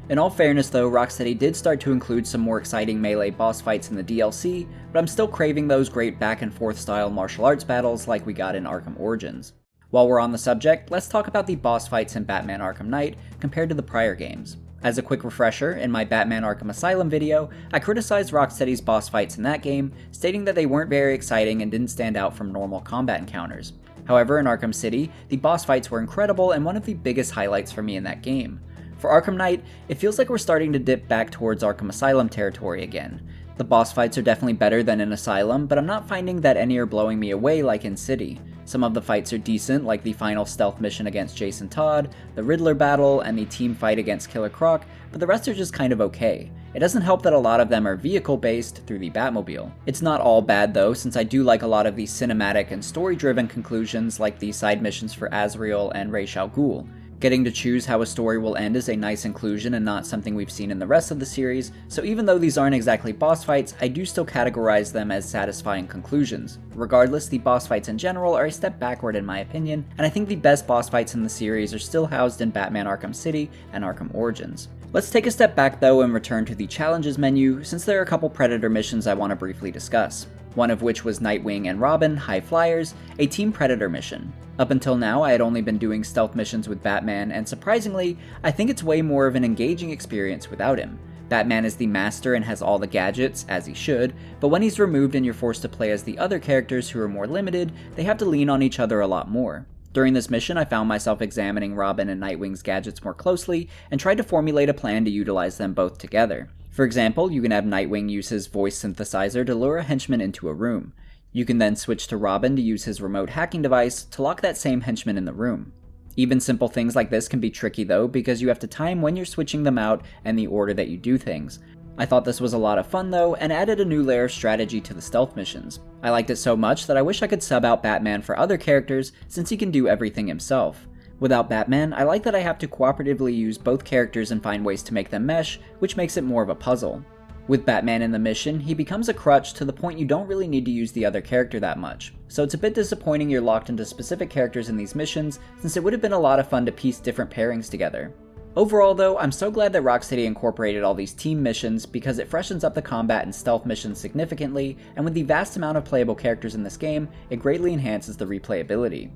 In all fairness though, Rocksteady did start to include some more exciting melee boss fights in the DLC, but I'm still craving those great back and forth style martial arts battles like we got in Arkham Origins. While we're on the subject, let's talk about the boss fights in Batman Arkham Knight compared to the prior games. As a quick refresher, in my Batman Arkham Asylum video, I criticized Rocksteady's boss fights in that game, stating that they weren't very exciting and didn't stand out from normal combat encounters. However, in Arkham City, the boss fights were incredible and one of the biggest highlights for me in that game. For Arkham Knight, it feels like we're starting to dip back towards Arkham Asylum territory again. The boss fights are definitely better than in Asylum, but I'm not finding that any are blowing me away like in City. Some of the fights are decent, like the final stealth mission against Jason Todd, the Riddler battle, and the team fight against Killer Croc, but the rest are just kind of okay. It doesn't help that a lot of them are vehicle-based through the Batmobile. It's not all bad though, since I do like a lot of the cinematic and story-driven conclusions like the side missions for Azrael and Ra's al Ghul. Getting to choose how a story will end is a nice inclusion and not something we've seen in the rest of the series, so even though these aren't exactly boss fights, I do still categorize them as satisfying conclusions. Regardless, the boss fights in general are a step backward in my opinion, and I think the best boss fights in the series are still housed in Batman Arkham City and Arkham Origins. Let's take a step back though and return to the challenges menu, since there are a couple Predator missions I want to briefly discuss. One of which was Nightwing and Robin, High Flyers, a Team Predator mission. Up until now, I had only been doing stealth missions with Batman, and surprisingly, I think it's way more of an engaging experience without him. Batman is the master and has all the gadgets, as he should, but when he's removed and you're forced to play as the other characters who are more limited, they have to lean on each other a lot more. During this mission, I found myself examining Robin and Nightwing's gadgets more closely, and tried to formulate a plan to utilize them both together. For example, you can have Nightwing use his voice synthesizer to lure a henchman into a room. You can then switch to Robin to use his remote hacking device to lock that same henchman in the room. Even simple things like this can be tricky though, because you have to time when you're switching them out and the order that you do things. I thought this was a lot of fun though, and added a new layer of strategy to the stealth missions. I liked it so much that I wish I could sub out Batman for other characters, since he can do everything himself. Without Batman, I like that I have to cooperatively use both characters and find ways to make them mesh, which makes it more of a puzzle. With Batman in the mission, he becomes a crutch to the point you don't really need to use the other character that much. So it's a bit disappointing you're locked into specific characters in these missions, since it would have been a lot of fun to piece different pairings together. Overall though, I'm so glad that Rocksteady incorporated all these team missions because it freshens up the combat and stealth missions significantly, and with the vast amount of playable characters in this game, it greatly enhances the replayability.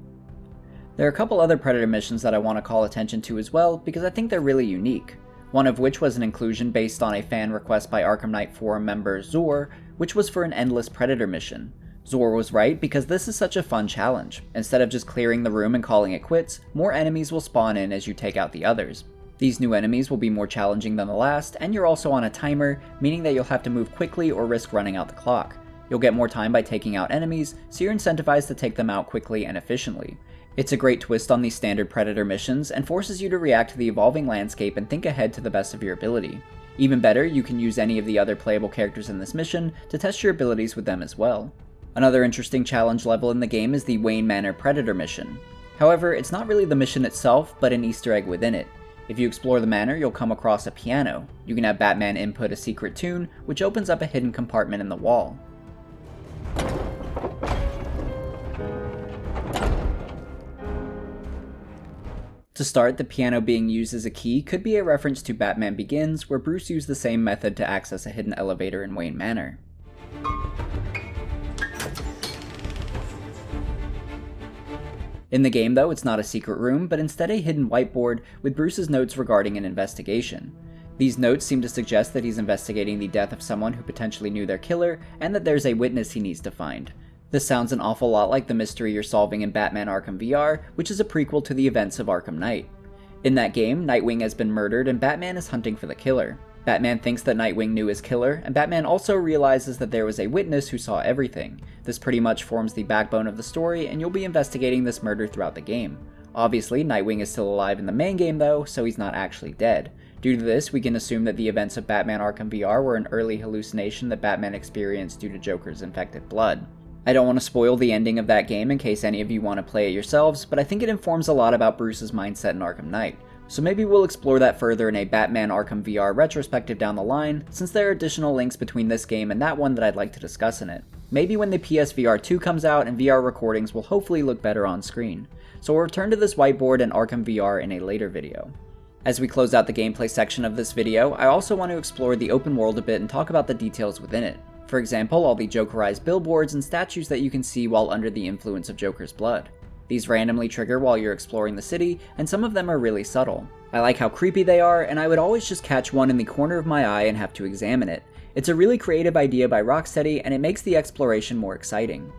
There are a couple other Predator missions that I want to call attention to as well, because I think they're really unique. One of which was an inclusion based on a fan request by Arkham Knight forum member Zor, which was for an endless Predator mission. Zor was right because this is such a fun challenge. Instead of just clearing the room and calling it quits, more enemies will spawn in as you take out the others. These new enemies will be more challenging than the last, and you're also on a timer, meaning that you'll have to move quickly or risk running out the clock. You'll get more time by taking out enemies, so you're incentivized to take them out quickly and efficiently. It's a great twist on these standard Predator missions and forces you to react to the evolving landscape and think ahead to the best of your ability. Even better, you can use any of the other playable characters in this mission to test your abilities with them as well. Another interesting challenge level in the game is the Wayne Manor Predator mission. However, it's not really the mission itself, but an Easter egg within it. If you explore the manor, you'll come across a piano. You can have Batman input a secret tune, which opens up a hidden compartment in the wall. To start, the piano being used as a key could be a reference to Batman Begins, where Bruce used the same method to access a hidden elevator in Wayne Manor. In the game though, it's not a secret room, but instead a hidden whiteboard with Bruce's notes regarding an investigation. These notes seem to suggest that he's investigating the death of someone who potentially knew their killer, and that there's a witness he needs to find. This sounds an awful lot like the mystery you're solving in Batman Arkham VR, which is a prequel to the events of Arkham Knight. In that game, Nightwing has been murdered and Batman is hunting for the killer. Batman thinks that Nightwing knew his killer, and Batman also realizes that there was a witness who saw everything. This pretty much forms the backbone of the story, and you'll be investigating this murder throughout the game. Obviously, Nightwing is still alive in the main game though, so he's not actually dead. Due to this, we can assume that the events of Batman Arkham VR were an early hallucination that Batman experienced due to Joker's infected blood. I don't want to spoil the ending of that game in case any of you want to play it yourselves, but I think it informs a lot about Bruce's mindset in Arkham Knight. So maybe we'll explore that further in a Batman Arkham VR retrospective down the line, since there are additional links between this game and that one that I'd like to discuss in it. Maybe when the PSVR 2 comes out and VR recordings will hopefully look better on screen. So we'll return to this whiteboard and Arkham VR in a later video. As we close out the gameplay section of this video, I also want to explore the open world a bit and talk about the details within it. For example, all the Jokerized billboards and statues that you can see while under the influence of Joker's blood. These randomly trigger while you're exploring the city, and some of them are really subtle. I like how creepy they are, and I would always just catch one in the corner of my eye and have to examine it. It's a really creative idea by Rocksteady, and it makes the exploration more exciting.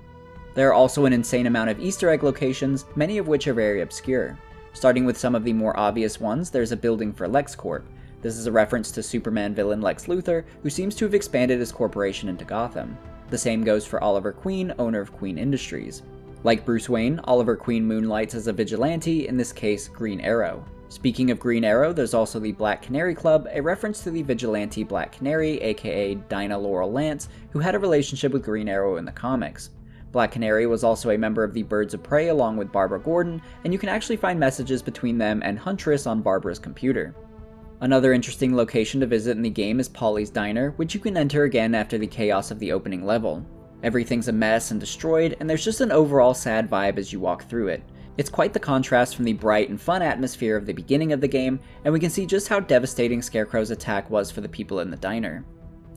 There are also an insane amount of Easter egg locations, many of which are very obscure. Starting with some of the more obvious ones, there's a building for LexCorp. This is a reference to Superman villain Lex Luthor, who seems to have expanded his corporation into Gotham. The same goes for Oliver Queen, owner of Queen Industries. Like Bruce Wayne, Oliver Queen moonlights as a vigilante, in this case, Green Arrow. Speaking of Green Arrow, there's also the Black Canary Club, a reference to the vigilante Black Canary, aka Dinah Laurel Lance, who had a relationship with Green Arrow in the comics. Black Canary was also a member of the Birds of Prey along with Barbara Gordon, and you can actually find messages between them and Huntress on Barbara's computer. Another interesting location to visit in the game is Polly's Diner, which you can enter again after the chaos of the opening level. Everything's a mess and destroyed, and there's just an overall sad vibe as you walk through it. It's quite the contrast from the bright and fun atmosphere of the beginning of the game, and we can see just how devastating Scarecrow's attack was for the people in the diner.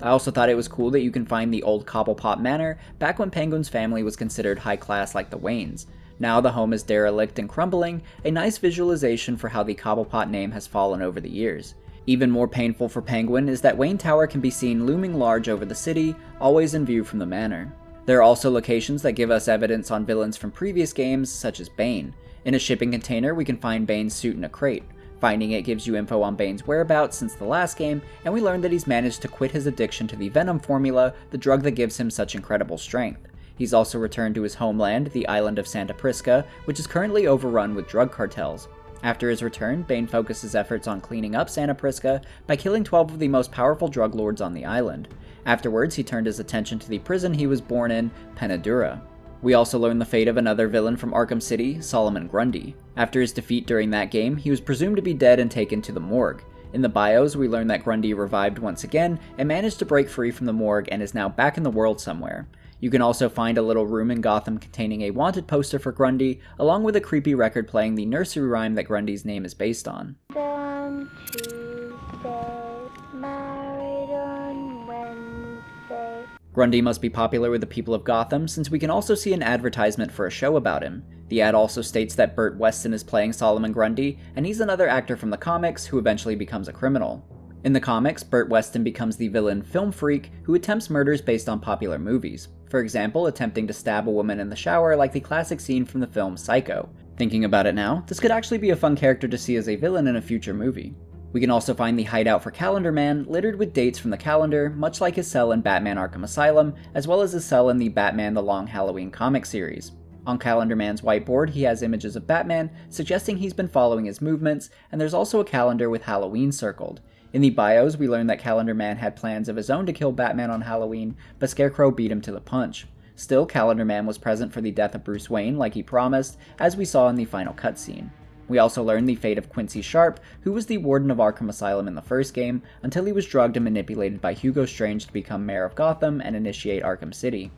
I also thought it was cool that you can find the old Cobblepot Manor back when Penguin's family was considered high class like the Waynes. Now the home is derelict and crumbling, a nice visualization for how the Cobblepot name has fallen over the years. Even more painful for Penguin is that Wayne Tower can be seen looming large over the city, always in view from the manor. There are also locations that give us evidence on villains from previous games, such as Bane. In a shipping container, we can find Bane's suit in a crate. Finding it gives you info on Bane's whereabouts since the last game, and we learn that he's managed to quit his addiction to the Venom formula, the drug that gives him such incredible strength. He's also returned to his homeland, the island of Santa Prisca, which is currently overrun with drug cartels. After his return, Bane focused his efforts on cleaning up Santa Prisca by killing 12 of the most powerful drug lords on the island. Afterwards, he turned his attention to the prison he was born in, Penadura. We also learn the fate of another villain from Arkham City, Solomon Grundy. After his defeat during that game, he was presumed to be dead and taken to the morgue. In the bios, we learn that Grundy revived once again and managed to break free from the morgue and is now back in the world somewhere. You can also find a little room in Gotham containing a wanted poster for Grundy, along with a creepy record playing the nursery rhyme that Grundy's name is based on. Don't you stay married on Wednesday. Grundy must be popular with the people of Gotham, since we can also see an advertisement for a show about him. The ad also states that Burt Weston is playing Solomon Grundy, and he's another actor from the comics who eventually becomes a criminal. In the comics, Burt Weston becomes the villain Film Freak who attempts murders based on popular movies. For example, attempting to stab a woman in the shower like the classic scene from the film Psycho. Thinking about it now, this could actually be a fun character to see as a villain in a future movie. We can also find the hideout for Calendar Man, littered with dates from the calendar, much like his cell in Batman Arkham Asylum, as well as his cell in the Batman The Long Halloween comic series. On Calendar Man's whiteboard, he has images of Batman, suggesting he's been following his movements, and there's also a calendar with Halloween circled. In the bios, we learn that Calendar Man had plans of his own to kill Batman on Halloween, but Scarecrow beat him to the punch. Still, Calendar Man was present for the death of Bruce Wayne like he promised, as we saw in the final cutscene. We also learn the fate of Quincy Sharp, who was the warden of Arkham Asylum in the first game, until he was drugged and manipulated by Hugo Strange to become mayor of Gotham and initiate Arkham City.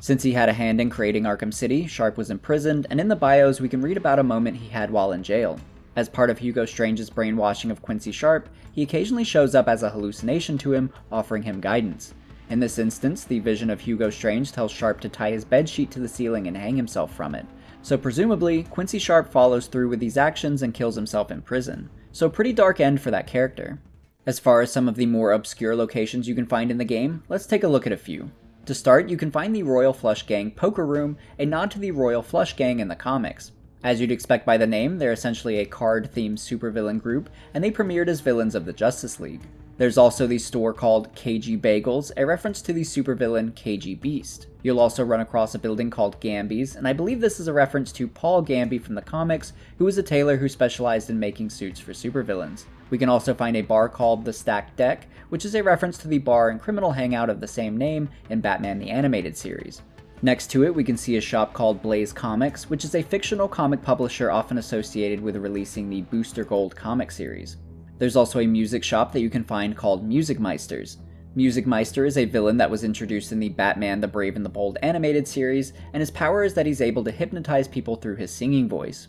Since he had a hand in creating Arkham City, Sharp was imprisoned, and in the bios we can read about a moment he had while in jail. As part of Hugo Strange's brainwashing of Quincy Sharp, he occasionally shows up as a hallucination to him, offering him guidance. In this instance, the vision of Hugo Strange tells Sharp to tie his bedsheet to the ceiling and hang himself from it. So presumably, Quincy Sharp follows through with these actions and kills himself in prison. So pretty dark end for that character. As far as some of the more obscure locations you can find in the game, let's take a look at a few. To start, you can find the Royal Flush Gang Poker Room, a nod to the Royal Flush Gang in the comics. As you'd expect by the name, they're essentially a card-themed supervillain group, and they premiered as villains of the Justice League. There's also the store called KG Bagels, a reference to the supervillain KG Beast. You'll also run across a building called Gamby's, and I believe this is a reference to Paul Gamby from the comics, who was a tailor who specialized in making suits for supervillains. We can also find a bar called the Stacked Deck, which is a reference to the bar and criminal hangout of the same name in Batman the Animated Series. Next to it, we can see a shop called Blaze Comics, which is a fictional comic publisher often associated with releasing the Booster Gold comic series. There's also a music shop that you can find called Music Meisters. Music Meister is a villain that was introduced in the Batman the Brave and the Bold animated series, and his power is that he's able to hypnotize people through his singing voice.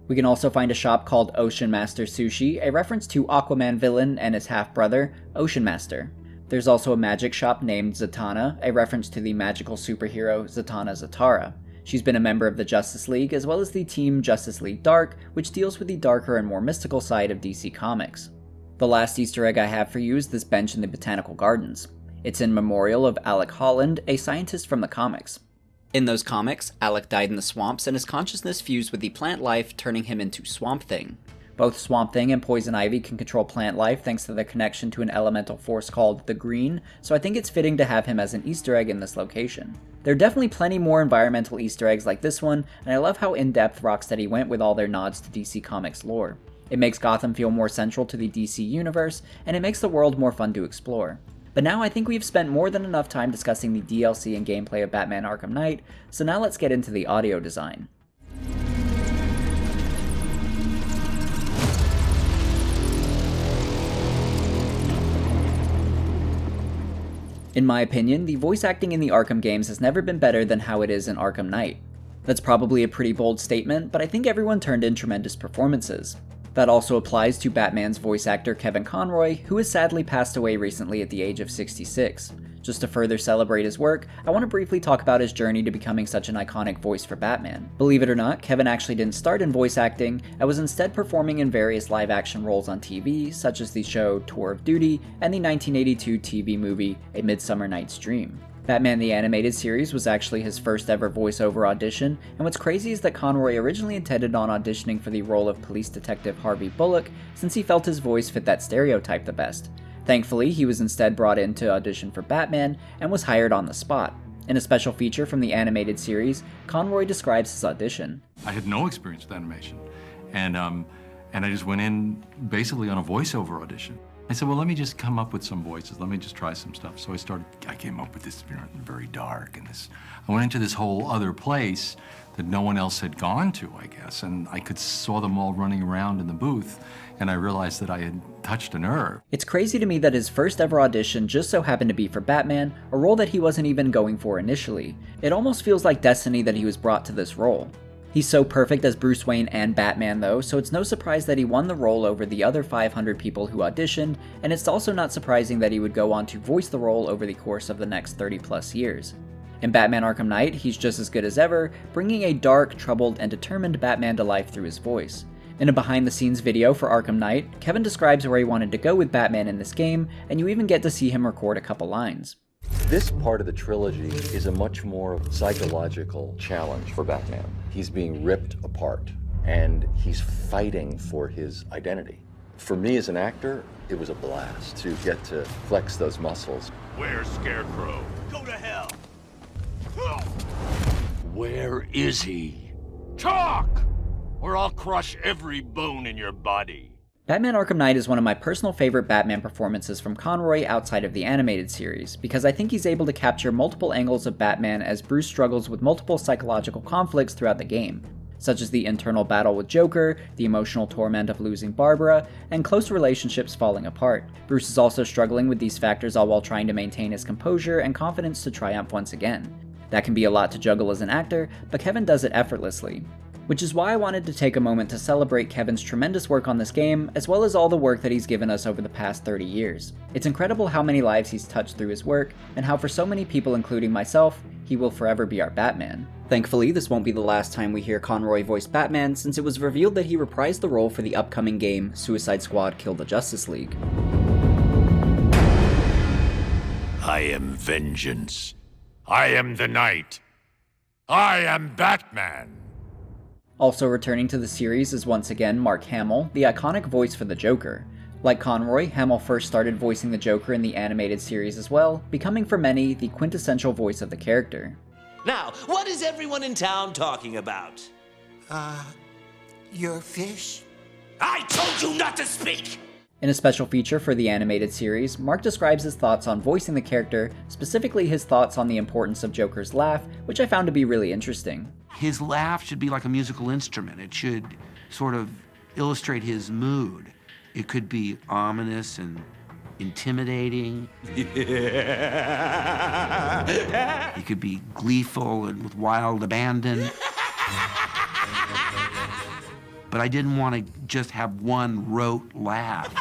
We can also find a shop called Ocean Master Sushi, a reference to Aquaman villain and his half-brother, Ocean Master. There's also a magic shop named Zatanna, a reference to the magical superhero Zatanna Zatara. She's been a member of the Justice League, as well as the Team Justice League Dark, which deals with the darker and more mystical side of DC Comics. The last Easter egg I have for you is this bench in the Botanical Gardens. It's in memorial of Alec Holland, a scientist from the comics. In those comics, Alec died in the swamps and his consciousness fused with the plant life, turning him into Swamp Thing. Both Swamp Thing and Poison Ivy can control plant life thanks to their connection to an elemental force called the Green, so I think it's fitting to have him as an Easter egg in this location. There are definitely plenty more environmental Easter eggs like this one, and I love how in-depth Rocksteady went with all their nods to DC Comics lore. It makes Gotham feel more central to the DC universe, and it makes the world more fun to explore. But now I think we've spent more than enough time discussing the DLC and gameplay of Batman Arkham Knight, so now let's get into the audio design. In my opinion, the voice acting in the Arkham games has never been better than how it is in Arkham Knight. That's probably a pretty bold statement, but I think everyone turned in tremendous performances. That also applies to Batman's voice actor Kevin Conroy, who has sadly passed away recently at the age of 66. Just to further celebrate his work, I want to briefly talk about his journey to becoming such an iconic voice for Batman. Believe it or not, Kevin actually didn't start in voice acting, and was instead performing in various live-action roles on TV, such as the show Tour of Duty and the 1982 TV movie A Midsummer Night's Dream. Batman the Animated Series was actually his first ever voiceover audition, and what's crazy is that Conroy originally intended on auditioning for the role of police detective Harvey Bullock, since he felt his voice fit that stereotype the best. Thankfully, he was instead brought in to audition for Batman, and was hired on the spot. In a special feature from the animated series, Conroy describes his audition. I had no experience with animation, and I just went in basically on a voiceover audition. I said, well, let me just come up with some voices. Let me just try some stuff. So I came up with this very dark, and I went into this whole other place that no one else had gone to, I guess. And I saw them all running around in the booth, and I realized that I had touched a nerve. It's crazy to me that his first ever audition just so happened to be for Batman, a role that he wasn't even going for initially. It almost feels like destiny that he was brought to this role. He's so perfect as Bruce Wayne and Batman though, so it's no surprise that he won the role over the other 500 people who auditioned, and it's also not surprising that he would go on to voice the role over the course of the next 30 plus years. In Batman Arkham Knight, he's just as good as ever, bringing a dark, troubled, and determined Batman to life through his voice. In a behind-the-scenes video for Arkham Knight, Kevin describes where he wanted to go with Batman in this game, and you even get to see him record a couple lines. This part of the trilogy is a much more psychological challenge for Batman. He's being ripped apart, and he's fighting for his identity. For me as an actor, it was a blast to get to flex those muscles. Where's Scarecrow? Go to hell! Where is he? Talk! Or I'll crush every bone in your body. Batman Arkham Knight is one of my personal favorite Batman performances from Conroy outside of the animated series, because I think he's able to capture multiple angles of Batman as Bruce struggles with multiple psychological conflicts throughout the game, such as the internal battle with Joker, the emotional torment of losing Barbara, and close relationships falling apart. Bruce is also struggling with these factors all while trying to maintain his composure and confidence to triumph once again. That can be a lot to juggle as an actor, but Kevin does it effortlessly. Which is why I wanted to take a moment to celebrate Kevin's tremendous work on this game, as well as all the work that he's given us over the past 30 years. It's incredible how many lives he's touched through his work, and how for so many people including myself, he will forever be our Batman. Thankfully, this won't be the last time we hear Conroy voice Batman, since it was revealed that he reprised the role for the upcoming game, Suicide Squad Kill the Justice League. I am vengeance. I am the Knight. I am Batman. Also returning to the series is once again Mark Hamill, the iconic voice for the Joker. Like Conroy, Hamill first started voicing the Joker in the animated series as well, becoming for many the quintessential voice of the character. Now, what is everyone in town talking about? Your fish? I told you not to speak! In a special feature for the animated series, Mark describes his thoughts on voicing the character, specifically his thoughts on the importance of Joker's laugh, which I found to be really interesting. His laugh should be like a musical instrument. It should sort of illustrate his mood. It could be ominous and intimidating. It could be gleeful and with wild abandon. But I didn't want to just have one rote laugh.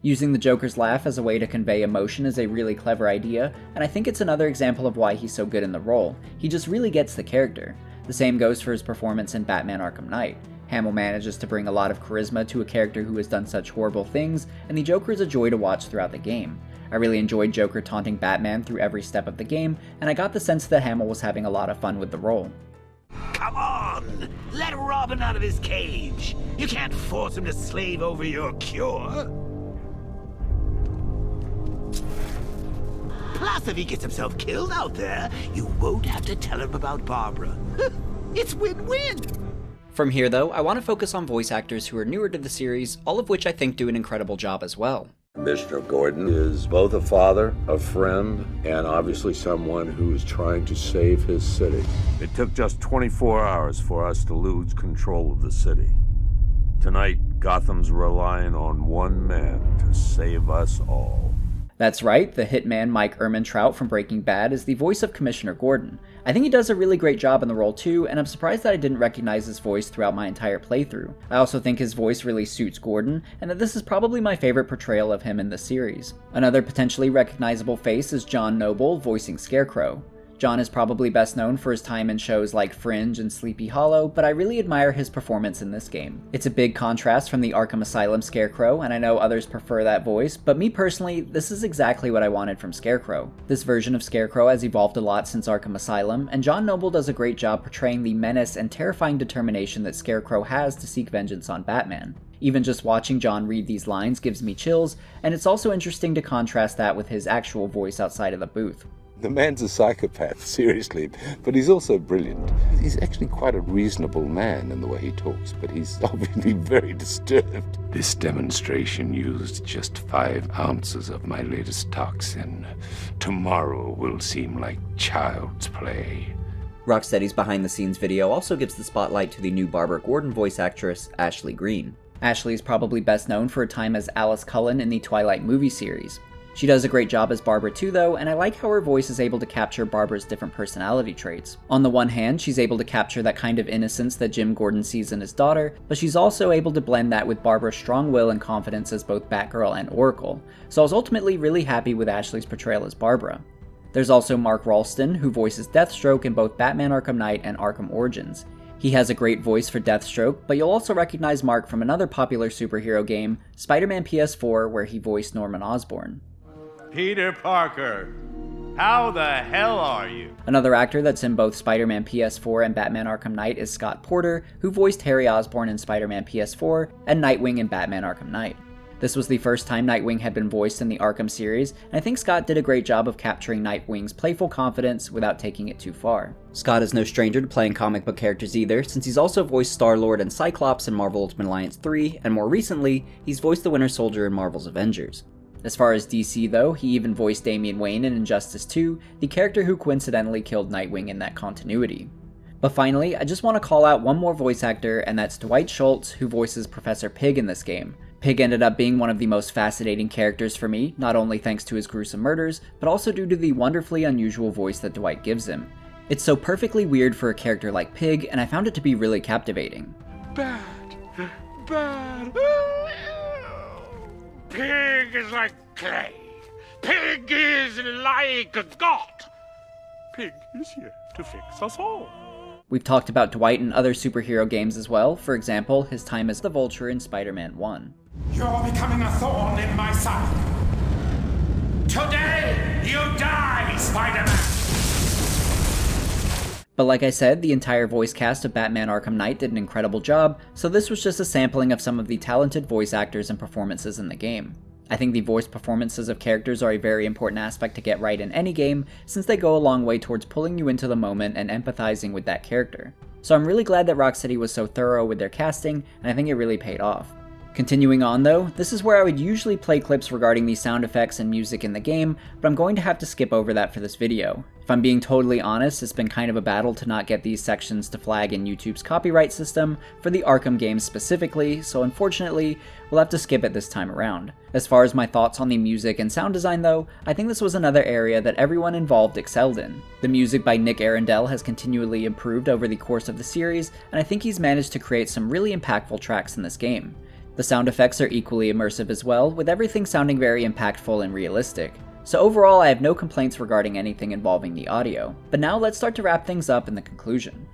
Using the Joker's laugh as a way to convey emotion is a really clever idea, and I think it's another example of why he's so good in the role. He just really gets the character. The same goes for his performance in Batman Arkham Knight. Hamill manages to bring a lot of charisma to a character who has done such horrible things, and the Joker is a joy to watch throughout the game. I really enjoyed Joker taunting Batman through every step of the game, and I got the sense that Hamill was having a lot of fun with the role. Come on! Let Robin out of his cage! You can't force him to slave over your cure! Plus, if he gets himself killed out there, you won't have to tell him about Barbara. It's win-win! From here though, I want to focus on voice actors who are newer to the series, all of which I think do an incredible job as well. Commissioner Gordon is both a father, a friend, and obviously someone who is trying to save his city. It took just 24 hours for us to lose control of the city. Tonight, Gotham's relying on one man to save us all. That's right, the hitman Mike Ehrmantraut from Breaking Bad is the voice of Commissioner Gordon. I think he does a really great job in the role too, and I'm surprised that I didn't recognize his voice throughout my entire playthrough. I also think his voice really suits Gordon, and that this is probably my favorite portrayal of him in the series. Another potentially recognizable face is John Noble, voicing Scarecrow. John is probably best known for his time in shows like Fringe and Sleepy Hollow, but I really admire his performance in this game. It's a big contrast from the Arkham Asylum Scarecrow, and I know others prefer that voice, but me personally, this is exactly what I wanted from Scarecrow. This version of Scarecrow has evolved a lot since Arkham Asylum, and John Noble does a great job portraying the menace and terrifying determination that Scarecrow has to seek vengeance on Batman. Even just watching John read these lines gives me chills, and it's also interesting to contrast that with his actual voice outside of the booth. The man's a psychopath, seriously, but he's also brilliant. He's actually quite a reasonable man in the way he talks, but he's obviously very disturbed. This demonstration used just 5 ounces of my latest toxin. Tomorrow will seem like child's play. Rocksteady's behind-the-scenes video also gives the spotlight to the new Barbara Gordon voice actress, Ashley Greene. Ashley is probably best known for her time as Alice Cullen in the Twilight movie series. She does a great job as Barbara too though, and I like how her voice is able to capture Barbara's different personality traits. On the one hand, she's able to capture that kind of innocence that Jim Gordon sees in his daughter, but she's also able to blend that with Barbara's strong will and confidence as both Batgirl and Oracle. So I was ultimately really happy with Ashley's portrayal as Barbara. There's also Mark Ralston, who voices Deathstroke in both Batman Arkham Knight and Arkham Origins. He has a great voice for Deathstroke, but you'll also recognize Mark from another popular superhero game, Spider-Man PS4, where he voiced Norman Osborn. Peter Parker, how the hell are you? Another actor that's in both Spider-Man PS4 and Batman Arkham Knight is Scott Porter, who voiced Harry Osborn in Spider-Man PS4 and Nightwing in Batman Arkham Knight. This was the first time Nightwing had been voiced in the Arkham series, and I think Scott did a great job of capturing Nightwing's playful confidence without taking it too far. Scott is no stranger to playing comic book characters either, since he's also voiced Star-Lord and Cyclops in Marvel Ultimate Alliance 3, and more recently, he's voiced the Winter Soldier in Marvel's Avengers. As far as DC though, he even voiced Damian Wayne in Injustice 2, the character who coincidentally killed Nightwing in that continuity. But finally, I just want to call out one more voice actor, and that's Dwight Schultz, who voices Professor Pig in this game. Pig ended up being one of the most fascinating characters for me, not only thanks to his gruesome murders, but also due to the wonderfully unusual voice that Dwight gives him. It's so perfectly weird for a character like Pig, and I found it to be really captivating. Bad. Pig is like clay. Pig is like a god. Pig is here to fix us all. We've talked about Dwight in other superhero games as well, for example, his time as the Vulture in Spider-Man 1. You're becoming a thorn in my side. Today, you die, Spider-Man! But like I said, the entire voice cast of Batman Arkham Knight did an incredible job, so this was just a sampling of some of the talented voice actors and performances in the game. I think the voice performances of characters are a very important aspect to get right in any game, since they go a long way towards pulling you into the moment and empathizing with that character. So I'm really glad that Rocksteady was so thorough with their casting, and I think it really paid off. Continuing on though, this is where I would usually play clips regarding the sound effects and music in the game, but I'm going to have to skip over that for this video. If I'm being totally honest, it's been kind of a battle to not get these sections to flag in YouTube's copyright system for the Arkham games specifically, so unfortunately, we'll have to skip it this time around. As far as my thoughts on the music and sound design though, I think this was another area that everyone involved excelled in. The music by Nick Arundel has continually improved over the course of the series, and I think he's managed to create some really impactful tracks in this game. The sound effects are equally immersive as well, with everything sounding very impactful and realistic. So overall, I have no complaints regarding anything involving the audio. But now let's start to wrap things up in the conclusion.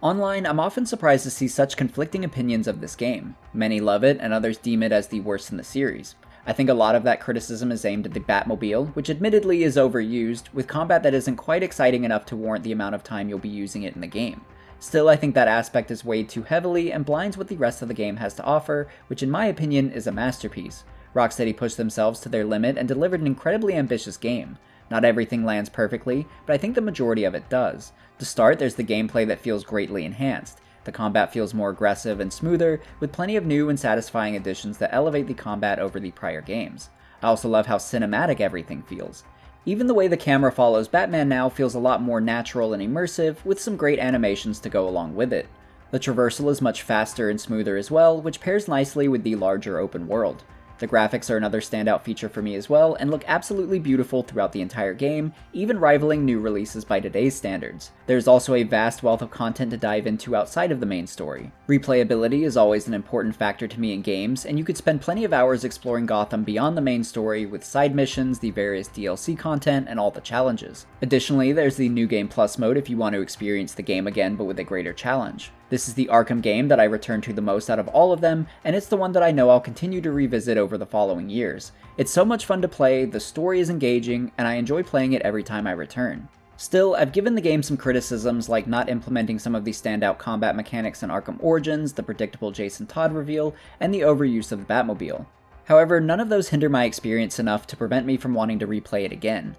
Online, I'm often surprised to see such conflicting opinions of this game. Many love it, and others deem it as the worst in the series. I think a lot of that criticism is aimed at the Batmobile, which admittedly is overused, with combat that isn't quite exciting enough to warrant the amount of time you'll be using it in the game. Still, I think that aspect is weighed too heavily and blinds what the rest of the game has to offer, which in my opinion is a masterpiece. Rocksteady pushed themselves to their limit and delivered an incredibly ambitious game. Not everything lands perfectly, but I think the majority of it does. To start, there's the gameplay that feels greatly enhanced. The combat feels more aggressive and smoother, with plenty of new and satisfying additions that elevate the combat over the prior games. I also love how cinematic everything feels. Even the way the camera follows Batman now feels a lot more natural and immersive, with some great animations to go along with it. The traversal is much faster and smoother as well, which pairs nicely with the larger open world. The graphics are another standout feature for me as well, and look absolutely beautiful throughout the entire game, even rivaling new releases by today's standards. There's also a vast wealth of content to dive into outside of the main story. Replayability is always an important factor to me in games, and you could spend plenty of hours exploring Gotham beyond the main story with side missions, the various DLC content, and all the challenges. Additionally, there's the New Game Plus mode if you want to experience the game again but with a greater challenge. This is the Arkham game that I return to the most out of all of them, and it's the one that I know I'll continue to revisit over the following years. It's so much fun to play, the story is engaging, and I enjoy playing it every time I return. Still, I've given the game some criticisms like not implementing some of the standout combat mechanics in Arkham Origins, the predictable Jason Todd reveal, and the overuse of the Batmobile. However, none of those hinder my experience enough to prevent me from wanting to replay it again.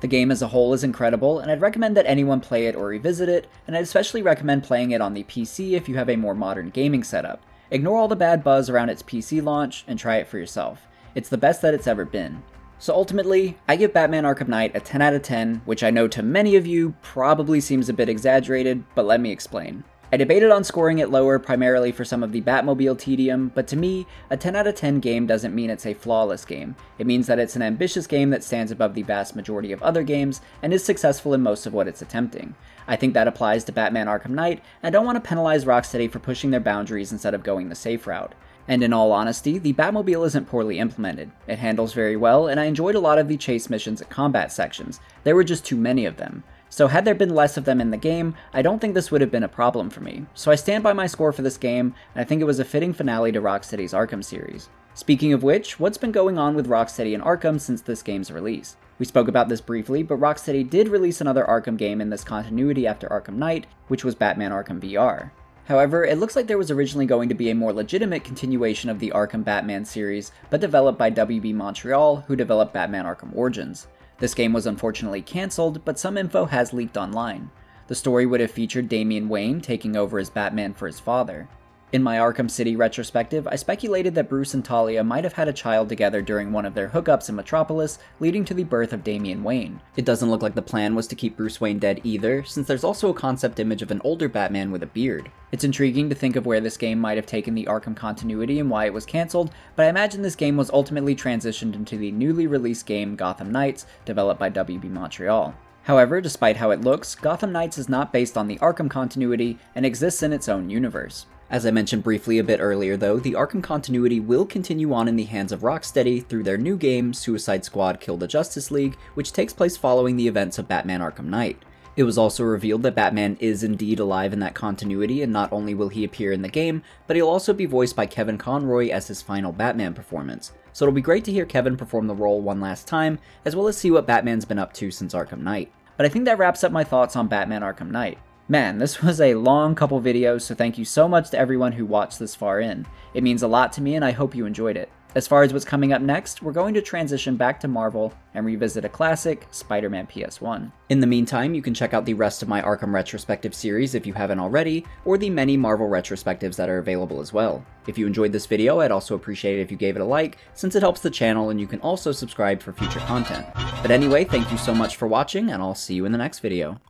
The game as a whole is incredible, and I'd recommend that anyone play it or revisit it, and I'd especially recommend playing it on the PC if you have a more modern gaming setup. Ignore all the bad buzz around its PC launch, and try it for yourself. It's the best that it's ever been. So ultimately, I give Batman Arkham Knight a 10 out of 10, which I know to many of you probably seems a bit exaggerated, but let me explain. I debated on scoring it lower primarily for some of the Batmobile tedium, but to me, a 10 out of 10 game doesn't mean it's a flawless game. It means that it's an ambitious game that stands above the vast majority of other games, and is successful in most of what it's attempting. I think that applies to Batman Arkham Knight, and I don't want to penalize Rocksteady for pushing their boundaries instead of going the safe route. And in all honesty, the Batmobile isn't poorly implemented. It handles very well, and I enjoyed a lot of the chase missions and combat sections. There were just too many of them. So had there been less of them in the game, I don't think this would have been a problem for me. So I stand by my score for this game, and I think it was a fitting finale to Rocksteady's Arkham series. Speaking of which, what's been going on with Rocksteady and Arkham since this game's release? We spoke about this briefly, but Rocksteady did release another Arkham game in this continuity after Arkham Knight, which was Batman Arkham VR. However, it looks like there was originally going to be a more legitimate continuation of the Arkham Batman series, but developed by WB Montreal, who developed Batman Arkham Origins. This game was unfortunately cancelled, but some info has leaked online. The story would have featured Damian Wayne taking over as Batman for his father. In my Arkham City retrospective, I speculated that Bruce and Talia might have had a child together during one of their hookups in Metropolis, leading to the birth of Damian Wayne. It doesn't look like the plan was to keep Bruce Wayne dead either, since there's also a concept image of an older Batman with a beard. It's intriguing to think of where this game might have taken the Arkham continuity and why it was cancelled, but I imagine this game was ultimately transitioned into the newly released game Gotham Knights, developed by WB Montreal. However, despite how it looks, Gotham Knights is not based on the Arkham continuity and exists in its own universe. As I mentioned briefly a bit earlier though, the Arkham continuity will continue on in the hands of Rocksteady through their new game, Suicide Squad Kill the Justice League, which takes place following the events of Batman Arkham Knight. It was also revealed that Batman is indeed alive in that continuity, and not only will he appear in the game, but he'll also be voiced by Kevin Conroy as his final Batman performance. So it'll be great to hear Kevin perform the role one last time, as well as see what Batman's been up to since Arkham Knight. But I think that wraps up my thoughts on Batman Arkham Knight. Man, this was a long couple videos, so thank you so much to everyone who watched this far in. It means a lot to me and I hope you enjoyed it. As far as what's coming up next, we're going to transition back to Marvel and revisit a classic, Spider-Man PS1. In the meantime, you can check out the rest of my Arkham Retrospective series if you haven't already, or the many Marvel retrospectives that are available as well. If you enjoyed this video, I'd also appreciate it if you gave it a like, since it helps the channel and you can also subscribe for future content. But anyway, thank you so much for watching, and I'll see you in the next video.